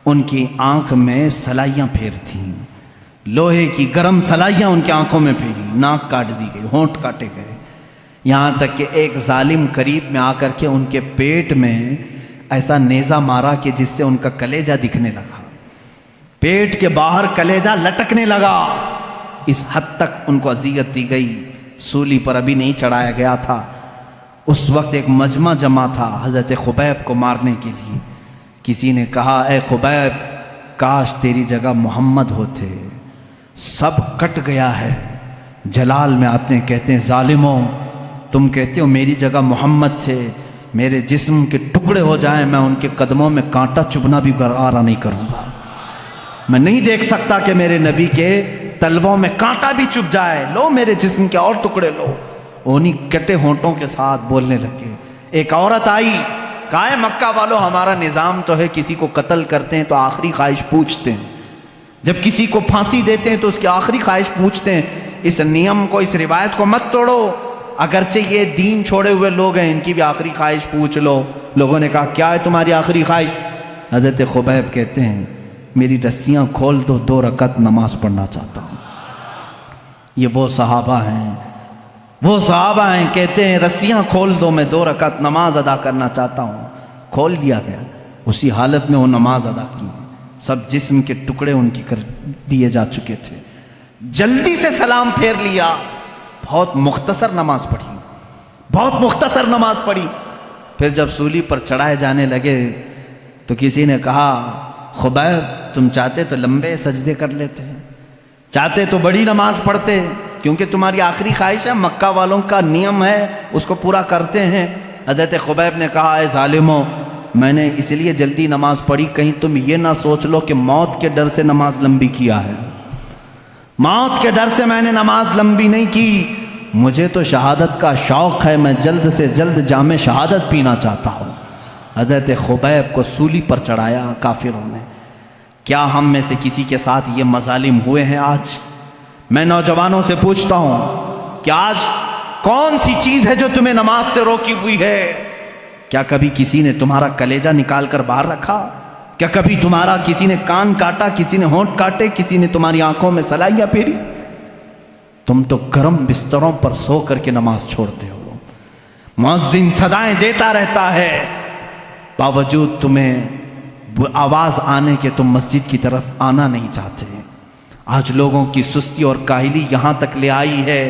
ان کی آنکھ میں سلائیاں پھیرتیں، لوہے کی گرم سلائیاں ان کی آنکھوں میں پھیری، ناک کاٹ دی گئی، ہونٹ کاٹے گئے، یہاں تک کہ ایک ظالم قریب میں آ کر کے ان کے پیٹ میں ایسا نیزہ مارا کہ جس سے ان کا کلیجہ دکھنے لگا۔ پیٹ کے باہر کلیجہ لٹکنے لگا، اس حد تک ان کو اذیت دی گئی۔ سولی پر ابھی نہیں چڑھایا گیا تھا، اس وقت ایک مجمع جمع تھا حضرت خبیب کو مارنے کے لیے۔ کسی نے کہا اے خبیب کاش تیری جگہ محمد ہوتے، سب کٹ گیا ہے۔ جلال میں آتے ہیں، کہتے ہیں ظالموں تم کہتے ہو میری جگہ محمد تھے، میرے جسم کے ٹکڑے ہو جائیں میں ان کے قدموں میں کانٹا چبھنا بھی گوارا نہیں کروں گا۔ میں نہیں دیکھ سکتا کہ میرے نبی کے تلووں میں کانٹا بھی چبھ جائے، لو میرے جسم کے اور ٹکڑے لو۔ انہی کٹے ہونٹوں کے ساتھ بولنے لگے۔ ایک عورت آئی، کہا ہے مکہ والو ہمارا نظام تو ہے کسی کو قتل کرتے ہیں تو آخری خواہش پوچھتے ہیں، جب کسی کو پھانسی دیتے ہیں تو اس کی آخری خواہش پوچھتے ہیں۔ اس نیم کو، اس روایت کو مت توڑو، اگرچہ یہ دین چھوڑے ہوئے لوگ ہیں ان کی بھی آخری خواہش پوچھ لو۔ لوگوں نے کہا کیا ہے تمہاری آخری خواہش؟ حضرت خبیب کہتے ہیں میری رسیاں کھول دو، 2 رکعت نماز پڑھنا چاہتا ہوں۔ یہ وہ صحابہ ہیں کہتے ہیں رسیاں کھول دو، میں 2 رکعت نماز ادا کرنا چاہتا ہوں۔ کھول دیا گیا، اسی حالت میں وہ نماز ادا کی، سب جسم کے ٹکڑے ان کی کر دیے جا چکے تھے۔ جلدی سے سلام پھیر لیا، بہت مختصر نماز پڑھی، پھر جب سولی پر چڑھائے جانے لگے تو کسی نے کہا خبیب تم چاہتے تو لمبے سجدے کر لیتے، چاہتے تو بڑی نماز پڑھتے، کیونکہ تمہاری آخری خواہش ہے، مکہ والوں کا نیم ہے اس کو پورا کرتے ہیں۔ حضرت خبیب نے کہا اے ظالموں میں نے اس لیے جلدی نماز پڑھی کہیں تم یہ نہ سوچ لو کہ موت کے ڈر سے نماز لمبی کیا ہے، موت کے ڈر سے میں نے نماز لمبی نہیں کی، مجھے تو شہادت کا شوق ہے، میں جلد سے جلد جام شہادت پینا چاہتا ہوں۔ حضرت خبیب کو سولی پر چڑھایا کافروں نے۔ کیا ہم میں سے کسی کے ساتھ یہ مظالم ہوئے ہیں آج؟ میں نوجوانوں سے پوچھتا ہوں کہ آج کون سی چیز ہے جو تمہیں نماز سے روکی ہوئی ہے؟ کیا کبھی کسی نے تمہارا کلیجہ نکال کر باہر رکھا؟ کیا کبھی تمہارا کسی نے کان کاٹا، کسی نے ہونٹ کاٹے، کسی نے تمہاری آنکھوں میں سلائیاں پھیری؟ تم تو گرم بستروں پر سو کر کے نماز چھوڑتے ہو، مؤذن صدائیں دیتا رہتا ہے، باوجود تمہیں آواز آنے کے تم مسجد کی طرف آنا نہیں چاہتے۔ آج لوگوں کی سستی اور کاہلی یہاں تک لے آئی ہے،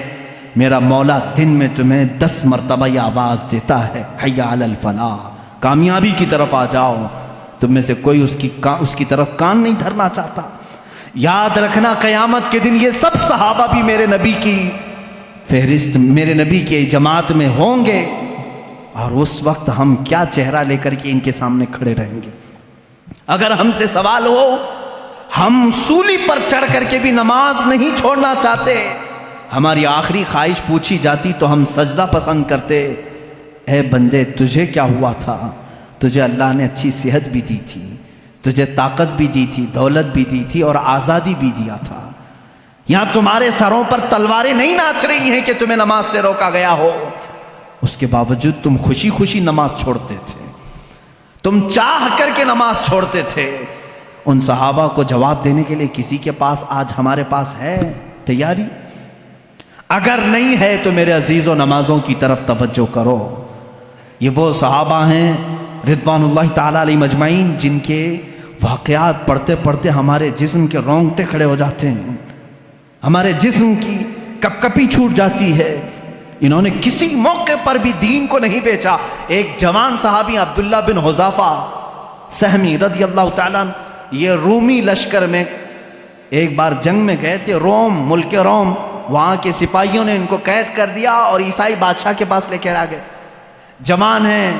میرا مولا دن میں تمہیں 10 مرتبہ یہ آواز دیتا ہے حی علی الفلاح، کامیابی کی طرف آ جاؤ۔ تم میں سے کوئی اس کی طرف کان نہیں دھرنا چاہتا۔ یاد رکھنا قیامت کے دن یہ سب صحابہ بھی میرے نبی کی فہرست، میرے نبی کے جماعت میں ہوں گے، اور اس وقت ہم کیا چہرہ لے کر کے ان کے سامنے کھڑے رہیں گے۔ اگر ہم سے سوال ہو، ہم سولی پر چڑھ کر کے بھی نماز نہیں چھوڑنا چاہتے، ہماری آخری خواہش پوچھی جاتی تو ہم سجدہ پسند کرتے۔ اے بندے تجھے کیا ہوا تھا؟ تجھے اللہ نے اچھی صحت بھی دی تھی، تجھے طاقت بھی دی تھی، دولت بھی دی تھی اور آزادی بھی دیا تھا۔ یہاں تمہارے سروں پر تلواریں نہیں ناچ رہی ہیں کہ تمہیں نماز سے روکا گیا ہو، اس کے باوجود تم خوشی خوشی نماز چھوڑتے تھے، تم چاہ کر کے نماز چھوڑتے تھے۔ ان صحابہ کو جواب دینے کے لیے کسی کے پاس آج ہمارے پاس ہے تیاری؟ اگر نہیں ہے تو میرے عزیزوں نمازوں کی طرف توجہ کرو۔ یہ وہ صحابہ ہیں رضوان اللہ تعالیٰ علیہ مجمعین جن کے واقعات پڑھتے پڑھتے ہمارے جسم کے رونگٹے کھڑے ہو جاتے ہیں، ہمارے جسم کی کپ کپی چھوٹ جاتی ہے۔ انہوں نے کسی موقع پر بھی دین کو نہیں بیچا۔ ایک جوان صحابی عبداللہ بن حذافہ سہمی رضی اللہ تعالیٰ یہ رومی لشکر میں ایک بار جنگ میں گئے تھے، روم، ملک روم، وہاں کے سپاہیوں نے ان کو قید کر دیا اور عیسائی بادشاہ کے پاس لے کر آ گئے۔ جوان ہیں،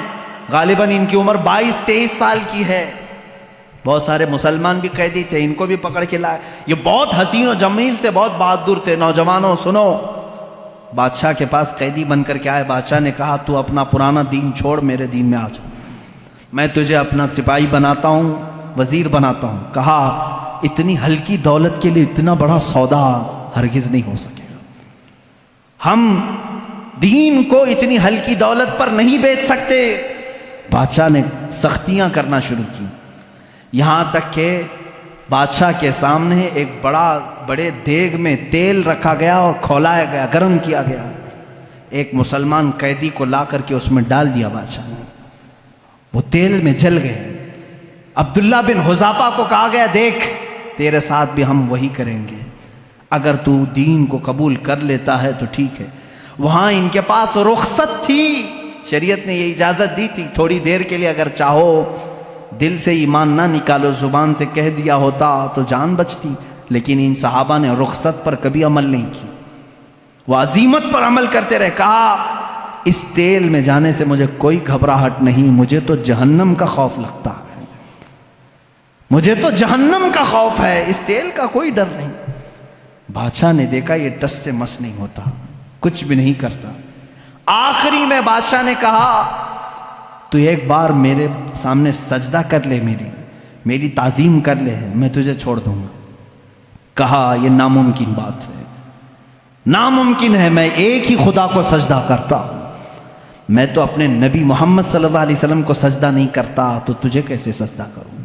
غالباً ان کی عمر 22-23 سال کی ہے، بہت سارے مسلمان بھی قیدی تھے، ان کو بھی پکڑ کے لائے۔ یہ بہت حسین و جمیل تھے، بہت بہادر تھے۔ نوجوانوں سنو، بادشاہ کے پاس قیدی بن کر کے آئے۔ بادشاہ نے کہا تو اپنا پرانا دین چھوڑ، میرے دین میں آ جا، میں تجھے اپنا سپاہی بناتا ہوں، وزیر بناتا ہوں۔ کہا اتنی ہلکی دولت کے لیے اتنا بڑا سودا ہرگز نہیں ہو سکے گا، ہم دین کو اتنی ہلکی دولت پر نہیں بیچ سکتے۔ بادشاہ نے سختیاں کرنا شروع کی، یہاں تک کہ بادشاہ کے سامنے ایک بڑے دیگ میں تیل رکھا گیا اور کھولایا گیا، گرم کیا گیا۔ ایک مسلمان قیدی کو لا کر کے اس میں ڈال دیا بادشاہ نے، وہ تیل میں جل گئے۔ عبداللہ بن حذافہ کو کہا گیا دیکھ تیرے ساتھ بھی ہم وہی کریں گے، اگر تو دین کو قبول کر لیتا ہے تو ٹھیک ہے۔ وہاں ان کے پاس رخصت تھی، شریعت نے یہ اجازت دی تھی، تھوڑی دیر کے لیے اگر چاہو دل سے ایمان نہ نکالو، زبان سے کہہ دیا ہوتا تو جان بچتی، لیکن ان صحابہ نے رخصت پر کبھی عمل نہیں کی، وہ عزیمت پر عمل کرتے رہے۔ کہا اس تیل میں جانے سے مجھے کوئی گھبراہٹ نہیں، مجھے تو جہنم کا خوف لگتا ہے، مجھے تو جہنم کا خوف ہے، اس تیل کا کوئی ڈر نہیں۔ بادشاہ نے دیکھا یہ ٹس سے مس نہیں ہوتا، کچھ بھی نہیں کرتا۔ آخری میں بادشاہ نے کہا تو ایک بار میرے سامنے سجدہ کر لے، میری تعظیم کر لے، میں تجھے چھوڑ دوں گا۔ کہا یہ ناممکن بات ہے، ناممکن ہے، میں ایک ہی خدا کو سجدہ کرتا ہوں، میں تو اپنے نبی محمد صلی اللہ علیہ وسلم کو سجدہ نہیں کرتا، تو تجھے کیسے سجدہ کروں؟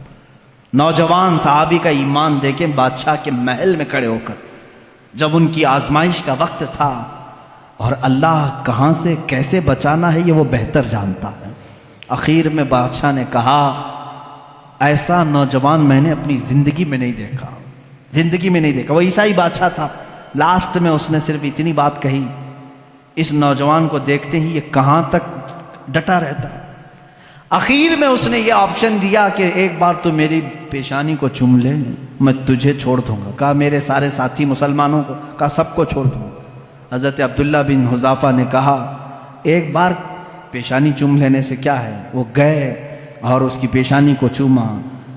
نوجوان صحابی کا ایمان دیکھیں، بادشاہ کے محل میں کھڑے ہو کر جب ان کی آزمائش کا وقت تھا، اور اللہ کہاں سے کیسے بچانا ہے یہ وہ بہتر جانتا ہے۔ اخیر میں بادشاہ نے کہا ایسا نوجوان میں نے اپنی زندگی میں نہیں دیکھا، زندگی میں نہیں دیکھا۔ وہ عیسائی بادشاہ تھا، لاسٹ میں اس نے صرف اتنی بات کہی، اس نوجوان کو دیکھتے ہی یہ کہاں تک ڈٹا رہتا ہے۔ اخیر میں اس نے یہ آپشن دیا کہ ایک بار تو میری پیشانی کو چوم لے، میں تجھے چھوڑ دوں گا۔ کہا میرے سارے ساتھی مسلمانوں کو، کہا سب کو چھوڑ دوں گا۔ حضرت عبداللہ بن حذافہ نے کہا ایک بار پیشانی چوم لینے سے کیا ہے؟ وہ گئے اور اس کی پیشانی کو چوما،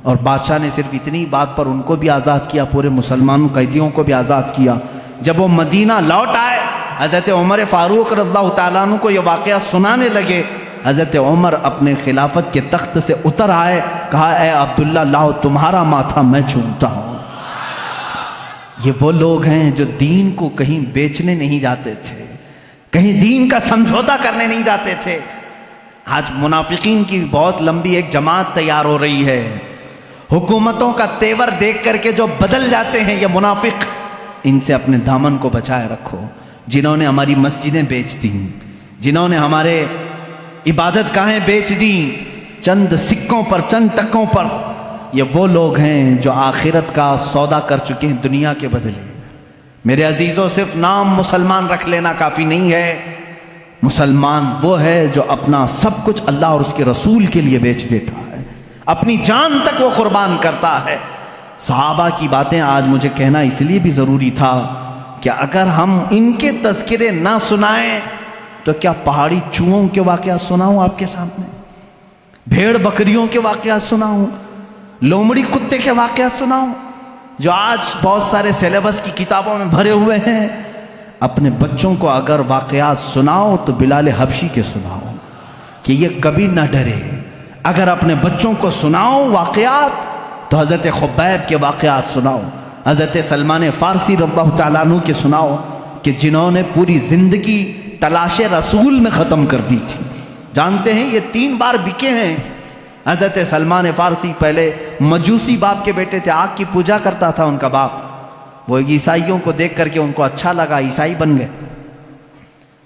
اور بادشاہ نے صرف اتنی بات پر ان کو بھی آزاد کیا، پورے مسلمانوں قیدیوں کو بھی آزاد کیا۔ جب وہ مدینہ لوٹ آئے، حضرت عمر فاروق رضی اللہ تعالیٰ عنہ کو یہ واقعہ سنانے لگے۔ حضرت عمر اپنے خلافت کے تخت سے اتر آئے، کہا اے عبداللہ لاؤ تمہارا ماتھا میں چومتا ہوں۔ یہ وہ لوگ ہیں جو دین کو کہیں بیچنے نہیں جاتے تھے، کہیں دین کا سمجھوتا کرنے نہیں جاتے تھے۔ آج منافقین کی بہت لمبی ایک جماعت تیار ہو رہی ہے، حکومتوں کا تیور دیکھ کر کے جو بدل جاتے ہیں یہ منافق، ان سے اپنے دامن کو بچائے رکھو۔ جنہوں نے ہماری مسجدیں بیچ دیں، جنہوں نے ہمارے عبادت گاہیں بیچ دیں چند سکوں پر، چند ٹکوں پر، یہ وہ لوگ ہیں جو آخرت کا سودا کر چکے ہیں دنیا کے بدلے۔ میرے عزیزوں، صرف نام مسلمان رکھ لینا کافی نہیں ہے، مسلمان وہ ہے جو اپنا سب کچھ اللہ اور اس کے رسول کے لیے بیچ دیتا ہے، اپنی جان تک وہ قربان کرتا ہے۔ صحابہ کی باتیں آج مجھے کہنا اس لیے بھی ضروری تھا کہ اگر ہم ان کے تذکرے نہ سنائیں تو کیا پہاڑی چوہوں کے واقعات سناؤں آپ کے سامنے، بھیڑ بکریوں کے واقعات سناؤں، لومڑی کتے کے واقعات سناؤں، جو آج بہت سارے سیلیبس کی کتابوں میں بھرے ہوئے ہیں؟ اپنے بچوں کو اگر واقعات سناؤ تو بلال حبشی کے سناؤ کہ یہ کبھی نہ ڈرے۔ اگر اپنے بچوں کو سناؤ واقعات تو حضرت خبیب کے واقعات سناؤ، حضرت سلمان فارسی رضی اللہ تعالیٰ عنہ کے سناؤ کہ جنہوں نے پوری زندگی تلاش رسول میں ختم کر دی تھی۔ جانتے ہیں یہ 3 بار بکے ہیں۔ حضرت سلمان فارسی پہلے مجوسی باپ کے بیٹے تھے، آگ کی پوجا کرتا تھا ان کا باپ، وہ عیسائیوں کو دیکھ کر کے ان کو اچھا لگا، عیسائی بن گئے۔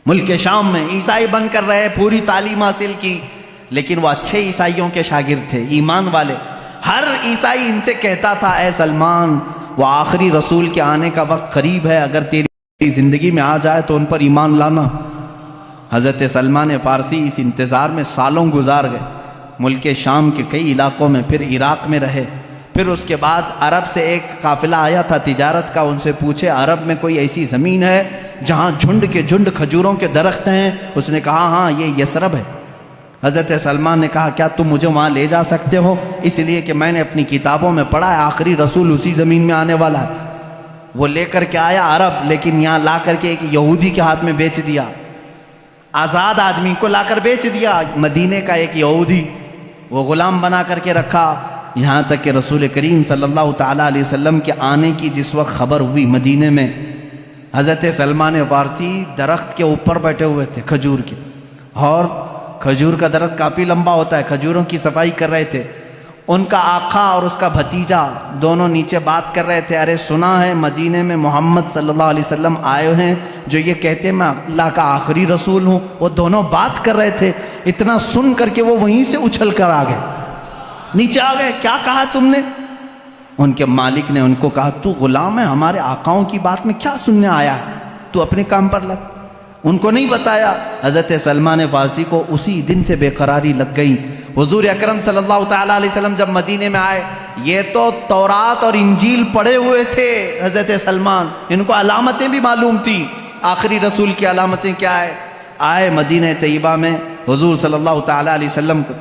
ملک شام میں عیسائی بن کر رہے، پوری تعلیم حاصل کی، لیکن وہ اچھے عیسائیوں کے شاگرد تھے، ایمان والے۔ ہر عیسائی ان سے کہتا تھا اے سلمان، وہ آخری رسول کے آنے کا وقت قریب ہے، اگر تیری زندگی میں آ جائے تو ان پر ایمان لانا۔ حضرت سلمان فارسی اس انتظار میں سالوں گزار گئے، ملک شام کے کئی علاقوں میں، پھر عراق میں رہے۔ پھر اس کے بعد عرب سے ایک قافلہ آیا تھا تجارت کا، ان سے پوچھے عرب میں کوئی ایسی زمین ہے جہاں جھنڈ کے جھنڈ کھجوروں کے درخت ہیں؟ اس نے کہا ہاں یہ یثرب ہے۔ حضرت سلمان نے کہا کیا تم مجھے وہاں لے جا سکتے ہو؟ اس لیے کہ میں نے اپنی کتابوں میں پڑھا ہے آخری رسول اسی زمین میں آنے والا ہے۔ وہ لے کر کے آیا عرب، لیکن یہاں لا کر کے ایک یہودی کے ہاتھ میں بیچ دیا، آزاد آدمی کو لا کر بیچ دیا۔ مدینے کا ایک یہودی وہ غلام بنا کر کے رکھا، یہاں تک کہ رسول کریم صلی اللہ تعالیٰ علیہ وسلم کے آنے کی جس وقت خبر ہوئی مدینے میں، حضرت سلمان فارسی درخت کے اوپر بیٹھے ہوئے تھے کھجور کے، اور کھجور کا درخت کافی لمبا ہوتا ہے، کھجوروں کی صفائی کر رہے تھے۔ ان کا آقا اور اس کا بھتیجا دونوں نیچے بات کر رہے تھے، ارے سنا ہے مدینے میں محمد صلی اللہ علیہ وسلم آئے ہیں جو یہ کہتے ہیں میں اللہ کا آخری رسول ہوں۔ وہ دونوں بات کر رہے تھے، اتنا سن کر کے وہ وہیں سے اچھل کر آ گئے، نیچے آ گئے۔ کیا کہا تم نے؟ ان کے مالک نے ان کو کہا تو غلام ہے، ہمارے آقاؤں کی بات میں کیا سننے آیا ہے، تو اپنے کام پر لگ۔ ان کو نہیں بتایا۔ حضرت سلمان فارسی کو اسی دن سے بے قراری لگ گئی۔ حضور اکرم صلی اللہ تعالیٰ علیہ وسلم جب مدینے میں آئے، یہ تو تورات اور انجیل پڑھے ہوئے تھے حضرت سلمان، ان کو علامتیں بھی معلوم تھی، آخری رسول کی علامتیں کیا ہے۔ آئے مدینہ طیبہ میں حضور صلی اللہ تعالیٰ علیہ وسلم کو،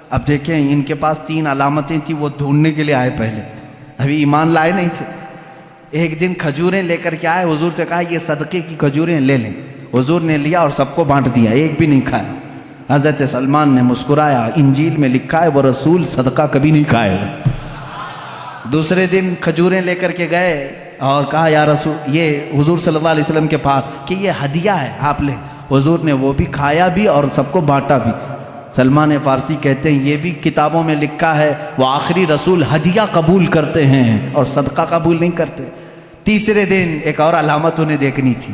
اب دیکھیں ان کے پاس 3 علامتیں تھیں، وہ ڈھونڈنے کے لیے آئے، پہلے ابھی ایمان لائے نہیں تھے۔ ایک دن کھجوریں لے کر کے آئے، حضور سے کہا یہ صدقے کی کھجوریں لے لیں۔ حضور نے لیا اور سب کو بانٹ دیا، ایک بھی نہیں کھایا۔ حضرت سلمان نے مسکرایا، انجیل میں لکھا ہے وہ رسول صدقہ کبھی نہیں کھائے۔ دوسرے دن کھجوریں لے کر کے گئے اور کہا یا رسول، یہ حضور صلی اللہ علیہ وسلم کے پاس کہ یہ ہدیہ ہے آپ لیں۔ حضور نے وہ بھی کھایا بھی اور سب کو بانٹا بھی۔ سلمان فارسی کہتے ہیں یہ بھی کتابوں میں لکھا ہے وہ آخری رسول ہدیہ قبول کرتے ہیں اور صدقہ قبول نہیں کرتے۔ تیسرے دن ایک اور علامت انہیں دیکھنی تھی۔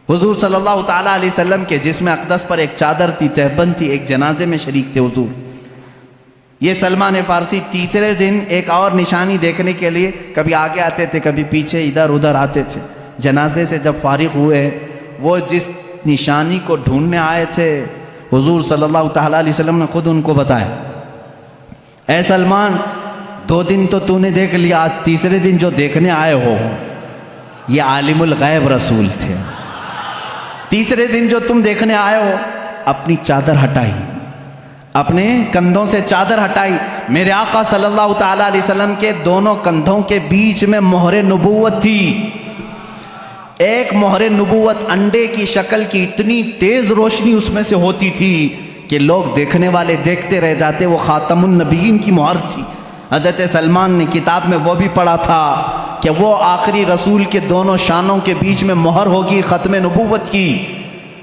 حضور صلی اللہ تعالیٰ علیہ وسلم کے جسم اقدس پر ایک چادر تھی، تہبند تھی، ایک جنازے میں شریک تھے حضور۔ یہ سلمان فارسی تیسرے دن ایک اور نشانی دیکھنے کے لیے کبھی آگے آتے تھے، کبھی پیچھے ادھر ادھر آتے تھے۔ جنازے سے جب فارغ ہوئے، وہ جس نشانی کو ڈھونڈنے آئے تھے حضور صلی اللہ تعالیٰ علیہ وسلم نے خود ان کو بتایا، اے سلمان 2 دن تو نے دیکھ لیا، آج تیسرے دن جو دیکھنے آئے ہو یہ عالم الغیب رسول تھے۔ تیسرے دن جو تم دیکھنے آئے ہو، اپنی چادر ہٹائی، اپنے کندھوں سے چادر ہٹائی۔ میرے آقا صلی اللہ تعالیٰ علیہ وسلم کے دونوں کندھوں کے بیچ میں مہر نبوت تھی۔ ایک مہر نبوت انڈے کی شکل کی، اتنی تیز روشنی اس میں سے ہوتی تھی کہ لوگ دیکھنے والے دیکھتے رہ جاتے، وہ خاتم النبیین کی مہر تھی۔ حضرت سلمان نے کتاب میں وہ بھی پڑھا تھا کہ وہ آخری رسول کے دونوں شانوں کے بیچ میں مہر ہوگی ختم نبوت کی۔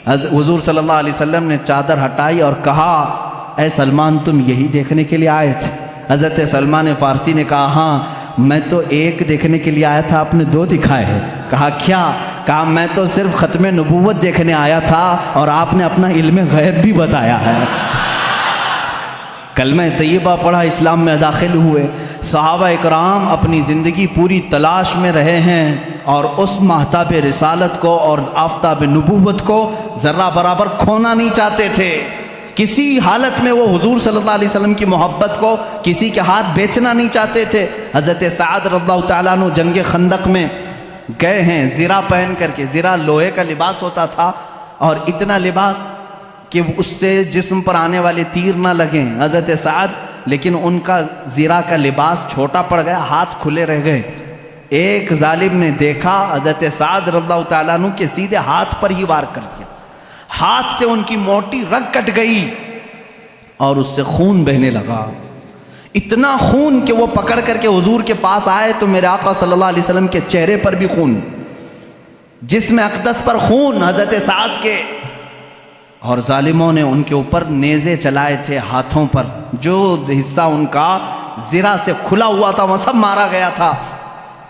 حضور صلی اللہ علیہ وسلم نے چادر ہٹائی اور کہا اے سلمان تم یہی دیکھنے کے لیے آئے تھے؟ حضرت سلمان فارسی نے کہا ہاں میں تو ایک دیکھنے کے لیے آیا تھا، آپ نے 2 دکھائے ہیں۔ کہا کیا؟ کہا میں تو صرف ختم نبوت دیکھنے آیا تھا اور آپ نے اپنا علم غیب بھی بتایا ہے۔ کلمہ طیبہ پڑھا، اسلام میں داخل ہوئے۔ صحابہ اکرام اپنی زندگی پوری تلاش میں رہے ہیں اور اس مہتاب رسالت کو اور آفتاب نبوت کو ذرہ برابر کھونا نہیں چاہتے تھے۔ کسی حالت میں وہ حضور صلی اللہ علیہ وسلم کی محبت کو کسی کے ہاتھ بیچنا نہیں چاہتے تھے۔ حضرت سعد رضی اللہ تعالیٰ عنہ جنگ خندق میں گئے ہیں زرہ پہن کر کے، زرہ لوہے کا لباس ہوتا تھا اور اتنا لباس کہ اس سے جسم پر آنے والے تیر نہ لگیں حضرت سعد، لیکن ان کا زرہ کا لباس چھوٹا پڑ گیا، ہاتھ کھلے رہ گئے۔ ایک ظالم نے دیکھا حضرت سعد رضی اللہ تعالیٰ عنہ کے سیدھے ہاتھ پر ہی وار کر دیا، ہاتھ سے ان کی موٹی رگ کٹ گئی اور اس سے خون بہنے لگا، اتنا خون کہ وہ پکڑ کر کے حضور کے پاس آئے تو میرے آقا صلی اللہ علیہ وسلم کے چہرے پر بھی خون، جسم اقدس پر خون حضرت سعد کے، اور ظالموں نے ان کے اوپر نیزے چلائے تھے ہاتھوں پر، جو حصہ ان کا زرہ سے کھلا ہوا تھا وہ سب مارا گیا تھا۔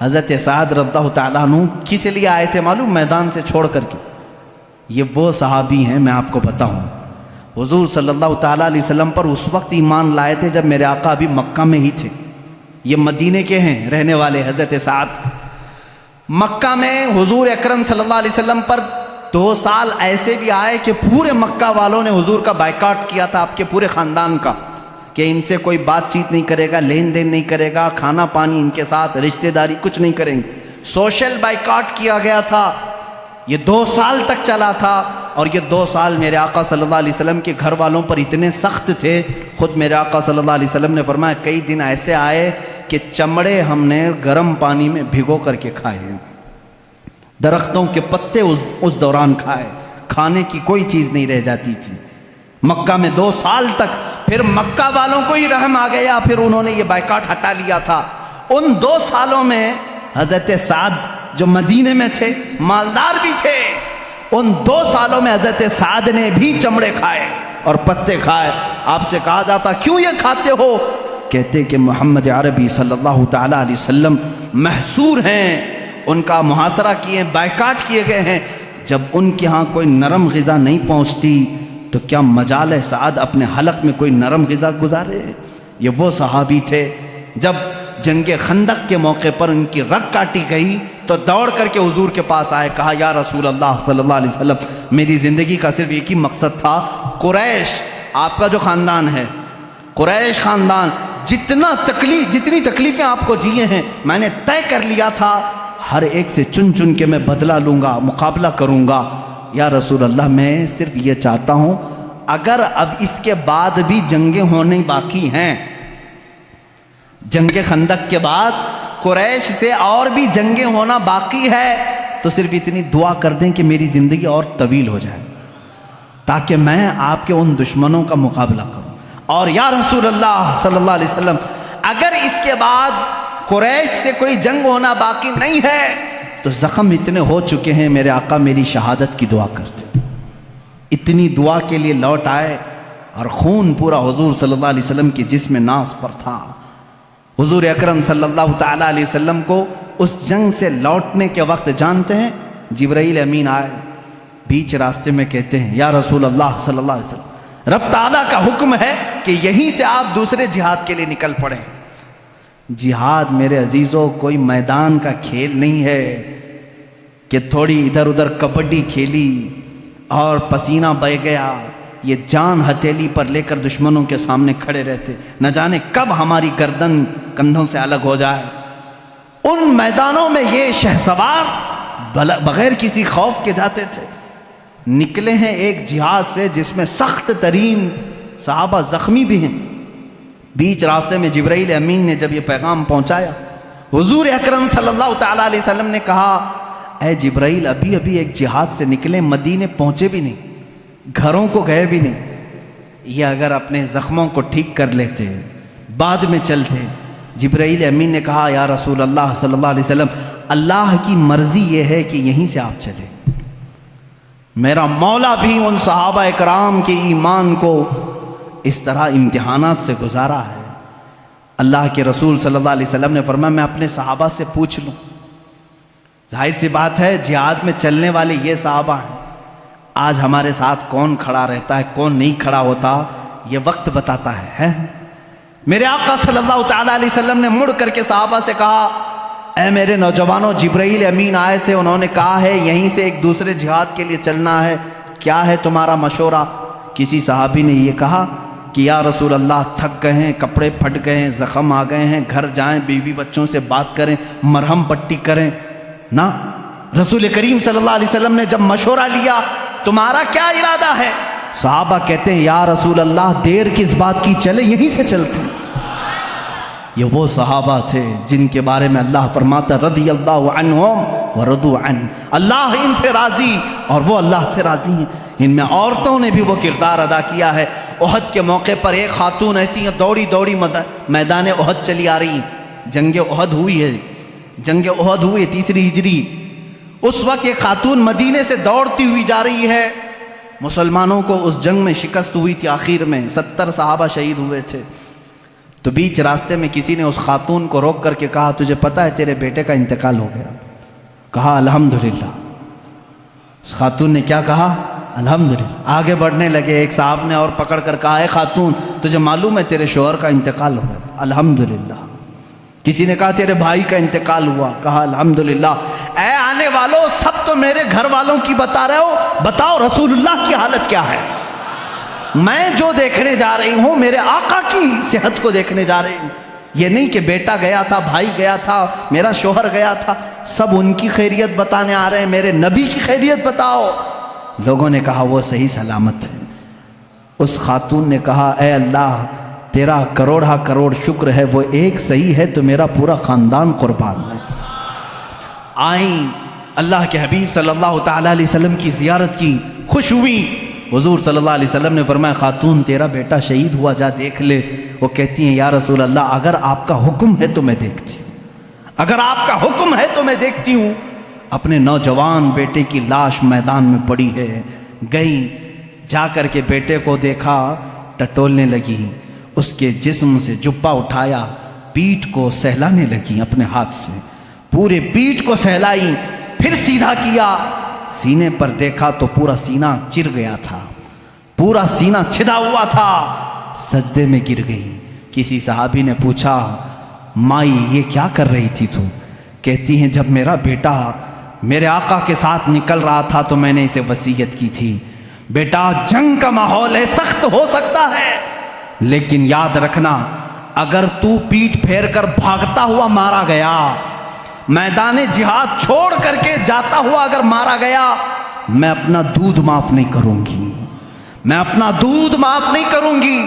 حضرت سعد رضی اللہ تعالیٰ عنہ کس لیے آئے تھے معلوم؟ میدان سے چھوڑ کر کے۔ یہ وہ صحابی ہیں میں آپ کو بتاؤں، حضور صلی اللہ تعالیٰ علیہ وسلم پر اس وقت ایمان لائے تھے جب میرے آقا ابھی مکہ میں ہی تھے۔ یہ مدینے کے ہیں رہنے والے حضرت سعد۔ مکہ میں حضور اکرم صلی اللہ علیہ وسلم پر 2 سال ایسے بھی آئے کہ پورے مکہ والوں نے حضور کا بائیکاٹ کیا تھا، آپ کے پورے خاندان کا، کہ ان سے کوئی بات چیت نہیں کرے گا، لین دین نہیں کرے گا، کھانا پانی ان کے ساتھ، رشتہ داری کچھ نہیں کریں گے۔ سوشل بائیکاٹ کیا گیا تھا، یہ 2 سال تک چلا تھا، اور یہ 2 سال میرے آقا صلی اللہ علیہ وسلم کے گھر والوں پر اتنے سخت تھے، خود میرے آقا صلی اللہ علیہ وسلم نے فرمایا کئی دن ایسے آئے کہ چمڑے ہم نے گرم پانی میں بھگو کر کے کھائے، درختوں کے پتے اس دوران کھائے، کھانے کی کوئی چیز نہیں رہ جاتی تھی مکہ میں 2 سال تک۔ پھر مکہ والوں کو ہی رحم آ گیا، پھر انہوں نے یہ بائیکاٹ ہٹا لیا تھا۔ ان 2 سالوں میں حضرت سعد جو مدینے میں تھے، مالدار بھی تھے، ان 2 سالوں میں حضرت سعد نے بھی چمڑے کھائے اور پتے کھائے۔ آپ سے کہا جاتا کیوں یہ کھاتے ہو؟ کہتے کہ محمد عربی صلی اللہ تعالیٰ علیہ وسلم محصور ہیں، ان کا محاصرہ کیے، بائیکاٹ کیے گئے ہیں، جب ان کے ہاں کوئی نرم غذا نہیں پہنچتی تو کیا مجال ہے سعد اپنے حلق میں کوئی نرم غذا گزارے؟ یہ وہ صحابی تھے جب جنگ خندق کے موقع پر ان کی رگ کاٹی گئی تو دوڑ کر کے حضور کے پاس آئے، کہا یا رسول اللہ صلی اللہ علیہ وسلم میری زندگی کا صرف ایک ہی مقصد تھا، قریش آپ کا جو خاندان ہے، قریش خاندان جتنی تکلیفیں آپ کو دیے ہیں میں نے طے کر لیا تھا، ہر ایک سے چن چن کے میں بدلہ لوں گا، مقابلہ کروں گا۔ یا رسول اللہ میں صرف یہ چاہتا ہوں اگر اب اس کے بعد بھی جنگیں ہونے باقی ہیں، جنگ خندق کے بعد قریش سے اور بھی جنگیں ہونا باقی ہے، تو صرف اتنی دعا کر دیں کہ میری زندگی اور طویل ہو جائے تاکہ میں آپ کے ان دشمنوں کا مقابلہ کروں۔ اور یا رسول اللہ صلی اللہ علیہ وسلم اگر اس کے بعد قریش سے کوئی جنگ ہونا باقی نہیں ہے تو زخم اتنے ہو چکے ہیں، میرے آقا میری شہادت کی دعا کرتے۔ اتنی دعا کے لیے لوٹ آئے اور خون پورا حضور صلی اللہ علیہ وسلم کی جسم ناز پر تھا۔ حضور اکرم صلی اللہ تعالیٰ علیہ وسلم کو اس جنگ سے لوٹنے کے وقت جانتے ہیں، جبرائیل امین آئے، بیچ راستے میں کہتے ہیں یا رسول اللہ صلی اللہ علیہ وسلم رب تعالیٰ کا حکم ہے کہ یہیں سے آپ دوسرے جہاد کے لیے نکل پڑیں۔ جہاد میرے عزیزوں کوئی میدان کا کھیل نہیں ہے کہ تھوڑی ادھر ادھر کبڈی کھیلی اور پسینہ بہہ گیا، یہ جان ہتھیلی پر لے کر دشمنوں کے سامنے کھڑے رہتے، نہ جانے کب ہماری گردن کندھوں سے الگ ہو جائے۔ ان میدانوں میں یہ شہسوار بغیر کسی خوف کے جاتے تھے، نکلے ہیں ایک جہاد سے جس میں سخت ترین صحابہ زخمی بھی ہیں۔ بیچ راستے میں جبرائیل امین نے جب یہ پیغام پہنچایا، حضور اکرم صلی اللہ تعالیٰ علیہ وسلم نے کہا اے جبرائیل ابھی ایک جہاد سے نکلے، مدینے پہنچے بھی نہیں، گھروں کو گئے بھی نہیں، یہ اگر اپنے زخموں کو ٹھیک کر لیتے بعد میں چلتے۔ جبرائیل امین نے کہا یا رسول اللہ صلی اللہ علیہ وسلم اللہ کی مرضی یہ ہے کہ یہیں سے آپ چلے، میرا مولا بھی ان صحابہ اکرام کے ایمان کو اس طرح امتحانات سے گزارا ہے۔ اللہ کے رسول صلی اللہ علیہ وسلم نے فرمایا میں اپنے صحابہ سے پوچھ لوں، ظاہر سی بات ہے جہاد میں چلنے والے یہ صحابہ ہیں، آج ہمارے ساتھ کون کھڑا رہتا ہے کون نہیں کھڑا ہوتا یہ وقت بتاتا ہے۔ میرے آقا صلی اللہ تعالیٰ علیہ وسلم نے مڑ کر کے صحابہ سے کہا اے میرے نوجوانوں جبرائیل امین آئے تھے، انہوں نے کہا ہے یہیں سے ایک دوسرے جہاد کے لیے چلنا ہے، کیا ہے تمہارا مشورہ؟ کسی صحابی نے یہ کہا کہ یا رسول اللہ تھک گئے ہیں، کپڑے پھٹ گئے ہیں، زخم آ گئے ہیں، گھر جائیں بیوی بچوں سے بات کریں، مرہم پٹی کریں۔ نہ، رسول کریم صلی اللہ علیہ وسلم نے جب مشورہ لیا تمہارا کیا ارادہ ہے؟ صحابہ کہتے ہیں یا رسول اللہ دیر کس بات کی، چلے یہیں سے چلتے۔ یہ وہ صحابہ تھے جن کے بارے میں اللہ فرماتا رضی اللہ عنہم ورضوا عنہ، اللہ ان سے راضی اور وہ اللہ سے راضی ہیں۔ ان میں عورتوں نے بھی وہ کردار ادا کیا ہے۔ احد کے موقع پر ایک خاتون ایسی دوڑی میدان احد چلی آ رہی، جنگ احد ہوئی ہے، جنگ احد ہوئی 3 ہجری، اس وقت ایک خاتون مدینے سے دوڑتی ہوئی جا رہی ہے۔ مسلمانوں کو اس جنگ میں شکست ہوئی تھی، آخر میں 70 صحابہ شہید ہوئے تھے۔ تو بیچ راستے میں کسی نے اس خاتون کو روک کر کے کہا تجھے پتہ ہے تیرے بیٹے کا انتقال ہو گیا؟ کہا الحمدللہ۔ اس خاتون نے کیا کہا؟ الحمدللہ۔ آگے بڑھنے لگے، ایک صاحب نے اور پکڑ کر کہا اے خاتون تجھے معلوم ہے تیرے شوہر کا انتقال ہو گیا؟ الحمدللہ۔ کسی نے کہا تیرے بھائی کا انتقال ہوا؟ کہا الحمدللہ۔ اے آنے والوں سب تو میرے گھر والوں کی بتا رہے ہو، بتاؤ رسول اللہ کی حالت کیا ہے؟ میں جو دیکھنے جا رہی ہوں میرے آقا کی صحت کو دیکھنے جا رہی ہوں، یہ نہیں کہ بیٹا گیا تھا، بھائی گیا تھا، میرا شوہر گیا تھا، سب ان کی خیریت بتانے آ رہے ہیں، میرے نبی کی خیریت بتاؤ۔ لوگوں نے کہا وہ صحیح سلامت ہے۔ اس خاتون نے کہا اے اللہ تیرا کروڑا کروڑ شکر ہے، وہ ایک صحیح ہے تو میرا پورا خاندان قربان ہے۔ آئیں اللہ کے حبیب صلی اللہ تعالیٰ علیہ وسلم کی زیارت کی، خوش ہوئی۔ حضور صلی اللہ علیہ وسلم نے فرمایا خاتون تیرا بیٹا شہید ہوا، جا دیکھ لے۔ وہ کہتی ہیں یا رسول اللہ اگر آپ کا حکم ہے تو میں دیکھتی ہوں، اگر آپ کا حکم ہے تو میں دیکھتی ہوں۔ اپنے نوجوان بیٹے کی لاش میدان میں پڑی ہے، گئی جا کر کے بیٹے کو دیکھا، ٹٹولنے لگی، اس کے جسم سے جبہ اٹھایا، پیٹھ کو سہلانے لگی اپنے ہاتھ سے، پورے پیٹھ کو سہلائی، پھر سیدھا کیا، سینے پر دیکھا تو پورا سینہ چر گیا تھا، پورا سینہ چھدا ہوا تھا، سجدے میں گر گئی۔ کسی صحابی نے پوچھا مائی یہ کیا کر رہی تھی تو؟ کہتی ہیں جب میرا بیٹا میرے آقا کے ساتھ نکل رہا تھا تو میں نے اسے وصیت کی تھی، بیٹا جنگ کا ماحول ہے، سخت ہو سکتا ہے، لیکن یاد رکھنا اگر تو پیٹھ پھیر کر بھاگتا ہوا مارا گیا، میدان جہاد چھوڑ کر کے جاتا ہوا اگر مارا گیا، میں اپنا دودھ معاف نہیں کروں گی، میں اپنا دودھ معاف نہیں کروں گی۔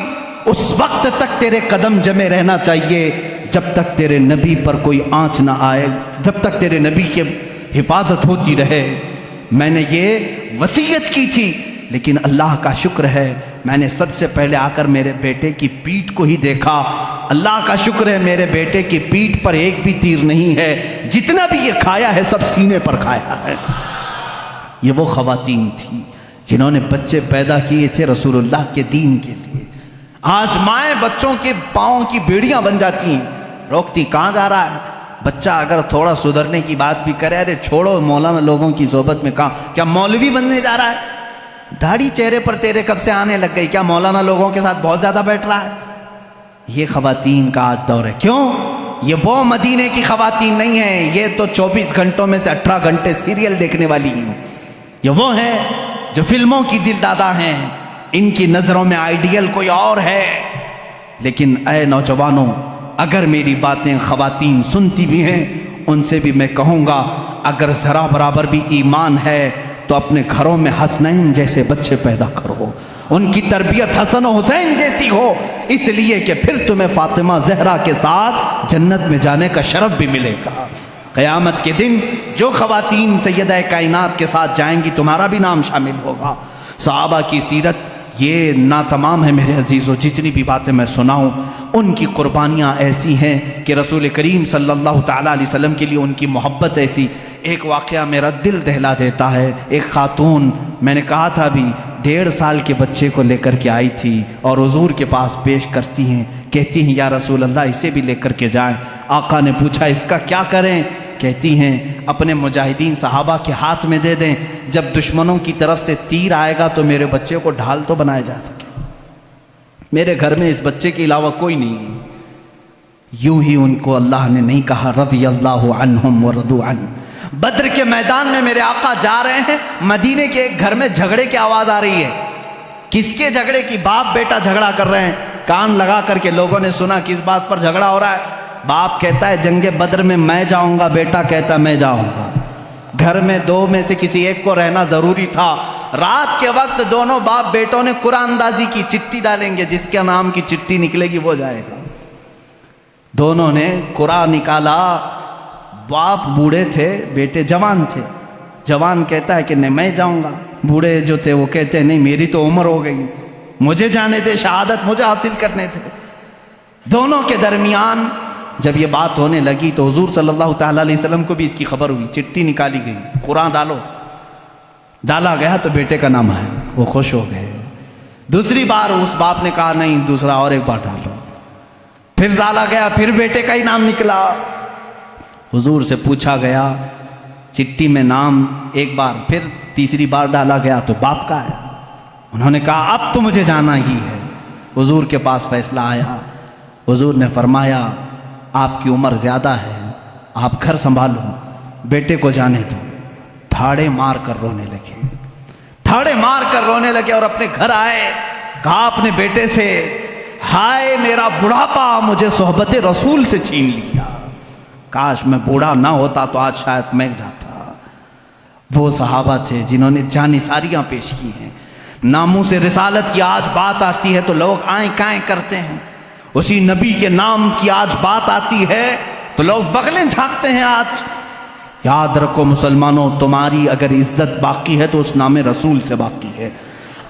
اس وقت تک تیرے قدم جمے رہنا چاہیے جب تک تیرے نبی پر کوئی آنچ نہ آئے، جب تک تیرے نبی کی حفاظت ہوتی رہے۔ میں نے یہ وصیت کی تھی، لیکن اللہ کا شکر ہے میں نے سب سے پہلے آ کر میرے بیٹے کی پیٹھ کو ہی دیکھا۔ اللہ کا شکر ہے میرے بیٹے کی پیٹھ پر ایک بھی تیر نہیں ہے، جتنا بھی یہ کھایا ہے سب سینے پر کھایا ہے۔ یہ وہ خواتین تھیں جنہوں نے بچے پیدا کیے تھے رسول اللہ کے دین کے لیے۔ آج مائیں بچوں کے پاؤں کی بیڑیاں بن جاتی ہیں، روکتی کہاں جا رہا ہے بچہ؟ اگر تھوڑا سدھرنے کی بات بھی کرے، ارے چھوڑو مولانا لوگوں کی صحبت میں، کہاں کیا مولوی بننے جا رہا ہے؟ داڑھی چہرے پر تیرے کب سے آنے لگ گئی؟ کیا مولانا لوگوں کے ساتھ بہت زیادہ بیٹھ رہا ہے؟ یہ خواتین کا آج دور ہے۔ کیوں؟ یہ وہ مدینے کی خواتین نہیں ہیں، یہ تو 24 گھنٹوں میں سے 18 گھنٹے سیریل دیکھنے والی ہیں۔ یہ وہ ہیں جو فلموں کی دل دادا ہیں، ان کی نظروں میں آئیڈیل کوئی اور ہے۔ لیکن اے نوجوانوں، اگر میری باتیں خواتین سنتی بھی ہیں، ان سے بھی میں کہوں گا اگر ذرا برابر بھی ایمان ہے تو اپنے گھروں میں حسنین جیسے بچے پیدا کرو، ان کی تربیت حسن و حسین جیسی ہو، اس لیے کہ پھر تمہیں فاطمہ زہرا کے ساتھ جنت میں جانے کا شرف بھی ملے گا۔ قیامت کے دن جو خواتین سیدہ کائنات کے ساتھ جائیں گی تمہارا بھی نام شامل ہوگا۔ صحابہ کی سیرت یہ ناتمام ہے میرے عزیزوں، جتنی بھی باتیں میں سناؤں ان کی قربانیاں ایسی ہیں کہ رسول کریم صلی اللہ تعالیٰ علیہ وسلم کے لیے ان کی محبت ایسی۔ ایک واقعہ میرا دل دہلا دیتا ہے۔ ایک خاتون، میں نے کہا تھا ابھی، 1.5 سال کے بچے کو لے کر کے آئی تھی اور حضور کے پاس پیش کرتی ہیں، کہتی ہیں یا رسول اللہ اسے بھی لے کر کے جائیں۔ آقا نے پوچھا اس کا کیا کریں؟ کہتی ہیں اپنے مجاہدین صحابہ کے ہاتھ میں دے دیں، جب دشمنوں کی طرف سے تیر آئے گا تو میرے بچے کو ڈھال تو بنایا جا سکے، میرے گھر میں اس بچے کے علاوہ کوئی نہیں ہے۔ یوں ہی ان کو اللہ نے نہیں کہا رضی اللہ عنہم ورضوا عنہ۔ بدر کے میدان میں میرے آقا جا رہے ہیں، مدینے کے ایک گھر میں جھگڑے کی آواز آ رہی ہے۔ کس کے جھگڑے کی؟ باپ بیٹا جھگڑا کر رہے ہیں۔ کان لگا کر کے لوگوں نے سنا کس بات پر جھگڑا ہو رہا ہے۔ باپ کہتا ہے جنگ بدر میں میں جاؤں گا، بیٹا کہتا ہے میں جاؤں گا۔ گھر میں 2 میں سے کسی ایک کو رہنا ضروری تھا۔ رات کے وقت دونوں باپ بیٹوں نے قرآن اندازی کی، چٹھی ڈالیں گے، جس کے نام کی چٹھی نکلے گی وہ جائے گا۔ دونوں نے قرآن نکالا۔ باپ بوڑھے تھے، بیٹے جوان تھے۔ جوان کہتا ہے کہ نہیں میں جاؤں گا، بوڑھے جو تھے وہ کہتے ہیں نہیں میری تو عمر ہو گئی، مجھے جانے دے، شہادت مجھے حاصل کرنے تھے۔ دونوں کے درمیان جب یہ بات ہونے لگی تو حضور صلی اللہ تعالیٰ علیہ وسلم کو بھی اس کی خبر ہوئی، چٹھی نکالی گئی، قرآن ڈالو، ڈالا گیا تو بیٹے کا نام ہے، وہ خوش ہو گئے۔ دوسری بار اس باپ نے کہا نہیں دوسرا اور ایک بار ڈالو، پھر ڈالا گیا، پھر بیٹے کا ہی نام نکلا۔ حضور سے پوچھا گیا چٹھی میں نام ایک بار، پھر تیسری بار ڈالا گیا تو باپ کا ہے۔ انہوں نے کہا اب تو مجھے جانا ہی ہے۔ حضور کے پاس فیصلہ آیا، حضور نے فرمایا آپ کی عمر زیادہ ہے، آپ گھر سنبھالو، بیٹے کو جانے دو۔ تھاڑے مار کر رونے لگے، تھاڑے مار کر رونے لگے اور اپنے گھر آئے۔ کہا اپنے بیٹے سے ہائے میرا بڑھاپا مجھے صحبت رسول سے چھین لیا، کاش میں بوڑھا نہ ہوتا تو آج شاید میں جاتا۔ وہ صحابہ تھے جنہوں نے جانثاریاں پیش کی ہیں۔ ناموس رسالت کی آج بات آتی ہے تو لوگ آئیں کائیں کرتے ہیں، اسی نبی کے نام کی آج بات آتی ہے تو لوگ بغلیں جھانکتے ہیں۔ آج یاد رکھو مسلمانوں، تمہاری اگر عزت باقی ہے تو اس نام رسول سے باقی ہے۔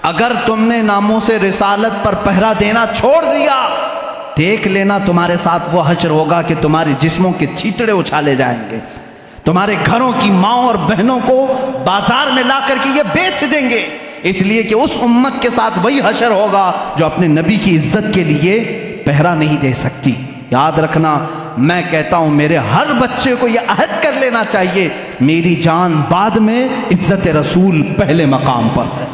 اگر تم نے ناموس رسالت پر پہرا دینا چھوڑ دیا، دیکھ لینا تمہارے ساتھ وہ حشر ہوگا کہ تمہارے جسموں کے چھیٹڑے اچھالے جائیں گے، تمہارے گھروں کی ماں اور بہنوں کو بازار میں لا کر کے یہ بیچ دیں گے، اس لیے کہ اس امت کے ساتھ وہی حشر ہوگا جو اپنے نبی کی عزت کے لیے پہرا نہیں دے سکتی۔ یاد رکھنا، میں کہتا ہوں میرے ہر بچے کو یہ عہد کر لینا چاہیے میری جان بعد میں، عزت رسول پہلے مقام پر ہے،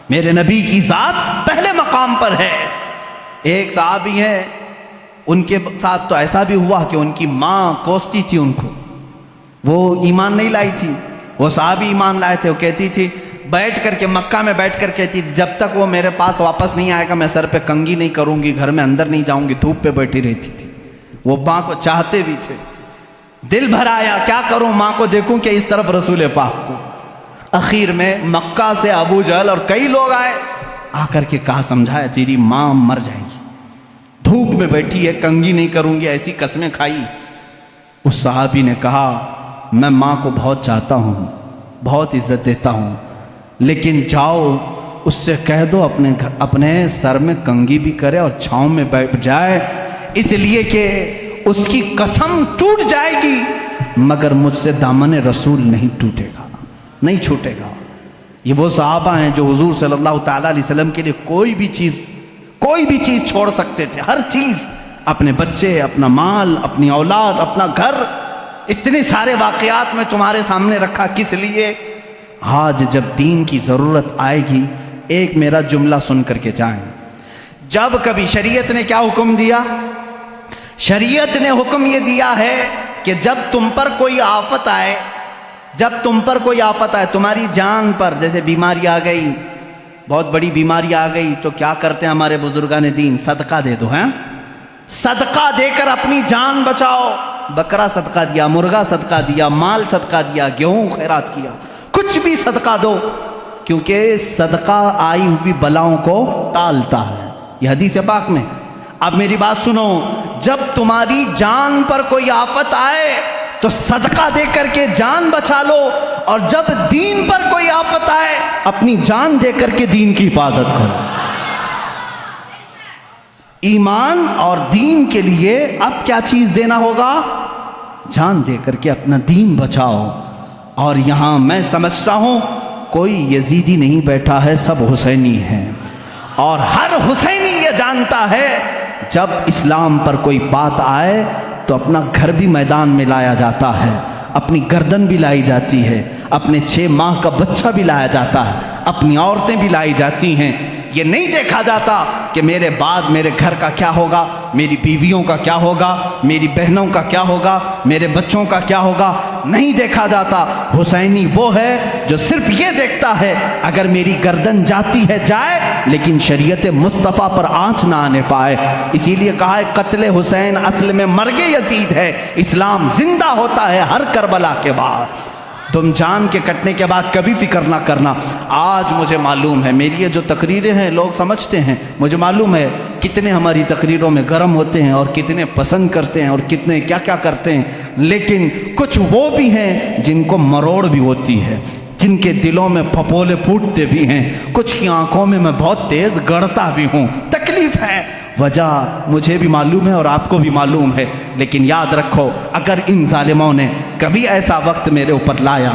میرے نبی کی ذات پہلے مقام پر ہے۔ ایک صحابی ہیں ان کے ساتھ تو ایسا بھی ہوا کہ ان کی ماں کوستی تھی ان کو، وہ ایمان نہیں لائی تھی، وہ صحابی ایمان لائے تھے. وہ کہتی تھی بیٹھ کر کے مکہ میں بیٹھ کر کہتی تھی جب تک وہ میرے پاس واپس نہیں آئے گا میں سر پہ کنگھی نہیں کروں گی، گھر میں اندر نہیں جاؤں گی، دھوپ پہ بیٹھی رہتی تھی. وہ ماں کو چاہتے بھی تھے. دل بھر آیا کیا کروں ماں کو دیکھوں کہ اس طرف رسول پاک کو. اخیر میں مکہ سے ابو جہل اور کئی لوگ آئے، آ کر کے کہا سمجھایا تیری ماں مر جائے گی، دھوپ میں بیٹھی ہے، کنگھی نہیں کروں گی، ایسی قسمیں کھائی. اس صحابی نے کہا میں ماں کو بہت چاہتا ہوں، بہت عزت دیتا ہوں، لیکن جاؤ اس سے کہہ دو اپنے سر میں کنگھی بھی کرے اور چھاؤں میں بیٹھ جائے، اس لیے کہ اس کی قسم ٹوٹ جائے گی مگر مجھ سے دامن رسول نہیں ٹوٹے گا، نہیں چھوٹے گا. یہ وہ صحابہ ہیں جو حضور صلی اللہ تعالیٰ علیہ وسلم کے لیے کوئی بھی چیز چھوڑ سکتے تھے، ہر چیز، اپنے بچے، اپنا مال، اپنی اولاد، اپنا گھر، اتنے سارے واقعات میں تمہارے سامنے رکھا کس لیے؟ آج جب دین کی ضرورت آئے گی ایک میرا جملہ سن کر کے جائیں. جب کبھی شریعت نے کیا حکم دیا؟ شریعت نے حکم یہ دیا ہے کہ جب تم پر کوئی آفت آئے، تمہاری جان پر، جیسے بیماری آ گئی، بہت بڑی بیماری آ گئی، تو کیا کرتے ہیں ہمارے بزرگان دین؟ صدقہ دے دو. ہیں صدقہ دے کر اپنی جان بچاؤ. بکرا صدقہ دیا، مرغا صدقہ دیا، مال صدقہ دیا، گیہوں خیرات کیا، کچھ بھی صدقہ دو، کیونکہ صدقہ آئی ہوئی بلاؤں کو ٹالتا ہے. یہ حدیث پاک میں. اب میری بات سنو، جب تمہاری جان پر کوئی آفت آئے تو صدقہ دے کر کے جان بچا لو، اور جب دین پر کوئی آفت آئے اپنی جان دے کر کے دین کی حفاظت کرو. ایمان اور دین کے لیے اب کیا چیز دینا ہوگا؟ جان دے کر کے اپنا دین بچاؤ. اور یہاں میں سمجھتا ہوں کوئی یزیدی نہیں بیٹھا ہے، سب حسینی ہیں، اور ہر حسینی یہ جانتا ہے جب اسلام پر کوئی بات آئے تو اپنا گھر بھی میدان میں لایا جاتا ہے، اپنی گردن بھی لائی جاتی ہے، اپنے 6 ماہ کا بچہ بھی لایا جاتا ہے، اپنی عورتیں بھی لائی جاتی ہیں. یہ نہیں دیکھا جاتا کہ میرے بعد میرے گھر کا کیا ہوگا، میری بیویوں کا کیا ہوگا، میری بہنوں کا کیا ہوگا، میرے بچوں کا کیا ہوگا، نہیں دیکھا جاتا. حسینی وہ ہے جو صرف یہ دیکھتا ہے اگر میری گردن جاتی ہے جائے، لیکن شریعت مصطفیٰ پر آنچ نہ آنے پائے. اسی لیے کہا ہے قتل حسین اصل میں مرگ یزید ہے، اسلام زندہ ہوتا ہے ہر کربلا کے بعد. تم جان کے کٹنے کے بعد کبھی فکر نہ کرنا. آج مجھے معلوم ہے میری یہ جو تقریریں ہیں لوگ سمجھتے ہیں، مجھے معلوم ہے کتنے ہماری تقریروں میں گرم ہوتے ہیں اور کتنے پسند کرتے ہیں اور کتنے کیا کیا کرتے ہیں، لیکن کچھ وہ بھی ہیں جن کو مروڑ بھی ہوتی ہے، جن کے دلوں میں پھپولے پھوٹتے بھی ہیں، کچھ کی آنکھوں میں بہت تیز گڑتا بھی ہوں. تکلیف ہے، وجہ مجھے بھی معلوم ہے اور آپ کو بھی معلوم ہے، لیکن یاد رکھو اگر ان ظالموں نے کبھی ایسا وقت میرے اوپر لایا،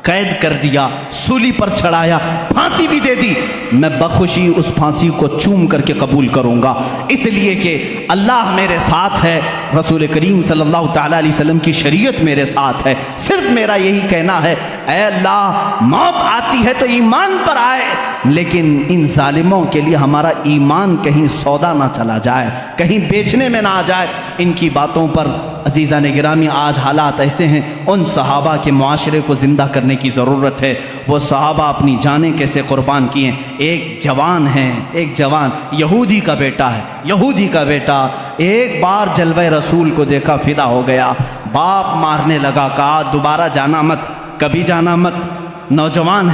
قید کر دیا، سولی پر چڑھایا، پھانسی بھی دے دی، میں بخوشی اس پھانسی کو چوم کر کے قبول کروں گا، اس لیے کہ اللہ میرے ساتھ ہے، رسول کریم صلی اللہ تعالیٰ علیہ وسلم کی شریعت میرے ساتھ ہے. صرف میرا یہی کہنا ہے اے اللہ موت آتی ہے تو ایمان پر آئے، لیکن ان ظالموں کے لیے ہمارا ایمان کہیں سودا نہ چلا جائے، کہیں بیچنے میں نہ آ جائے. ان کی باتوں پر عزیزان گرامی آج حالات ایسے ہیں، ان صحابہ کے معاشرے کو زندہ کرنے کی ضرورت ہے. وہ صحابہ اپنی جانیں کیسے قربان کیے. ایک جوان ہے، ایک جوان یہودی کا بیٹا ایک بار جلوہ رسول کو دیکھا فدا ہو گیا، باپ مارنے لگا، کہا دوبارہ جانا مت، کبھی جانا مت. نوجوان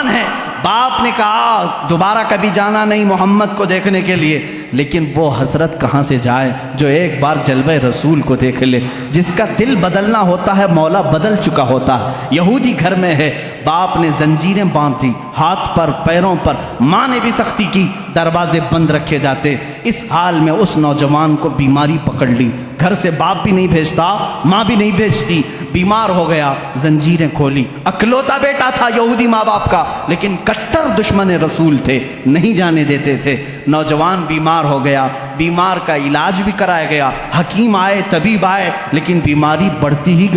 ہے، باپ نے کہا دوبارہ کبھی جانا نہیں محمد کو دیکھنے کے لیے، لیکن وہ حسرت کہاں سے جائے جو ایک بار جلوہ رسول کو دیکھ لے. جس کا دل بدلنا ہوتا ہے مولا بدل چکا ہوتا ہے. یہودی گھر میں ہے، باپ نے زنجیریں باندھ دی ہاتھ پر پیروں پر، ماں نے بھی سختی کی، دروازے بند رکھے جاتے. اس حال میں اس نوجوان کو بیماری پکڑ لی، گھر سے باپ بھی نہیں بھیجتا، ماں بھی نہیں بھیجتی، بیمار ہو گیا، زنجیریں کھولی، اکلوتا بیٹا تھا یہودی ماں باپ کا، لیکن کٹر دشمن رسول تھے، نہیں جانے دیتے تھے۔ نوجوان بیمار ہو گیا، بیمار کا علاج بھی کرایا گیا، حکیم آئے، طبیب آئے، لیکن بیماری بڑھتی ہی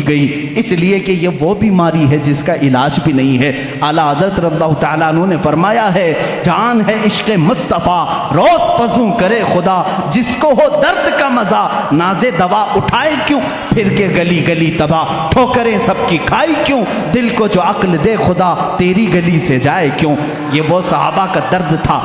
گئی، اس لیے کہ یہ وہ بیماری ہے جس کا علاج بھی نہیں ہے۔ اعلیٰ حضرت رضی اللہ تعالیٰ عنہ نے فرمایا ہے، جان ہے عشق مصطفیٰ روز فزوں کرے خدا، جس کو ہو درد کا مزہ ناز دوا اٹھائے کیوں، پھر کے گلی گلی تباہ ٹھوکریں سب کی کھائی کیوں، دل کو جو عقل دے خدا تیری گلی سے جائے کیوں۔ یہ وہ صحابہ کا درد تھا۔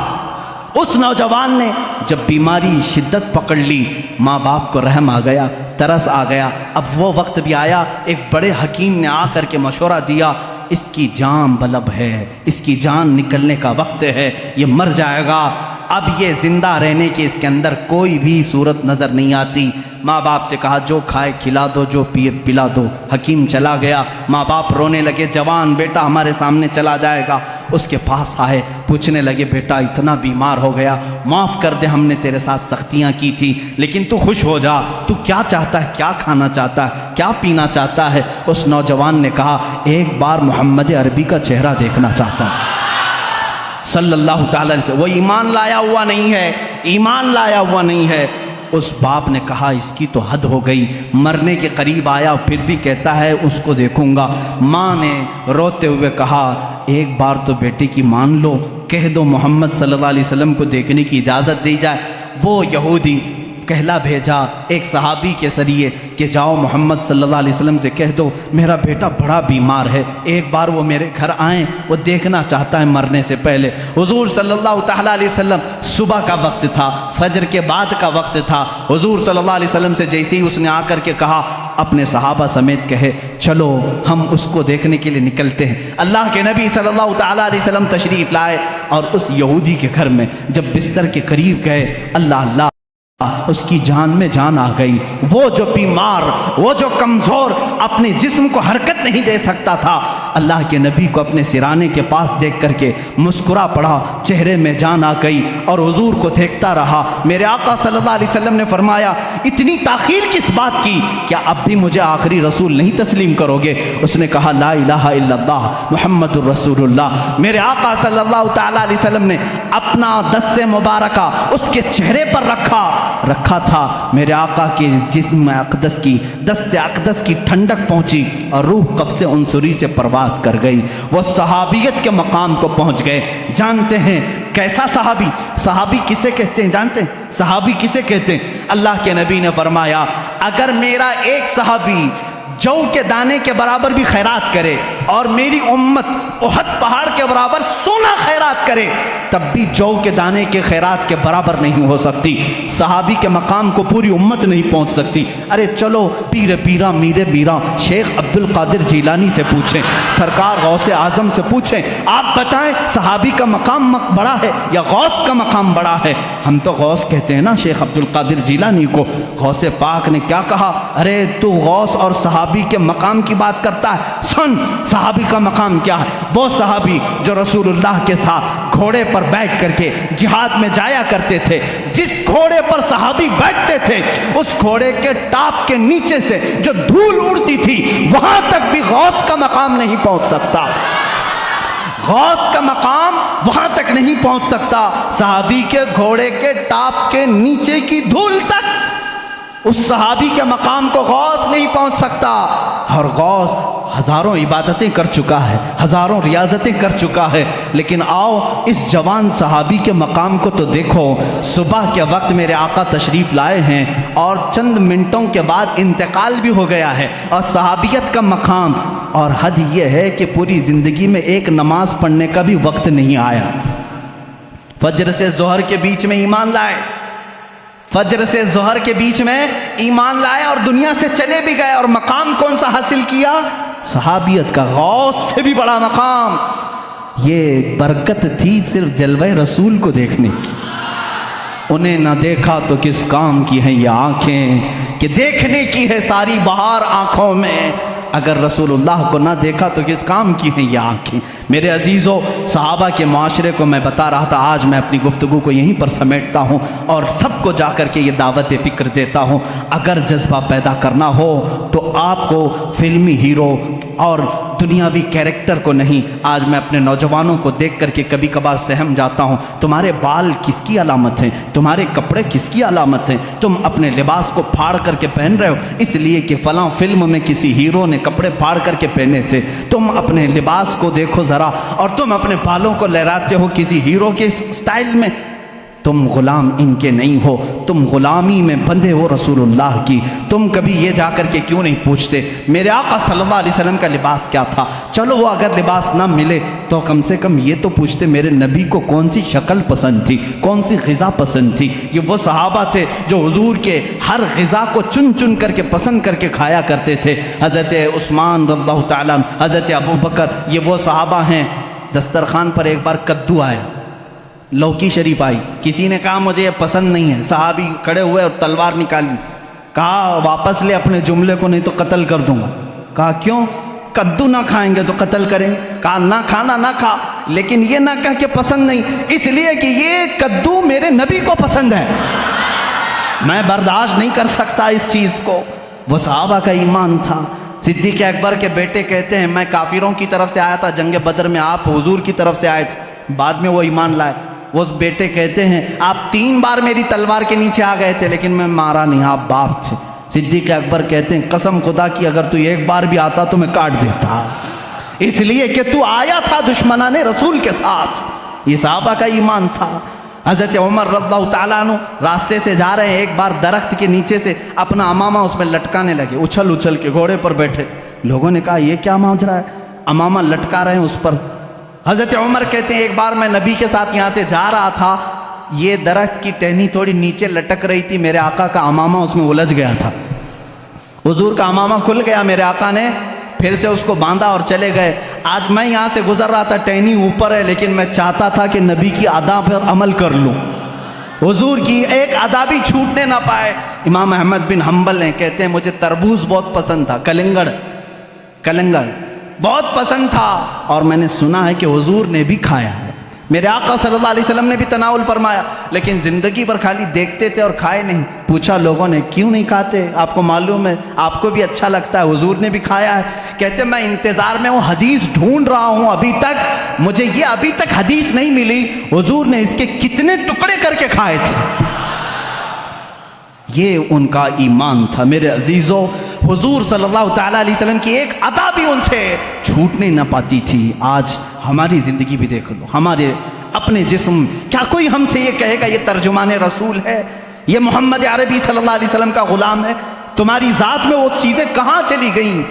اس نوجوان نے جب بیماری شدت پکڑ لی، ماں باپ کو رحم آ گیا، ترس آ گیا۔ اب وہ وقت بھی آیا، ایک بڑے حکیم نے آ کر کے مشورہ دیا، اس کی جان بلب ہے، اس کی جان نکلنے کا وقت ہے، یہ مر جائے گا، اب یہ زندہ رہنے کی اس کے اندر کوئی بھی صورت نظر نہیں آتی۔ ماں باپ سے کہا جو کھائے کھلا دو، جو پیے پلا دو۔ حکیم چلا گیا، ماں باپ رونے لگے، جوان بیٹا ہمارے سامنے چلا جائے گا۔ اس کے پاس آئے، پوچھنے لگے بیٹا اتنا بیمار ہو گیا، معاف کر دے، ہم نے تیرے ساتھ سختیاں کی تھی، لیکن تو خوش ہو جا، تو کیا چاہتا ہے، کیا کھانا چاہتا ہے، کیا پینا چاہتا ہے؟ اس نوجوان نے کہا ایک بار محمد عربی کا چہرہ دیکھنا چاہتا ہوں صلی اللہ تعالیٰ علیہ وسلم۔ وہ ایمان لایا ہوا نہیں ہے۔ اس باپ نے کہا اس کی تو حد ہو گئی، مرنے کے قریب آیا پھر بھی کہتا ہے اس کو دیکھوں گا۔ ماں نے روتے ہوئے کہا ایک بار تو بیٹے کی مان لو، کہہ دو محمد صلی اللہ علیہ وسلم کو دیکھنے کی اجازت دی جائے۔ وہ یہودی کہلا بھیجا ایک صحابی کے ذریعے کہ جاؤ محمد صلی اللہ علیہ وسلم سے کہہ دو میرا بیٹا بڑا بیمار ہے، ایک بار وہ میرے گھر آئیں، وہ دیکھنا چاہتا ہے مرنے سے پہلے۔ حضور صلی اللہ تعالیٰ علیہ وسلم، صبح کا وقت تھا، فجر کے بعد کا وقت تھا۔ حضور صلی اللہ علیہ وسلم سے جیسے ہی اس نے آ کر کے کہا، اپنے صحابہ سمیت کہے چلو ہم اس کو دیکھنے کے لیے نکلتے ہیں۔ اللہ کے نبی صلی اللہ تعالیٰ علیہ وسلم تشریف لائے اور اس یہودی کے گھر میں جب بستر کے قریب گئے، اللہ اس کی جان میں جان آ گئی۔ وہ جو بیمار، وہ جو کمزور، اپنے جسم کو حرکت نہیں دے سکتا تھا، اللہ کے نبی کو اپنے سرانے کے پاس دیکھ کر کے مسکرا پڑا، چہرے میں جان آ گئی اور حضور کو دیکھتا رہا۔ میرے آقا صلی اللہ علیہ وسلم نے فرمایا اتنی تاخیر کس بات کی، کیا اب بھی مجھے آخری رسول نہیں تسلیم کرو گے؟ اس نے کہا لا الہ الا اللہ محمد الرسول اللہ۔ میرے آقا صلی اللہ تعالیٰ علیہ وسلم نے اپنا دست مبارکہ اس کے چہرے پر رکھا تھا۔ میرے آقا کے جسم اقدس کی، دست اقدس کی ٹھنڈک پہنچی اور روح قفس عنصری سے پرواز کر گئی، وہ صحابیت کے مقام کو پہنچ گئے۔ جانتے ہیں کیسا صحابی کسے کہتے ہیں؟ جانتے ہیں صحابی کسے کہتے ہیں؟ اللہ کے نبی نے فرمایا اگر میرا ایک صحابی جو کے دانے کے برابر بھی خیرات کرے اور میری امت احد پہاڑ کے برابر سونا خیرات کرے، تب بھی جو کے دانے کے خیرات کے برابر نہیں ہو سکتی۔ صحابی کے مقام کو پوری امت نہیں پہنچ سکتی۔ ارے چلو پیر پیرا میر میرا شیخ عبد القادر جیلانی سے پوچھیں، سرکار غوث اعظم سے پوچھیں، آپ بتائیں صحابی کا مقام بڑا ہے یا غوث کا مقام بڑا ہے؟ ہم تو غوث کہتے ہیں نا شیخ عبد القادر جیلانی کو۔ غوث پاک نے کیا کہا؟ ارے تو غوث اور صحابی کے مقام کی بات کرتا ہے، سن صحابی کا مقام کیا ہے۔ وہ صحابی جو رسول اللہ کے ساتھ گھوڑے پر بیٹھ کر کے جہاد میں جایا کرتے تھے، جس گھوڑے پر صحابی بیٹھتے تھے اس گھوڑے کے ٹاپ کے نیچے سے جو دھول اڑتی تھی وہاں تک بھی غوث کا مقام نہیں پہنچ سکتا، غوث کا مقام وہاں تک نہیں پہنچ سکتا۔ صحابی کے گھوڑے کے ٹاپ کے نیچے کی دھول تک اس صحابی کے مقام کو غوث نہیں پہنچ سکتا۔ اور غوث ہزاروں عبادتیں کر چکا ہے، ہزاروں ریاضتیں کر چکا ہے، لیکن آؤ اس جوان صحابی کے مقام کو تو دیکھو۔ صبح کے وقت میرے آقا تشریف لائے ہیں اور چند منٹوں کے بعد انتقال بھی ہو گیا ہے، اور صحابیت کا مقام اور حد یہ ہے کہ پوری زندگی میں ایک نماز پڑھنے کا بھی وقت نہیں آیا۔ فجر سے ظہر کے بیچ میں ایمان لائے، فجر سے ظہر کے بیچ میں ایمان لائے اور دنیا سے چلے بھی گئے، اور مقام کون سا حاصل کیا؟ صحابیت کا، غوث سے بھی بڑا مقام۔ یہ برکت تھی صرف جلوہ رسول کو دیکھنے کی، انہیں نہ دیکھا تو کس کام کی ہیں یہ آنکھیں کہ دیکھنے کی ہے ساری بہار آنکھوں میں۔ اگر رسول اللہ کو نہ دیکھا تو کس کام کی ہیں یہ آنکھیں؟ میرے عزیزوں، صحابہ کے معاشرے کو میں بتا رہا تھا، آج میں اپنی گفتگو کو یہیں پر سمیٹتا ہوں اور سب کو جا کر کے یہ دعوت فکر دیتا ہوں۔ اگر جذبہ پیدا کرنا ہو تو آپ کو فلمی ہیرو اور دنیاوی کیریکٹر کو نہیں، آج میں اپنے نوجوانوں کو دیکھ کر کے کبھی کبھار سہم جاتا ہوں، تمہارے بال کس کی علامت ہیں؟ تمہارے کپڑے کس کی علامت ہیں؟ تم اپنے لباس کو پھاڑ کر کے پہن رہے ہو اس لیے کہ فلاں فلم میں کسی ہیرو نے کپڑے پھاڑ کر کے پہنے تھے۔ تم اپنے لباس کو دیکھو ذرا، اور تم اپنے بالوں کو لہراتے ہو کسی ہیرو کے سٹائل میں۔ تم غلام ان کے نہیں ہو، تم غلامی میں بندھے ہو رسول اللہ کی۔ تم کبھی یہ جا کر کے کیوں نہیں پوچھتے میرے آقا صلی اللہ علیہ وسلم کا لباس کیا تھا؟ چلو وہ اگر لباس نہ ملے تو کم سے کم یہ تو پوچھتے میرے نبی کو کون سی شکل پسند تھی، کون سی غذا پسند تھی۔ یہ وہ صحابہ تھے جو حضور کے ہر غذا کو چن چن کر کے پسند کر کے کھایا کرتے تھے۔ حضرت عثمان رضی اللہ تعالیٰ عنہ، حضرت ابو بکر، یہ وہ صحابہ ہیں۔ دسترخوان پر ایک بار کدو آیا، لوکی شریف آئی، کسی نے کہا مجھے یہ پسند نہیں ہے، صحابی کھڑے ہوئے اور تلوار نکالی، کہا واپس لے اپنے جملے کو نہیں تو قتل کر دوں گا۔ کہا کیوں؟ کدو نہ کھائیں گے تو قتل کریں گے۔ کہا نہ کھانا نہ کھا، لیکن یہ نہ کہہ کہ پسند نہیں، اس لیے کہ یہ کدو میرے نبی کو پسند ہے، میں برداشت نہیں کر سکتا اس چیز کو۔ وہ صحابہ کا ایمان تھا۔ صدیق اکبر کے بیٹے کہتے ہیں میں کافروں کی طرف سے آیا تھا جنگ بدر میں، آپ حضور کی طرف سے آئے تھے، بعد میں وہ ایمان لائے۔ وہ بیٹے کہتے ہیں آپ 3 بار میری تلوار کے نیچے آ گئے تھے لیکن میں مارا نہیں، آپ باپ تھے۔ صدیق اکبر کہتے ہیں قسم خدا کی اگر تو ایک بار بھی آتا تو میں کاٹ دیتا، اس لیے کہ تو آیا تھا دشمنان رسول کے ساتھ۔ یہ صحابہ کا ایمان تھا۔ حضرت عمر رضی اللہ تعالیٰ عنہ راستے سے جا رہے ہیں، ایک بار درخت کے نیچے سے اپنا امامہ اس میں لٹکانے لگے، اچھل اچھل کے گھوڑے پر بیٹھے تھے۔ لوگوں نے کہا یہ کیا ماجرا ہے؟ امامہ لٹکا رہے ہیں اس پر۔ حضرت عمر کہتے ہیں ایک بار میں نبی کے ساتھ یہاں سے جا رہا تھا، یہ درخت کی ٹہنی تھوڑی نیچے لٹک رہی تھی، میرے آقا کا امامہ اس میں الجھ گیا تھا، حضور کا امامہ کھل گیا، میرے آقا نے پھر سے اس کو باندھا اور چلے گئے۔ آج میں یہاں سے گزر رہا تھا، ٹہنی اوپر ہے لیکن میں چاہتا تھا کہ نبی کی ادا پر عمل کر لوں، حضور کی ایک ادا بھی چھوٹنے نہ پائے۔ امام احمد بن حنبل ہیں، کہتے ہیں مجھے تربوز بہت پسند تھا، کلنگڑ بہت پسند تھا، اور میں نے سنا ہے کہ حضور نے بھی کھایا ہے، میرے آقا صلی اللہ علیہ وسلم نے بھی تناول فرمایا، لیکن زندگی بھر خالی دیکھتے تھے اور کھائے نہیں۔ پوچھا لوگوں نے کیوں نہیں کھاتے؟ آپ کو معلوم ہے، آپ کو بھی اچھا لگتا ہے، حضور نے بھی کھایا ہے۔ کہتے میں انتظار میں ہوں، حدیث ڈھونڈ رہا ہوں، ابھی تک حدیث نہیں ملی حضور نے اس کے کتنے ٹکڑے کر کے کھائے تھے۔ یہ ان کا ایمان تھا۔ میرے عزیزوں، حضور صلی اللہ تعالیٰ علیہ وسلم کی ایک ادا بھی ان سے چھوٹنے نہ پاتی تھی۔ آج ہماری زندگی بھی دیکھ لو، ہمارے اپنے جسم، کیا کوئی ہم سے یہ کہے گا یہ ترجمان رسول ہے، یہ محمد عربی صلی اللہ علیہ وسلم کا غلام ہے؟ تمہاری ذات میں وہ چیزیں کہاں چلی گئیں؟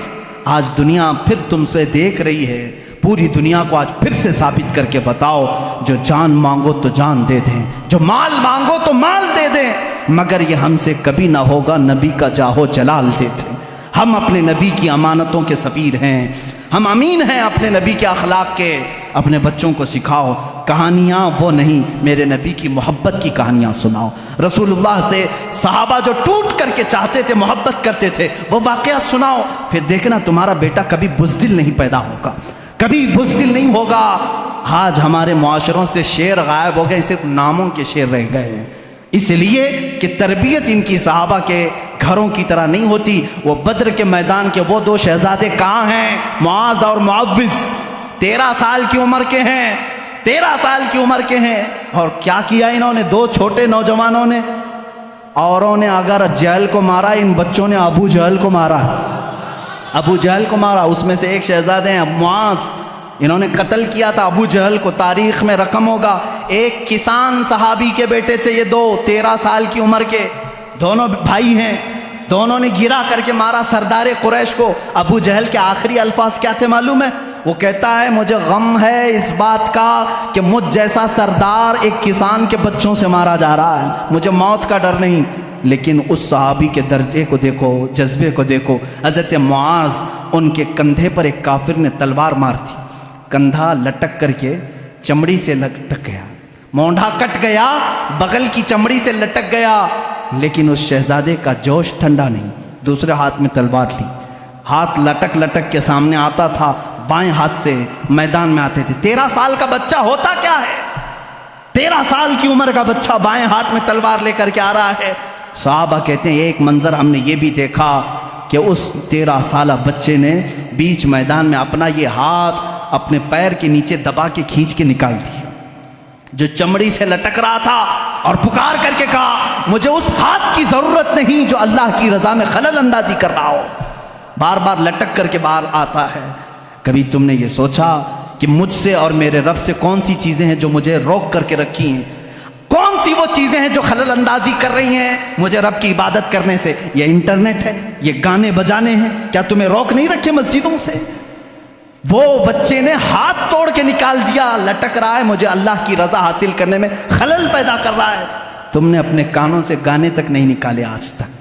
آج دنیا پھر تم سے دیکھ رہی ہے، پوری دنیا کو آج پھر سے ثابت کر کے بتاؤ، جو جان مانگو تو جان دے دیں، جو مال مانگو تو مال دے دیں، مگر یہ ہم سے کبھی نہ ہوگا نبی کا جاہو جلال دیتے۔ ہم اپنے نبی کی امانتوں کے سفیر ہیں، ہم امین ہیں اپنے نبی کے اخلاق کے۔ اپنے بچوں کو سکھاؤ، کہانیاں وہ نہیں، میرے نبی کی محبت کی کہانیاں سناؤ۔ رسول اللہ سے صحابہ جو ٹوٹ کر کے چاہتے تھے، محبت کرتے تھے، وہ واقعات سناؤ، پھر دیکھنا تمہارا بیٹا کبھی بزدل نہیں پیدا ہوگا، کبھی بزدل نہیں ہوگا۔ آج ہمارے معاشروں سے شعر غائب ہو گئے، صرف ناموں کے شعر رہ گئے ہیں، اس لیے کہ تربیت ان کی صحابہ کے گھروں کی طرح نہیں ہوتی۔ وہ بدر کے میدان کے وہ 2 شہزادے کہاں ہیں؟ معاذ اور معوذ، 13 سال کی عمر کے ہیں، 13 سال کی عمر کے ہیں، اور کیا کیا انہوں نے؟ 2 چھوٹے نوجوانوں نے، اوروں نے اگر جہل کو مارا، ان بچوں نے ابو جہل کو مارا، ابو جہل کو مارا۔ اس میں سے ایک شہزادے ہیں معاذ، انہوں نے قتل کیا تھا ابو جہل کو، تاریخ میں رقم ہوگا۔ ایک کسان صحابی کے بیٹے تھے یہ 2، 13 سال کی عمر کے، دونوں بھائی ہیں، دونوں نے گرا کر کے مارا سردار قریش کو۔ ابو جہل کے آخری الفاظ کیا تھے معلوم ہے؟ وہ کہتا ہے مجھے غم ہے اس بات کا کہ مجھ جیسا سردار ایک کسان کے بچوں سے مارا جا رہا ہے، مجھے موت کا ڈر نہیں۔ لیکن اس صحابی کے درجے کو دیکھو، جذبے کو دیکھو۔ حضرت معاذ، ان کے کندھے پر ایک کافر نے تلوار مار دی، کندھا لٹک کر کے چمڑی سے لٹک گیا، مونڈھا کٹ گیا، بغل کی چمڑی سے لٹک گیا، لیکن اس شہزادے کا جوش ٹھنڈا نہیں، دوسرے ہاتھ میں تلوار لی، ہاتھ لٹک لٹک کے سامنے آتا تھا، بائیں ہاتھ سے میدان میں آتے تھے۔ 13 سال کا بچہ ہوتا کیا ہے؟ 13 سال کی عمر کا بچہ بائیں ہاتھ میں تلوار لے کر کے آ رہا ہے۔ صحابہ کہتے ہیں ایک منظر ہم نے یہ بھی دیکھا کہ اس 13 سالہ بچے نے بیچ میدان میں اپنا یہ ہاتھ اپنے پیر کے نیچے دبا کے کھینچ کے نکال دیا جو چمڑی سے لٹک رہا تھا، اور پکار کر کے کہا مجھے اس ہاتھ کی ضرورت نہیں جو اللہ کی رضا میں خلل اندازی کر رہا ہو۔ بار بار لٹک کر کے باہر آتا ہے۔ کبھی تم نے یہ سوچا کہ مجھ سے اور میرے رب سے کون سی چیزیں ہیں جو مجھے روک کر کے رکھی ہیں؟ کون سی وہ چیزیں ہیں جو خلل اندازی کر رہی ہیں مجھے رب کی عبادت کرنے سے؟ یہ انٹرنیٹ ہے، یہ گانے بجانے ہیں، کیا تمہیں روک نہیں رکھے مسجدوں سے؟ وہ بچے نے ہاتھ توڑ کے نکال دیا، لٹک رہا ہے، مجھے اللہ کی رضا حاصل کرنے میں خلل پیدا کر رہا ہے۔ تم نے اپنے کانوں سے گانے تک نہیں نکالے آج تک۔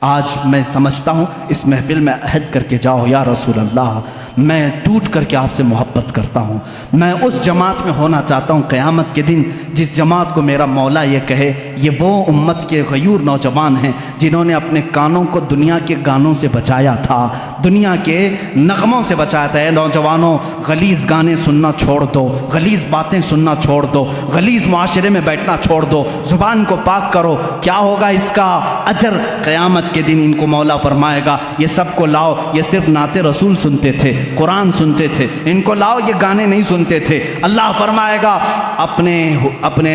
آج میں سمجھتا ہوں اس محفل میں عہد کر کے جاؤ، یا رسول اللہ میں ٹوٹ کر کے آپ سے محبت کرتا ہوں، میں اس جماعت میں ہونا چاہتا ہوں قیامت کے دن جس جماعت کو میرا مولا یہ کہے یہ وہ امت کے غیور نوجوان ہیں جنہوں نے اپنے کانوں کو دنیا کے گانوں سے بچایا تھا، دنیا کے نغموں سے بچایا تھا۔ اے نوجوانوں، غلیظ گانے سننا چھوڑ دو، غلیظ باتیں سننا چھوڑ دو، غلیظ معاشرے میں بیٹھنا چھوڑ دو، زبان کو پاک کرو۔ کیا ہوگا اس کا اجر؟ قیامت کے دن ان کو مولا فرمائے گا یہ سب کو لاؤ، یہ صرف نعت رسول سنتے تھے، قرآن سنتے تھے، ان کو لاؤ یہ گانے نہیں سنتے تھے۔ اللہ فرمائے گا اپنے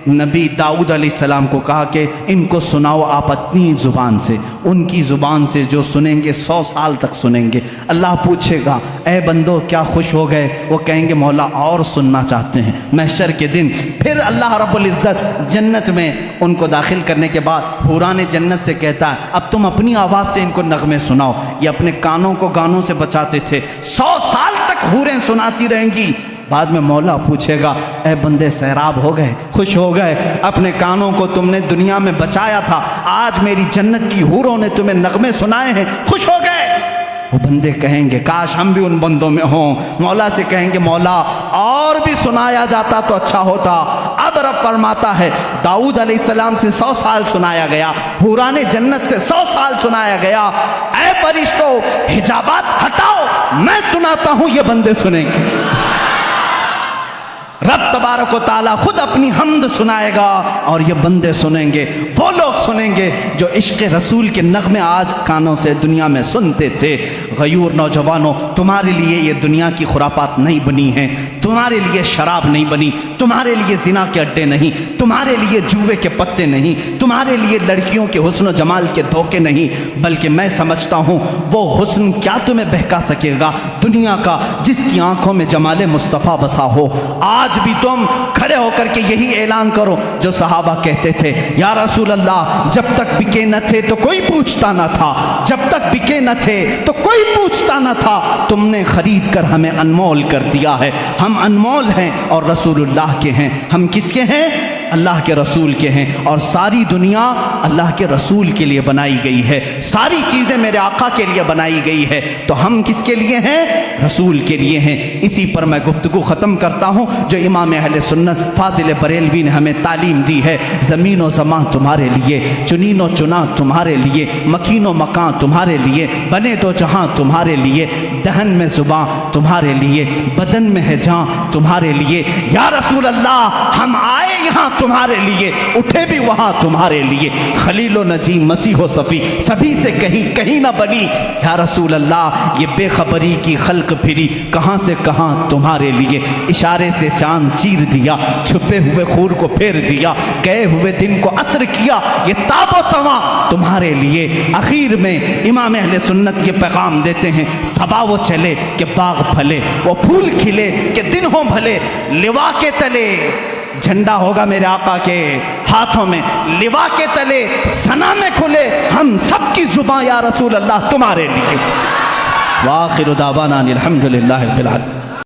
نبی داؤد علیہ السلام کو کہا کہ ان کو سناؤ آپ اپنی زبان سے، ان کی زبان سے جو سنیں گے 100 سال تک سنیں گے۔ اللہ پوچھے گا اے بندو کیا خوش ہو گئے؟ وہ کہیں گے مولا اور سننا چاہتے ہیں۔ محشر کے دن پھر اللہ رب العزت جنت میں ان کو داخل کرنے کے بعد حوران جنت سے کہتا ہے اب تم اپنی آواز سے ان کو نغمے سناؤ۔ یہ اپنے کانوں کو گانوں سے بچاتے تھے، 100 سال تک حوریں سناتی رہیں گی۔ بعد میں مولا پوچھے گا اے بندے سیراب ہو گئے، خوش ہو گئے؟ اپنے کانوں کو تم نے دنیا میں بچایا تھا، آج میری جنت کی حوروں نے تمہیں نغمے سنائے ہیں، خوش ہو گئے؟ وہ بندے کہیں گے کاش ہم بھی ان بندوں میں ہوں۔ مولا سے کہیں گے مولا اور بھی سنایا جاتا تو اچھا ہوتا۔ اب رب فرماتا ہے داؤد علیہ السلام سے 100 سال سنایا گیا، حوران جنت سے 100 سال سنایا گیا۔ اے فرشتوں حجابات ہٹاؤ، میں سناتا ہوں، یہ بندے سنیں گے۔ رب تبارک و تعالیٰ خود اپنی حمد سنائے گا اور یہ بندے سنیں گے، وہ لوگ سنیں گے جو عشق رسول کے نغمے آج کانوں سے دنیا میں سنتے تھے۔ غیور نوجوانوں، تمہارے لیے یہ دنیا کی خرافات نہیں بنی ہیں، تمہارے لیے شراب نہیں بنی، تمہارے لیے زنا کے اڈے نہیں، تمہارے لیے جوے کے پتے نہیں، تمہارے لیے لڑکیوں کے حسن و جمال کے دھوکے نہیں، بلکہ میں سمجھتا ہوں وہ حسن کیا تمہیں بہکا سکے گا دنیا کا جس کی آنکھوں میں جمال مصطفیٰ بسا ہو۔ آج بھی تم کھڑے ہو کر کے یہی اعلان کرو جو صحابہ کہتے تھے یا رسول اللہ جب تک بکے نہ تھے تو کوئی پوچھتا نہ تھا، جب تک بکے نہ تھے تو کوئی پوچھتا نہ تھا، تم نے خرید کر ہمیں انمول کر دیا ہے۔ ہم انمول ہیں اور رسول اللہ کے ہیں۔ ہم کس کے ہیں؟ اللہ کے رسول کے ہیں، اور ساری دنیا اللہ کے رسول کے لیے بنائی گئی ہے، ساری چیزیں میرے آقا کے لیے بنائی گئی ہے، تو ہم کس کے لیے ہیں؟ رسول کے لیے ہیں۔ اسی پر میں گفتگو ختم کرتا ہوں جو امام اہل سنت فاضل بریلوی نے ہمیں تعلیم دی ہے۔ زمین و زمان تمہارے لیے، چنین و چنا تمہارے لیے، مکین و مکان تمہارے لیے، بنے دو جہاں تمہارے لیے، دہن میں زباں تمہارے لیے، بدن میں ہے جاں تمہارے لیے۔ یا رسول اللہ ہم آئے یہاں تمہارے لیے، اٹھے بھی وہاں تمہارے لیے، خلیل و نجی مسیح و صفی سبھی سے کہیں نہ بنی۔ یا رسول اللہ یہ بے خبری کی خلق پھری کہاں سے کہاں تمہارے لیے، اشارے سے چاند چیر دیا، چھپے ہوئے خور کو پھیر دیا، گئے ہوئے دن کو عصر کیا، یہ تاب و تواں تمہارے لیے۔ اخیر میں امام اہل سنت یہ پیغام دیتے ہیں صبا وہ چلے کہ باغ پھلے، وہ پھول کھلے کہ دن ہوں بھلے، لوا کے تلے جھنڈا ہوگا میرے آقا کے ہاتھوں میں، لوا کے تلے ثنا میں کھلے ہم سب کی زباں یا رسول اللہ تمہارے لیے۔ وآخر دعوانا الحمدللہ رب العالمین۔